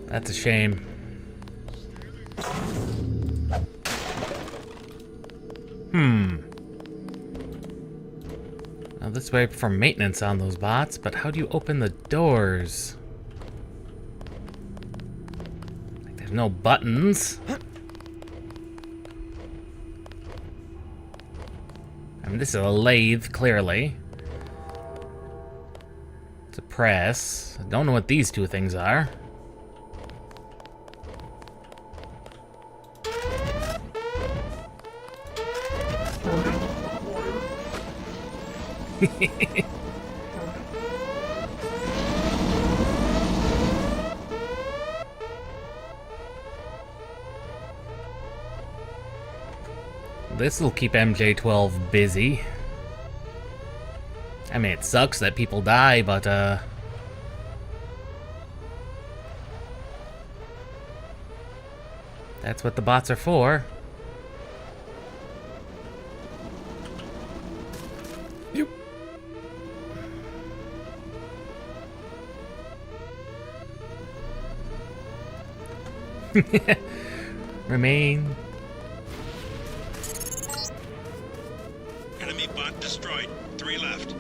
That's a shame. Now this way for maintenance on those bots, but how do you open the doors? Like, there's no buttons. I mean, this is a lathe, clearly. It's a press. I don't know what these two things are. This'll keep MJ-12 busy. I mean, it sucks that people die, but, that's what the bots are for. Yep. Remain. Enemy bot destroyed. 3 left.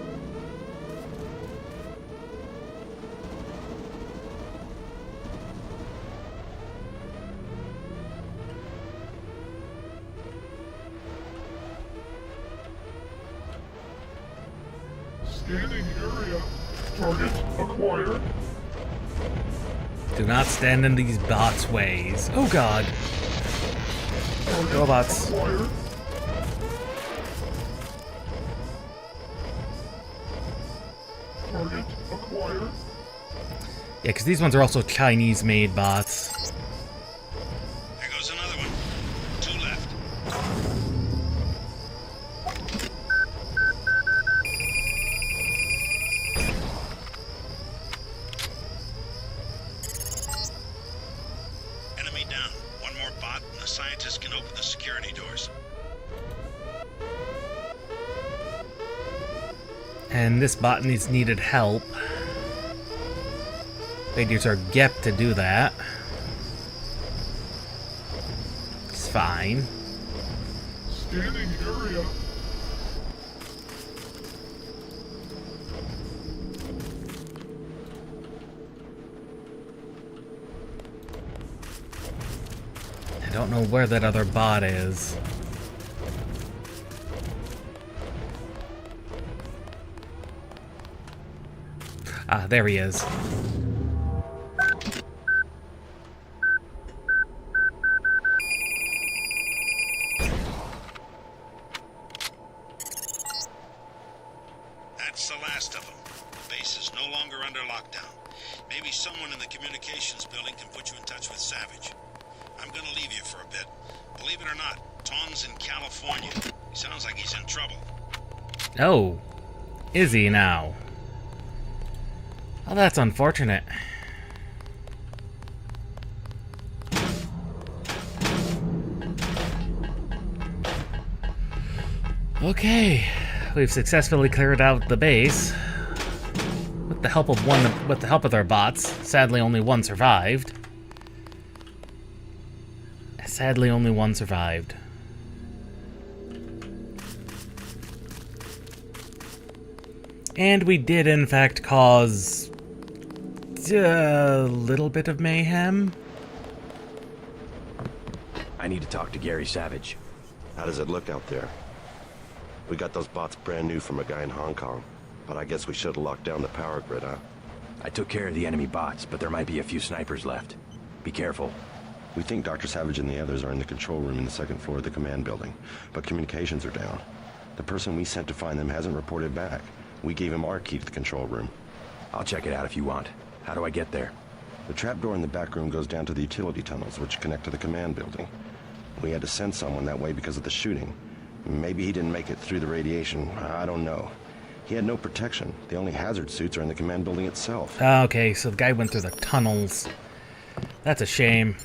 Scanning area. Target acquired. Do not stand in these bots' ways. Oh god. Go bots. Acquired. Target acquired. Yeah, because these ones are also Chinese-made bots. There goes another one. 2 left. Enemy down. One more bot, and the scientists can open the security doors. And this bot needed help. They'd use our GEP to do that. It's fine. Scanning area. I don't know where that other bot is. Ah, there he is. That's the last of them. The base is no longer under lockdown. Maybe someone in the communications building can put you in touch with Savage. I'm gonna leave you for a bit. Believe it or not, Tom's in California. He sounds like he's in trouble. Oh, is he now? Oh, that's unfortunate. Okay, we've successfully cleared out the base with the help of our bots. Sadly, only one survived. Sadly, only one survived. And we did, in fact, cause a little bit of mayhem. I need to talk to Gary Savage. How does it look out there? We got those bots brand new from a guy in Hong Kong, but I guess we should have locked down the power grid, huh? I took care of the enemy bots, but there might be a few snipers left. Be careful. We think Dr. Savage and the others are in the control room in the second floor of the command building, but communications are down. The person we sent to find them hasn't reported back. We gave him our key to the control room. I'll check it out if you want. How do I get there? The trapdoor in the back room goes down to the utility tunnels, which connect to the command building. We had to send someone that way because of the shooting. Maybe he didn't make it through the radiation. I don't know. He had no protection. The only hazard suits are in the command building itself. Okay, so the guy went through the tunnels. That's a shame.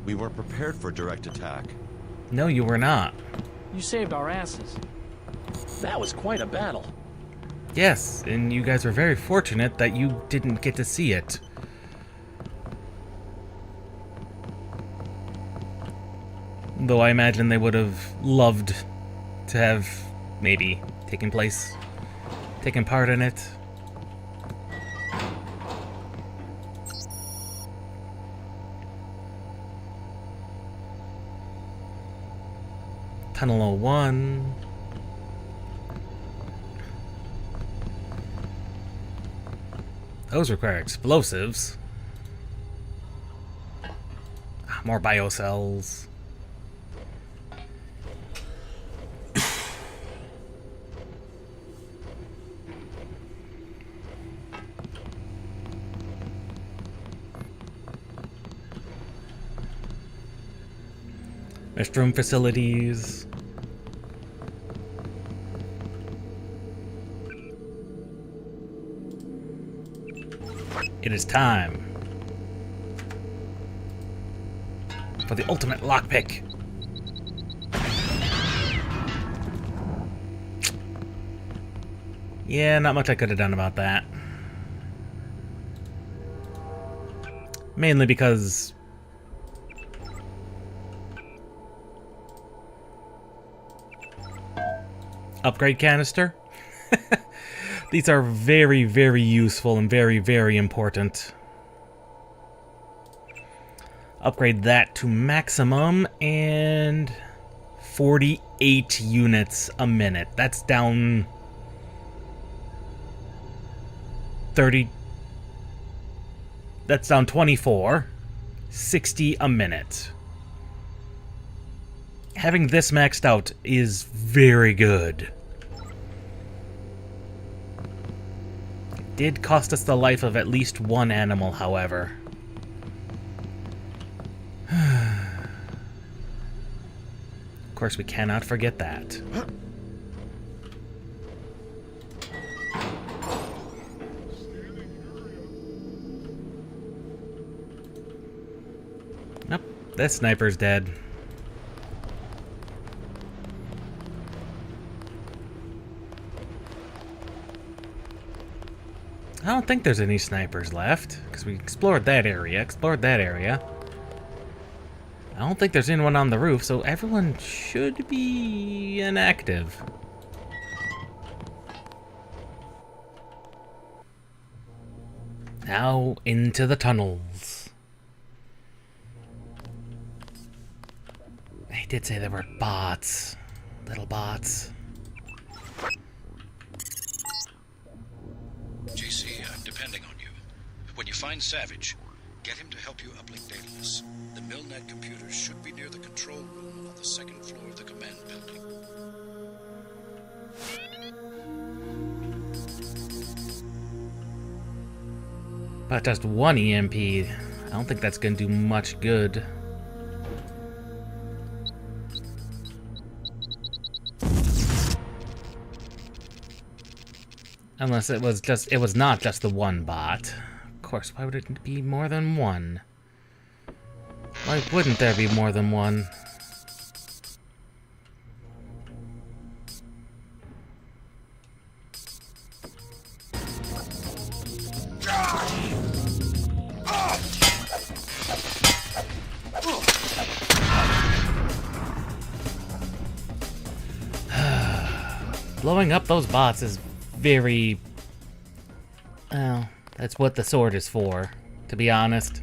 We were prepared for direct attack. No, you were not. You saved our asses. That was quite a battle. Yes, and you guys were very fortunate that you didn't get to see it. Though I imagine they would have loved to have maybe taken part in it. Tunnel 01. Those require explosives. More biocells. Restroom facilities. It is time for the ultimate lockpick. Yeah, not much I could have done about that. Mainly because upgrade canister. These are very, very useful and very, very important. Upgrade that to maximum and 48 units a minute. That's down 30. That's down 24. 60 a minute. Having this maxed out is very good. It did cost us the life of at least one animal, however. Of course, we cannot forget that. Nope, that sniper's dead. I don't think there's any snipers left, because we explored that area, I don't think there's anyone on the roof, so everyone should be inactive. Now into the tunnels. They did say there were bots. Little bots. JC, I'm depending on you. When you find Savage, get him to help you uplink Daedalus. The Milnet computers should be near the control room on the second floor of the command building. But just one EMP, I don't think that's gonna do much good. Unless it was not just the one bot. Of course, why would it be more than one? Why wouldn't there be more than one? Blowing up those bots is very... well, that's what the sword is for, to be honest.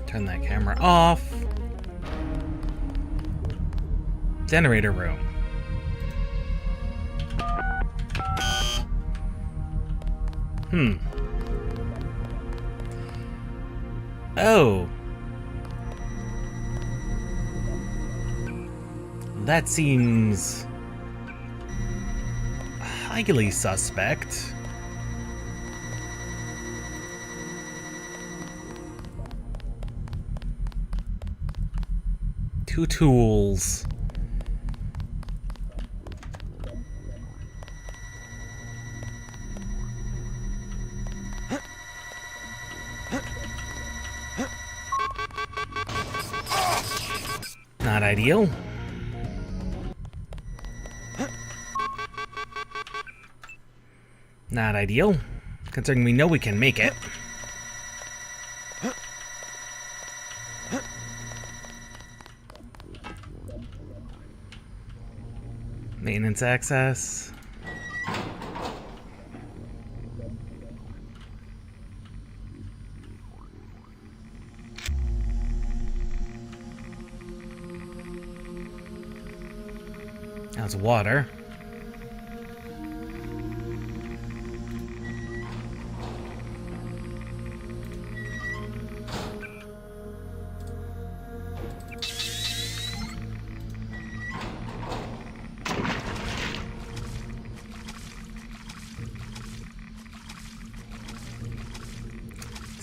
Turn that camera off. Generator room. Oh. That seems highly suspect. Two tools. Not ideal. Not ideal, considering we know we can make it. Maintenance access. That's water.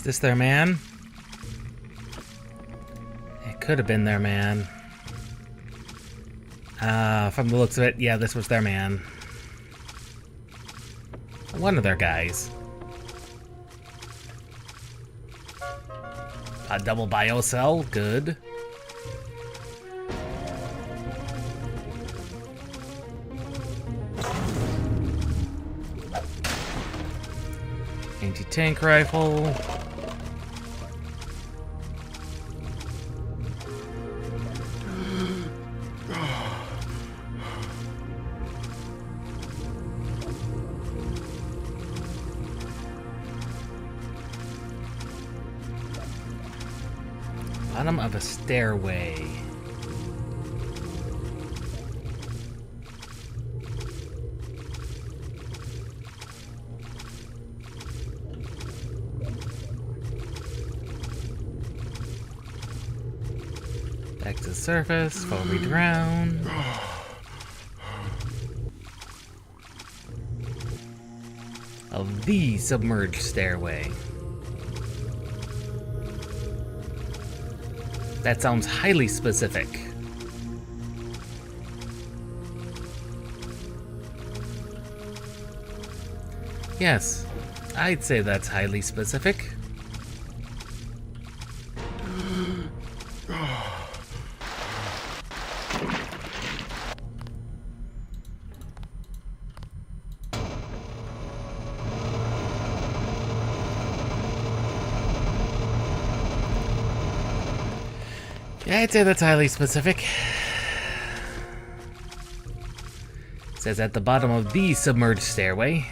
Is this their man? It could have been their man. From the looks of it, yeah, this was their man. One of their guys. A double biocell, good. Anti-tank rifle. Bottom of a stairway. Back to the surface before we drown. Of the submerged stairway. That sounds highly specific. Yes, I'd say that's highly specific. Yeah, I'd say that's highly specific. It says at the bottom of the submerged stairway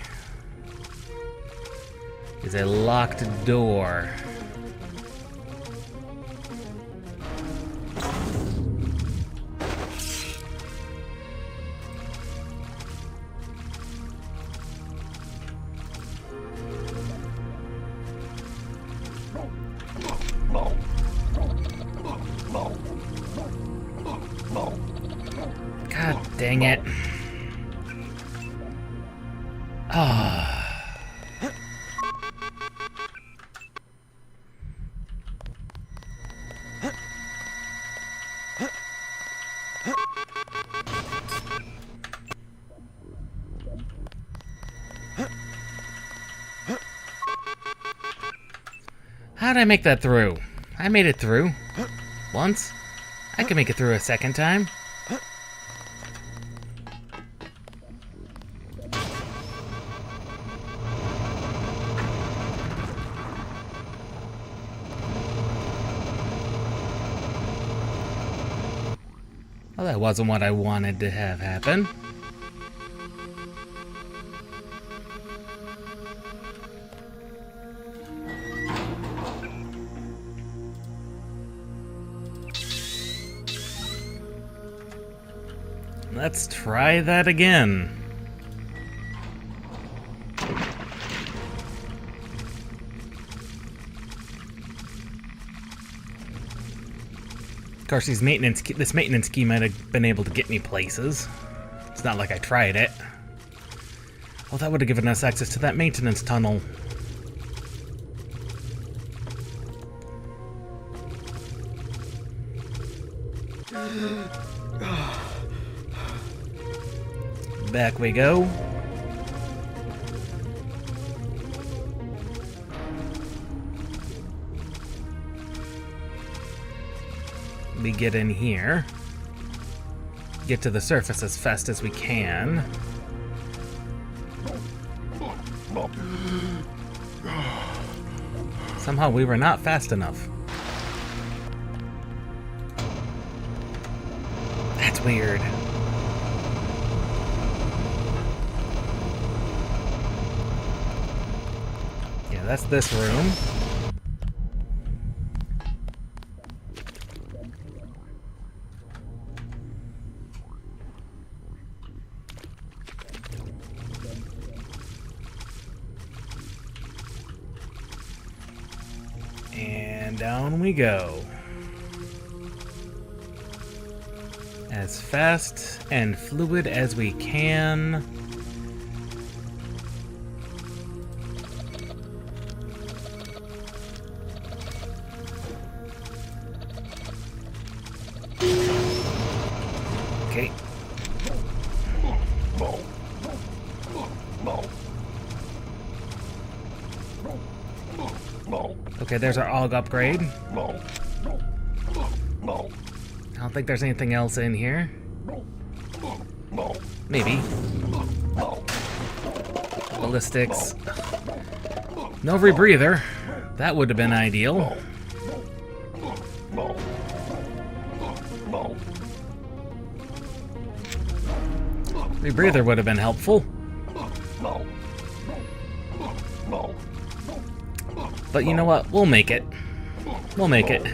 is a locked door. God dang it. Ah. How'd I make that through? I made it through. Once. I can make it through a second time. Well, that wasn't what I wanted to have happen. Let's try that again. Of course, this maintenance key might have been able to get me places. It's not like I tried it. Well, that would have given us access to that maintenance tunnel. Back we go. We get in here. Get to the surface as fast as we can. Somehow we were not fast enough. That's weird. Yeah, that's this room. And down we go. As fast and fluid as we can. Okay, there's our AUG upgrade. I don't think there's anything else in here. Maybe. Ballistics. No rebreather. That would have been ideal. Rebreather would have been helpful. But you know what? We'll make it. We'll make it.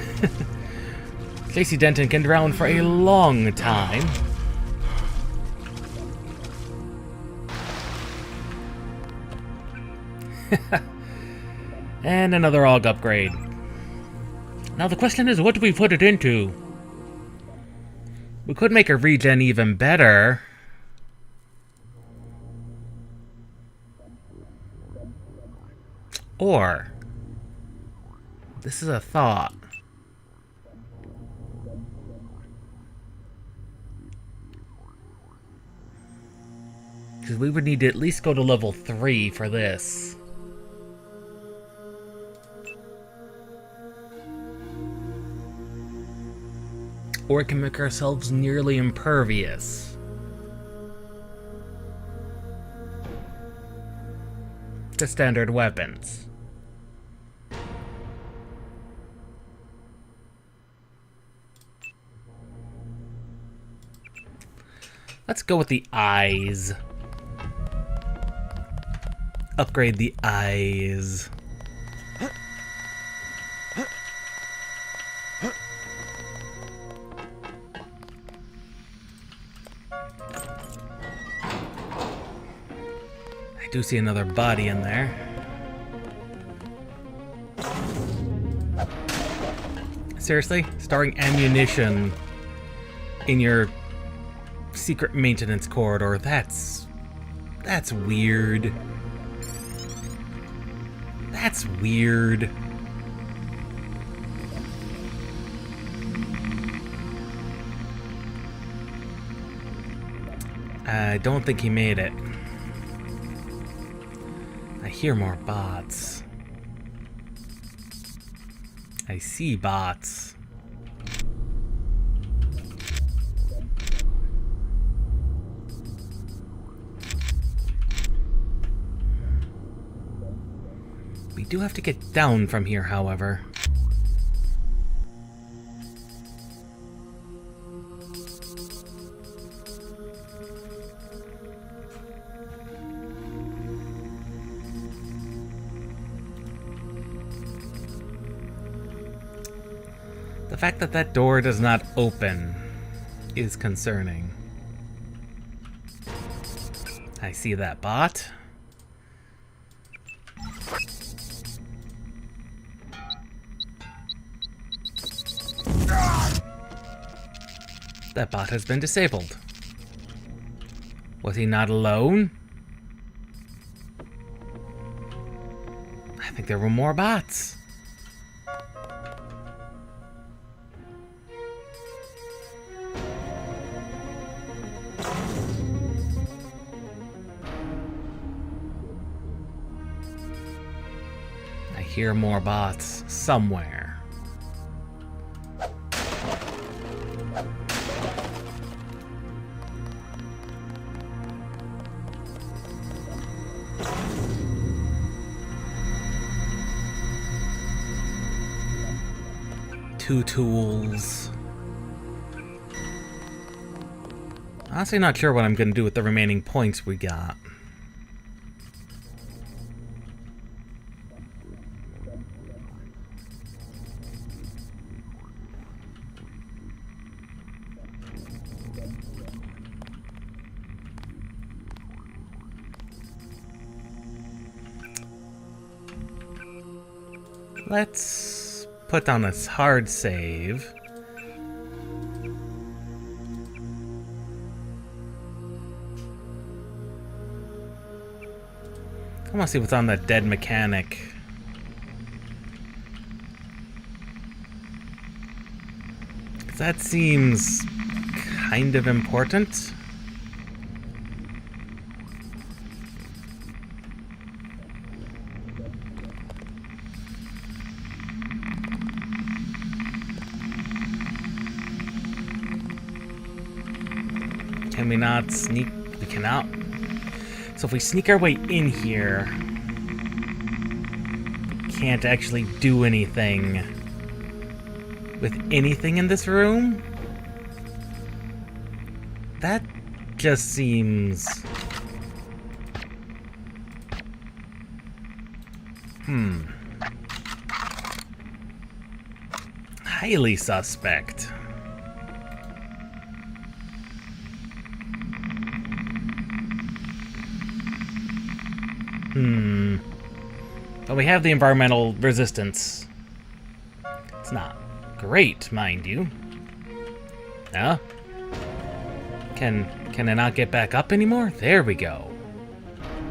Casey Denton can drown for a long time. And another AUG upgrade. Now the question is, what do we put it into? We could make a regen even better. Or, this is a thought. Because we would need to at least go to level 3 for this. Or we can make ourselves nearly impervious to standard weapons. Let's go with the eyes. Upgrade the eyes. I do see another body in there. Seriously? Storing ammunition in your secret maintenance corridor. That's weird. That's weird. I don't think he made it. I hear more bots. I see bots. We do have to get down from here, however. The fact that that door does not open is concerning. I see that bot. That bot has been disabled. Was he not alone? I think there were more bots. I hear more bots somewhere. Two tools. Honestly, not sure what I'm going to do with the remaining points we got. Let's put down a hard save. I want to see what's on that dead mechanic. That seems kind of important. Can we not sneak? We cannot. So if we sneak our way in here, we can't actually do anything with anything in this room? That just seems... highly suspect. But we have the environmental resistance. It's not great, mind you. Huh? Can I not get back up anymore? There we go.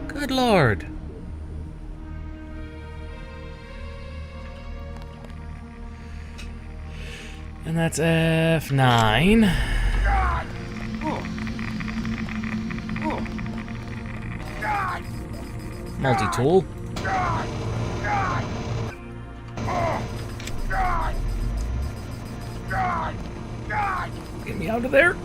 Good lord. And that's F9. Multi-tool. Get me out of there.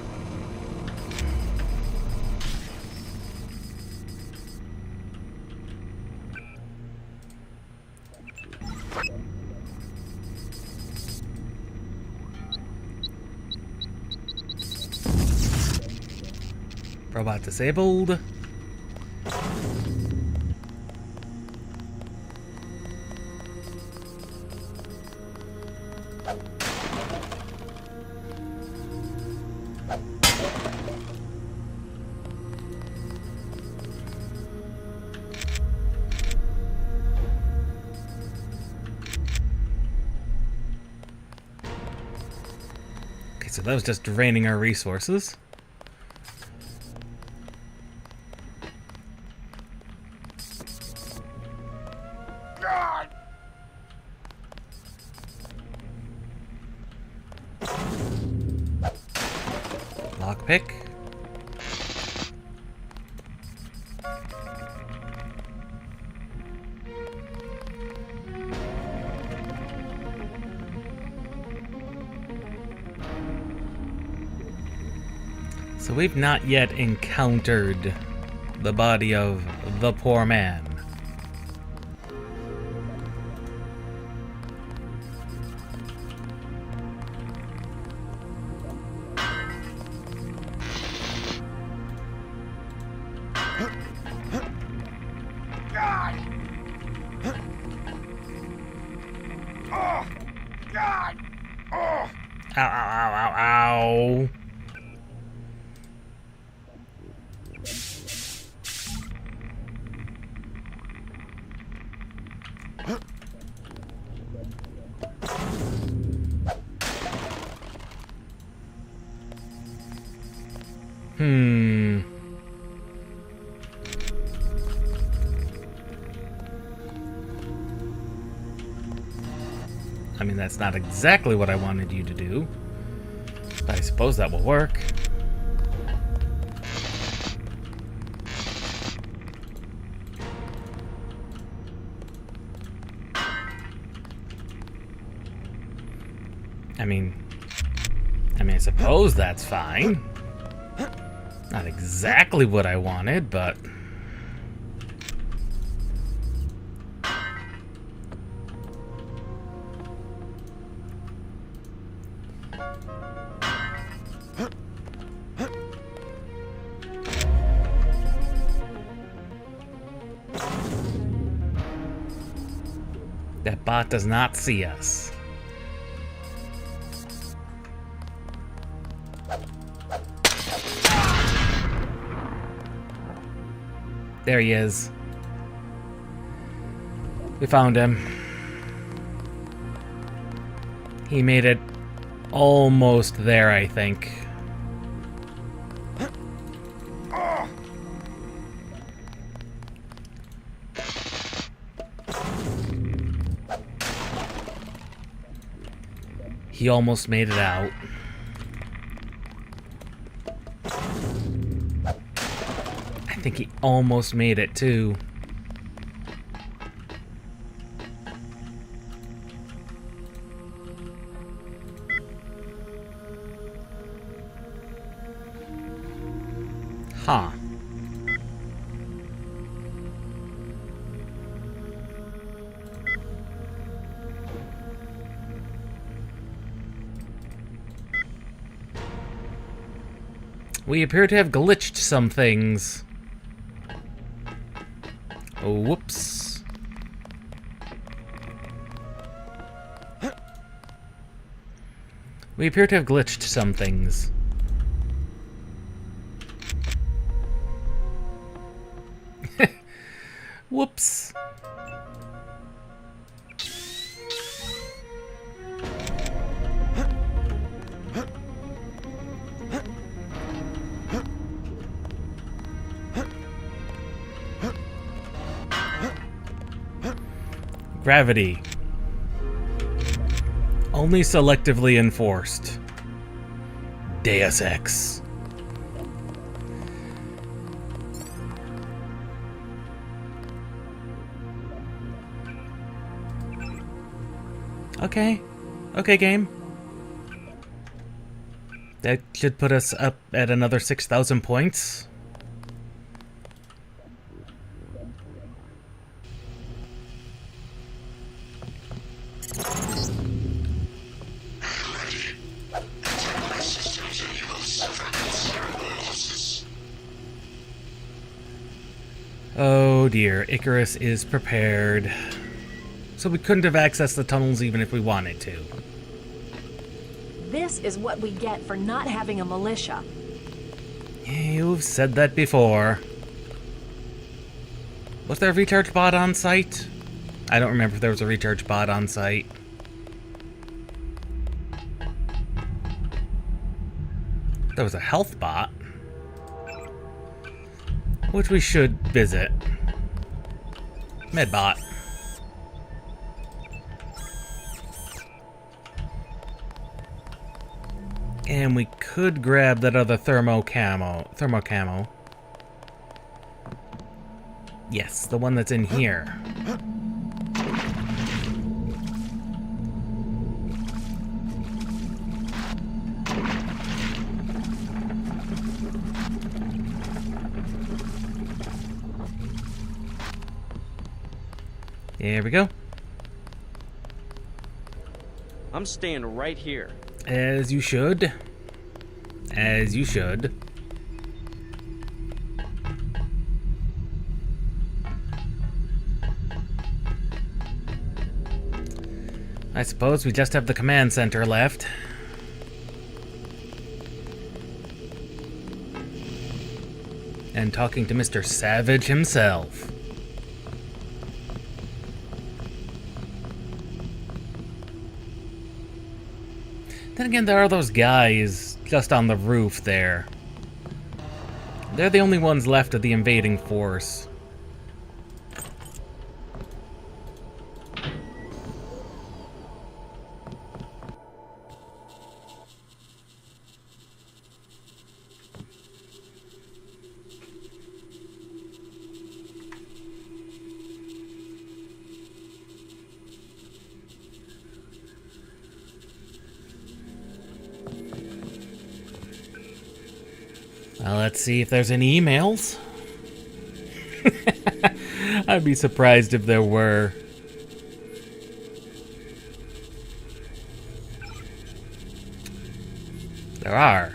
Robot disabled. Okay, so that was just draining our resources. Lockpick. So we've not yet encountered the body of the poor man. Ow, ow, ow, ow, ow. I mean, that's not exactly what I wanted you to do, but I suppose that will work. I mean, I suppose that's fine. Not exactly what I wanted, but... that bot does not see us. There he is. We found him. He made it almost there, I think. He almost made it out. I think he almost made it too. Huh. We appear to have glitched some things. Oh, whoops. We appear to have glitched some things. Whoops. Gravity. Only selectively enforced. Deus Ex. Okay. Okay, game. That should put us up at another 6,000 points. Oh dear, Icarus is prepared. So we couldn't have accessed the tunnels even if we wanted to. This is what we get for not having a militia. You've said that before. Was there a recharge bot on site? I don't remember if there was a recharge bot on site. There was a health bot, which we should visit. Medbot. And we could grab that other thermo camo. Yes, the one that's in here. There we go. I'm staying right here. As you should. As you should. I suppose we just have the command center left. And talking to Mr. Savage himself. Then again, there are those guys just on the roof there. They're the only ones left of the invading force. Well, let's see if there's any emails. I'd be surprised if there were. There are.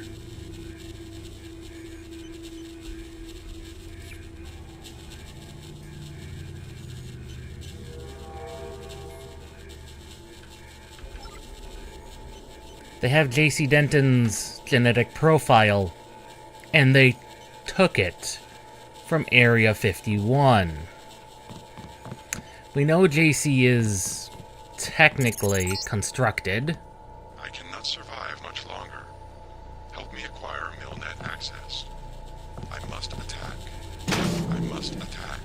They have JC Denton's genetic profile. And they took it from Area 51. We know JC is technically constructed. I cannot survive much longer. Help me acquire Milnet access. I must attack. I must attack.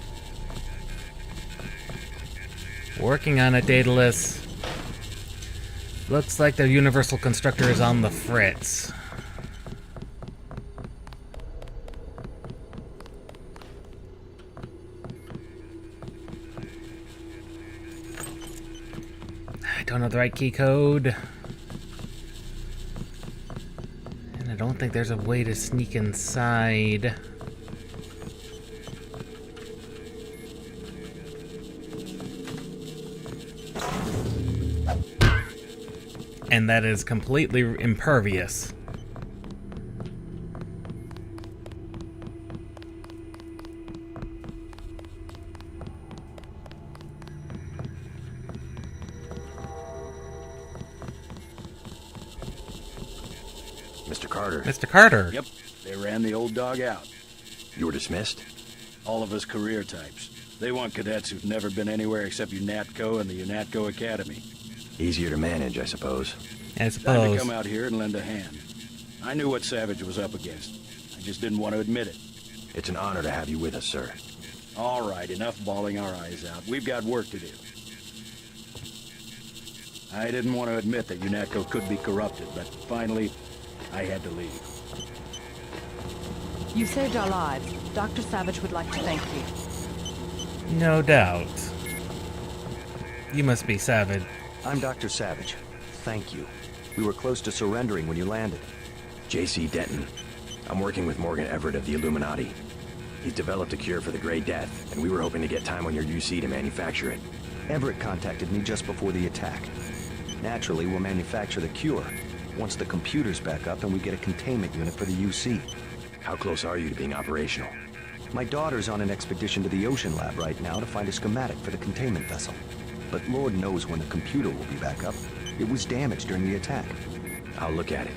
Working on it, Daedalus. Looks like the Universal Constructor is on the fritz. Don't have the right key code. And I don't think there's a way to sneak inside. and that is completely impervious. Mr. Carter. Mr. Carter. Yep, they ran the old dog out. You were dismissed? All of us career types. They want cadets who've never been anywhere except UNATCO and the UNATCO Academy. Easier to manage, I suppose. I Time suppose. to come out here and lend a hand. I knew what Savage was up against. I just didn't want to admit it. It's an honor to have you with us, sir. All right, enough bawling our eyes out. We've got work to do. I didn't want to admit that UNATCO could be corrupted, but finally, I had to leave. You saved our lives. Dr. Savage would like to thank you. No doubt. You must be Savage. I'm Dr. Savage. Thank you. We were close to surrendering when you landed. J.C. Denton. I'm working with Morgan Everett of the Illuminati. He's developed a cure for the Grey Death, and we were hoping to get time on your UC to manufacture it. Everett contacted me just before the attack. Naturally, we'll manufacture the cure once the computer's back up and we get a containment unit for the UC. How close are you to being operational? My daughter's on an expedition to the ocean lab right now to find a schematic for the containment vessel. But Lord knows when the computer will be back up. It was damaged during the attack. I'll look at it.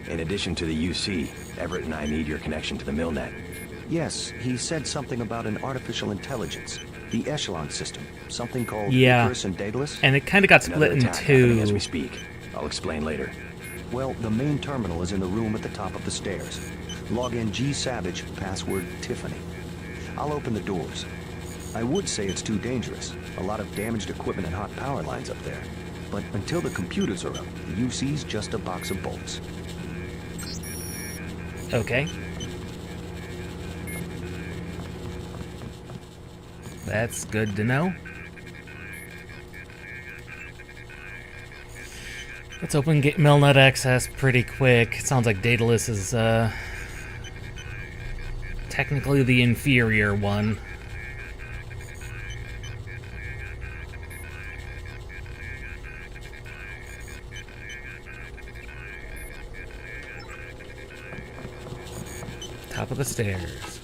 In addition to the UC, Everett and I need your connection to the Milnet. Yes, he said something about an artificial intelligence. The Echelon system. Something called Icarus and Daedalus. And it kind of got split in two. As we speak. I'll explain later. Well, the main terminal is in the room at the top of the stairs. Log in G Savage, password Tiffany. I'll open the doors. I would say it's too dangerous. A lot of damaged equipment and hot power lines up there. But until the computers are up, the UC's just a box of bolts. Okay. That's good to know. Let's open Milnet access pretty quick. It sounds like Daedalus is technically the inferior one. Top of the stairs.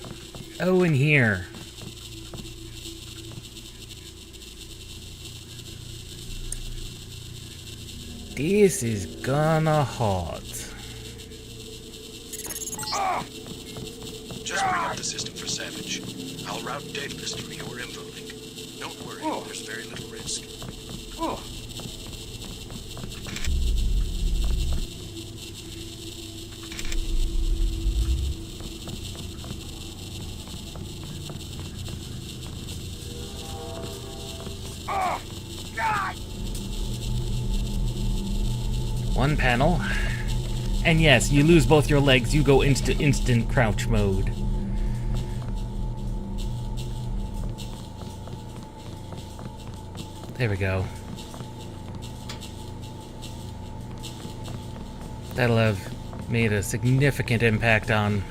Oh, in here. This is gonna hot. Just bring up the system for Savage. I'll route Daedalus through your info link. Don't worry, there's very little risk. One panel. And yes, you lose both your legs, you go into instant crouch mode. There we go. That'll have made a significant impact on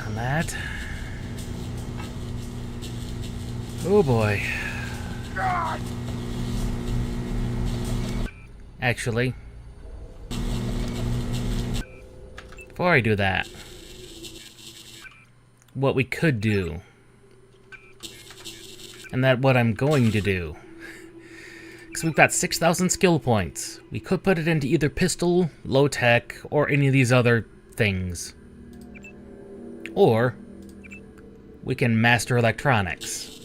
that. Oh boy. Actually, before I do that, what we could do, and that what I'm going to do, because we've got 6,000 skill points, we could put it into either pistol, low tech, or any of these other things. Or we can master electronics.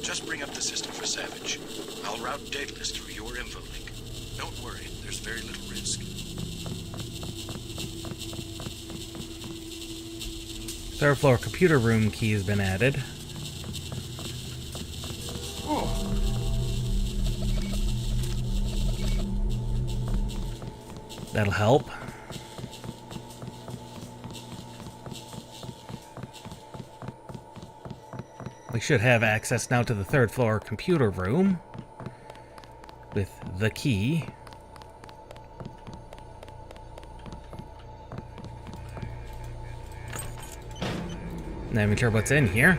Just bring up the system for Savage. I'll route Daedalus through your info link. Don't worry, there's very little risk. Third floor computer room key has been added. That'll help. We should have access now to the third floor computer room with the key. Not even sure what's in here.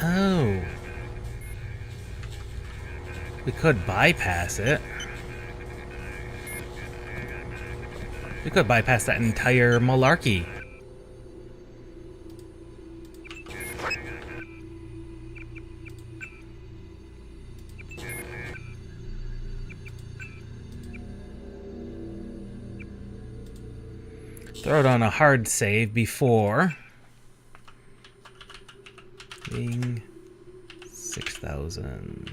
Oh. We could bypass it. We could bypass that entire malarkey. Throw it on a hard save before being 6,000.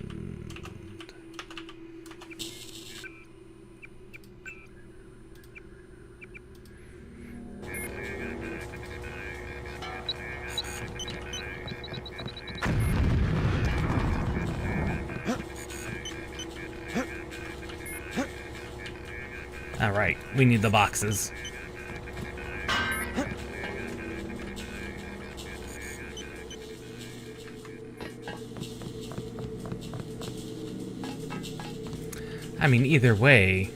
All right, we need the boxes. I mean, either way,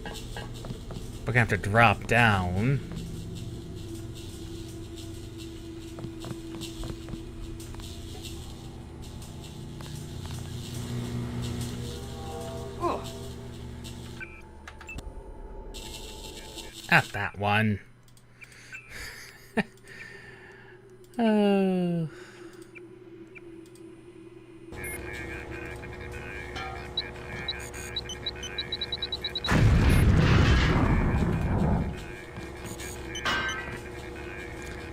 we're gonna have to drop down. Not that one.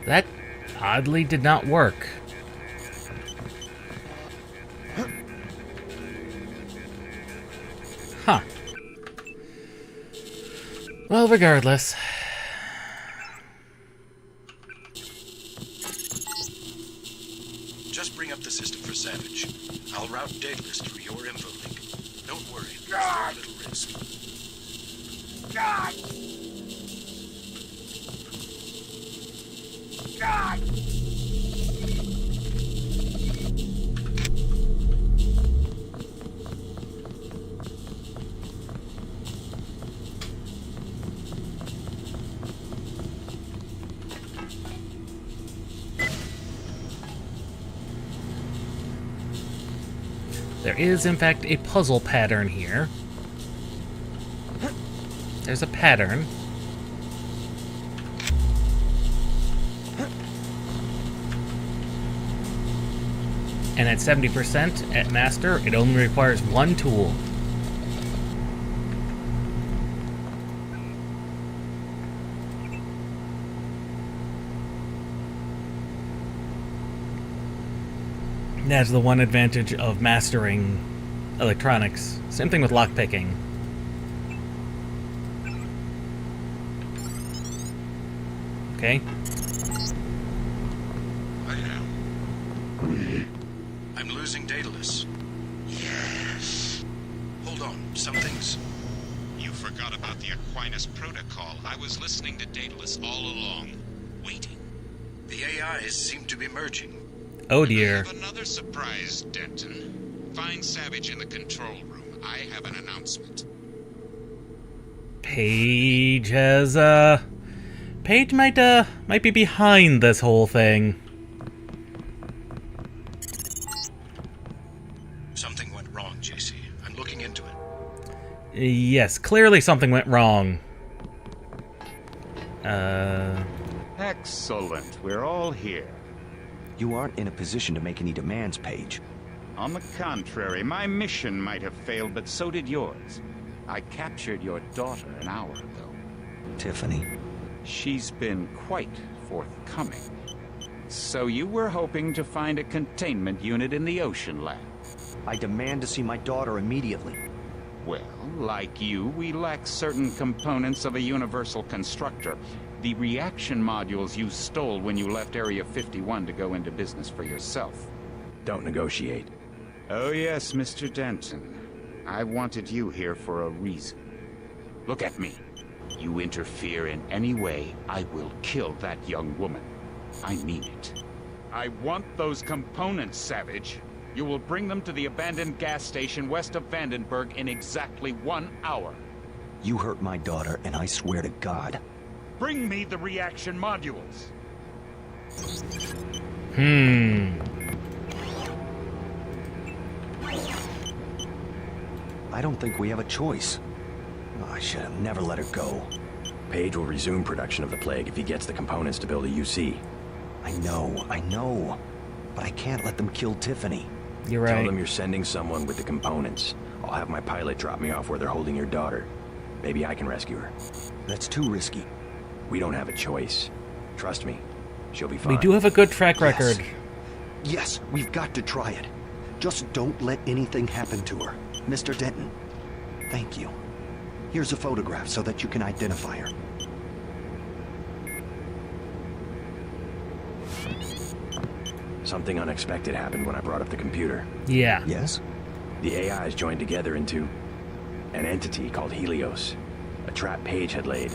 That oddly did not work. Huh. Well, regardless. Just bring up the system for Savage. I'll route Daedalus through your info link. Don't worry, there's very little risk. God! God! There is, in fact, a puzzle pattern here. There's a pattern. And at 70% at Master, it only requires one tool. That's the one advantage of mastering electronics. Same thing with lockpicking. Okay. I'm losing Daedalus. Yes. Hold on, something's... You forgot about the Aquinas protocol. I was listening to Daedalus all along, waiting. The AIs seem to be merging. Oh dear. I have another surprise, Denton. Find Savage in the control room. I have an announcement. Paige has, Paige might be behind this whole thing. Something went wrong, JC. I'm looking into it. Yes, clearly something went wrong. Excellent. We're all here. You aren't in a position to make any demands, Paige. On the contrary, my mission might have failed, but so did yours. I captured your daughter an hour ago. Tiffany. She's been quite forthcoming. So you were hoping to find a containment unit in the Ocean Lab? I demand to see my daughter immediately. Well, like you, we lack certain components of a universal constructor. The reaction modules you stole when you left Area 51 to go into business for yourself. Don't negotiate. Oh yes, Mr. Denton. I wanted you here for a reason. Look at me. You interfere in any way, I will kill that young woman. I mean it. I want those components, Savage. You will bring them to the abandoned gas station west of Vandenberg in exactly 1 hour. You hurt my daughter, and I swear to God. Bring me the reaction modules. I don't think we have a choice. Oh, I should have never let her go. Page will resume production of the plague if he gets the components to build a UC. I know. But I can't let them kill Tiffany. You're right. Tell them you're sending someone with the components. I'll have my pilot drop me off where they're holding your daughter. Maybe I can rescue her. That's too risky. We don't have a choice. Trust me, she'll be fine. We do have a good track record. Yes, we've got to try it. Just don't let anything happen to her. Mr. Denton, thank you. Here's a photograph so that you can identify her. Something unexpected happened when I brought up the computer. Yeah. Yes? The AIs joined together into an entity called Helios. A trap Page had laid.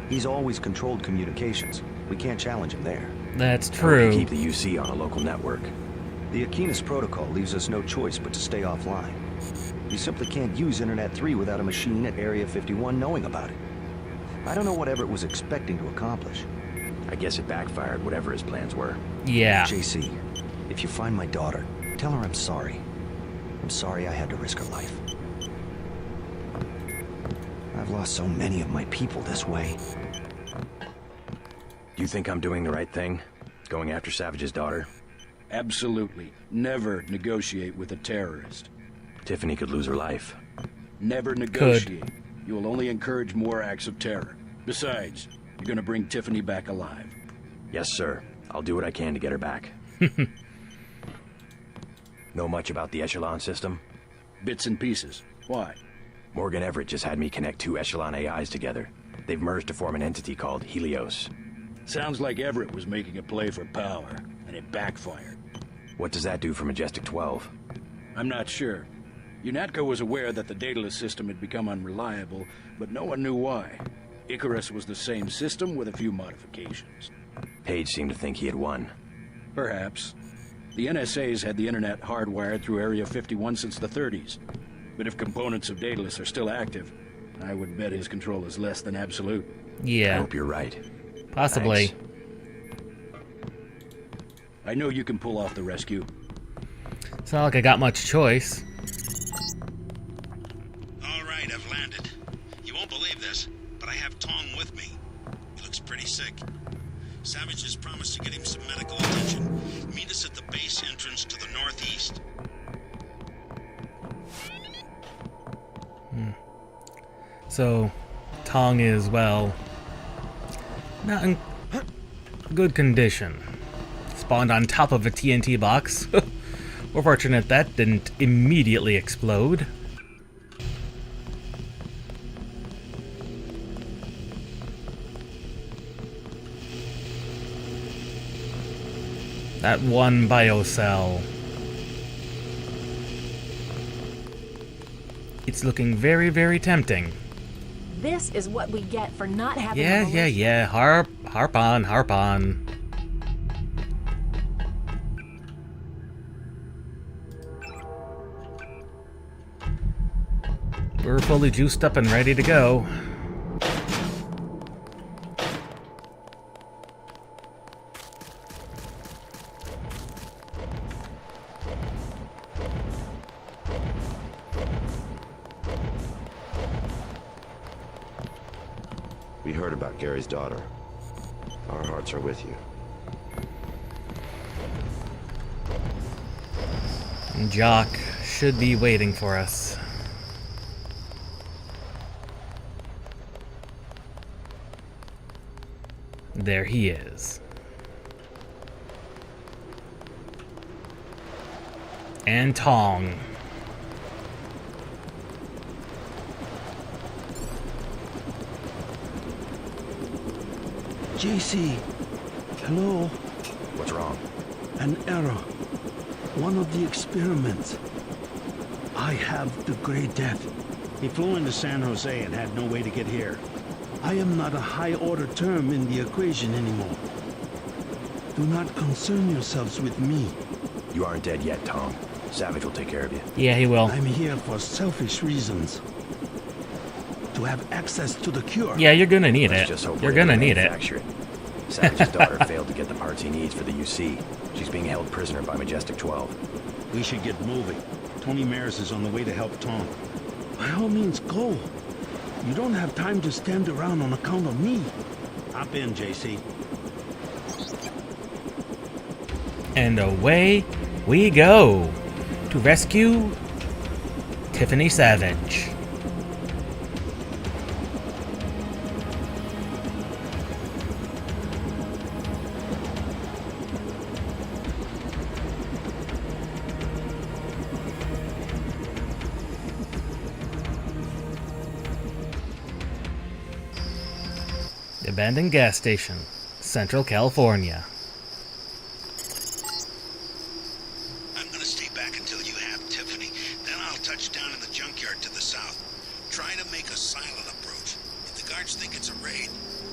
He's always controlled communications. We can't challenge him there. That's true. Keep the UC on a local network. The Aquinas protocol leaves us no choice but to stay offline. We simply can't use Internet 3 without a machine at Area 51 knowing about it. I don't know what Everett was expecting to accomplish. I guess it backfired, whatever his plans were. Yeah. JC, if you find my daughter, tell her I'm sorry. I'm sorry I had to risk her life. I've lost so many of my people this way. Do you think I'm doing the right thing? Going after Savage's daughter? Absolutely. Never negotiate with a terrorist. Tiffany could lose her life. Never negotiate. You will only encourage more acts of terror. Besides, you're gonna bring Tiffany back alive. Yes, sir. I'll do what I can to get her back. Know much about the Echelon system? Bits and pieces. Why? Morgan Everett just had me connect 2 Echelon AIs together. They've merged to form an entity called Helios. Sounds like Everett was making a play for power, and it backfired. What does that do for Majestic 12? I'm not sure. UNATCO was aware that the Daedalus system had become unreliable, but no one knew why. Icarus was the same system with a few modifications. Page seemed to think he had won. Perhaps. The NSA's had the internet hardwired through Area 51 since the 30s. But if components of Daedalus are still active, I would bet his control is less than absolute. Yeah. I hope you're right. Possibly. Thanks. I know you can pull off the rescue. It's not like I got much choice. All right, I've landed. You won't believe this, but I have Tong with me. He looks pretty sick. Savage has promised to get him some medical attention. Meet us at the base entrance to the northeast. So, Tong is, well, not in good condition. Spawned on top of a TNT box. We're fortunate that didn't immediately explode. That one biocell. It's looking very, very tempting. This is what we get for not having Yeah. Harp on. We're fully juiced up and ready to go. We heard about Gary's daughter. Our hearts are with you. Jock should be waiting for us. There he is. And Tong. JC, hello? What's wrong? An error. One of the experiments. I have the Grey Death. He flew into San Jose and had no way to get here. I am not a high-order term in the equation anymore. Do not concern yourselves with me. You aren't dead yet, Tom. Savage will take care of you. Yeah, he will. I'm here for selfish reasons. To have access to the cure. Yeah, you're gonna need Let's it. just hope You're we're able gonna to need it. manufacture Savage's daughter failed to get the parts he needs for the UC. She's being held prisoner by Majestic 12. We should get moving. Tony Maris is on the way to help Tom. By all means, go. You don't have time to stand around on account of me. Hop in, JC. And away we go to rescue Tiffany Savage. Abandoned gas station, Central California. I'm gonna stay back until you have Tiffany. Then I'll touch down in the junkyard to the south. Try to make a silent approach. If the guards think it's a raid,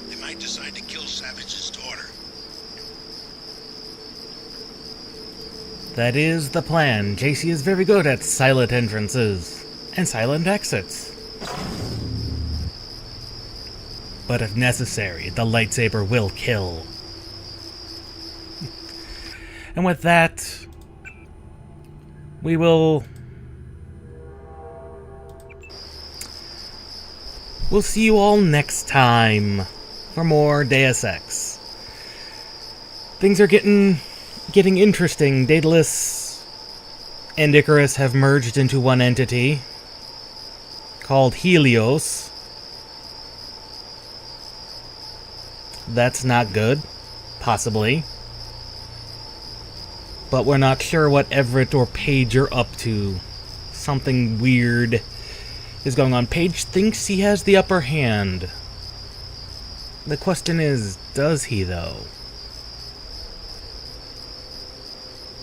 they might decide to kill Savage's daughter. That is the plan. JC is very good at silent entrances and silent exits. But if necessary, the lightsaber will kill. And with that, we'll see you all next time for more Deus Ex. Things are getting interesting. Daedalus and Icarus have merged into one entity called Helios. That's not good. Possibly. But we're not sure what Everett or Paige are up to. Something weird is going on. Paige thinks he has the upper hand. The question is, does he though?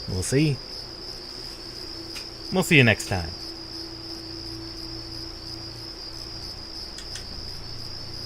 We'll see. We'll see you next time.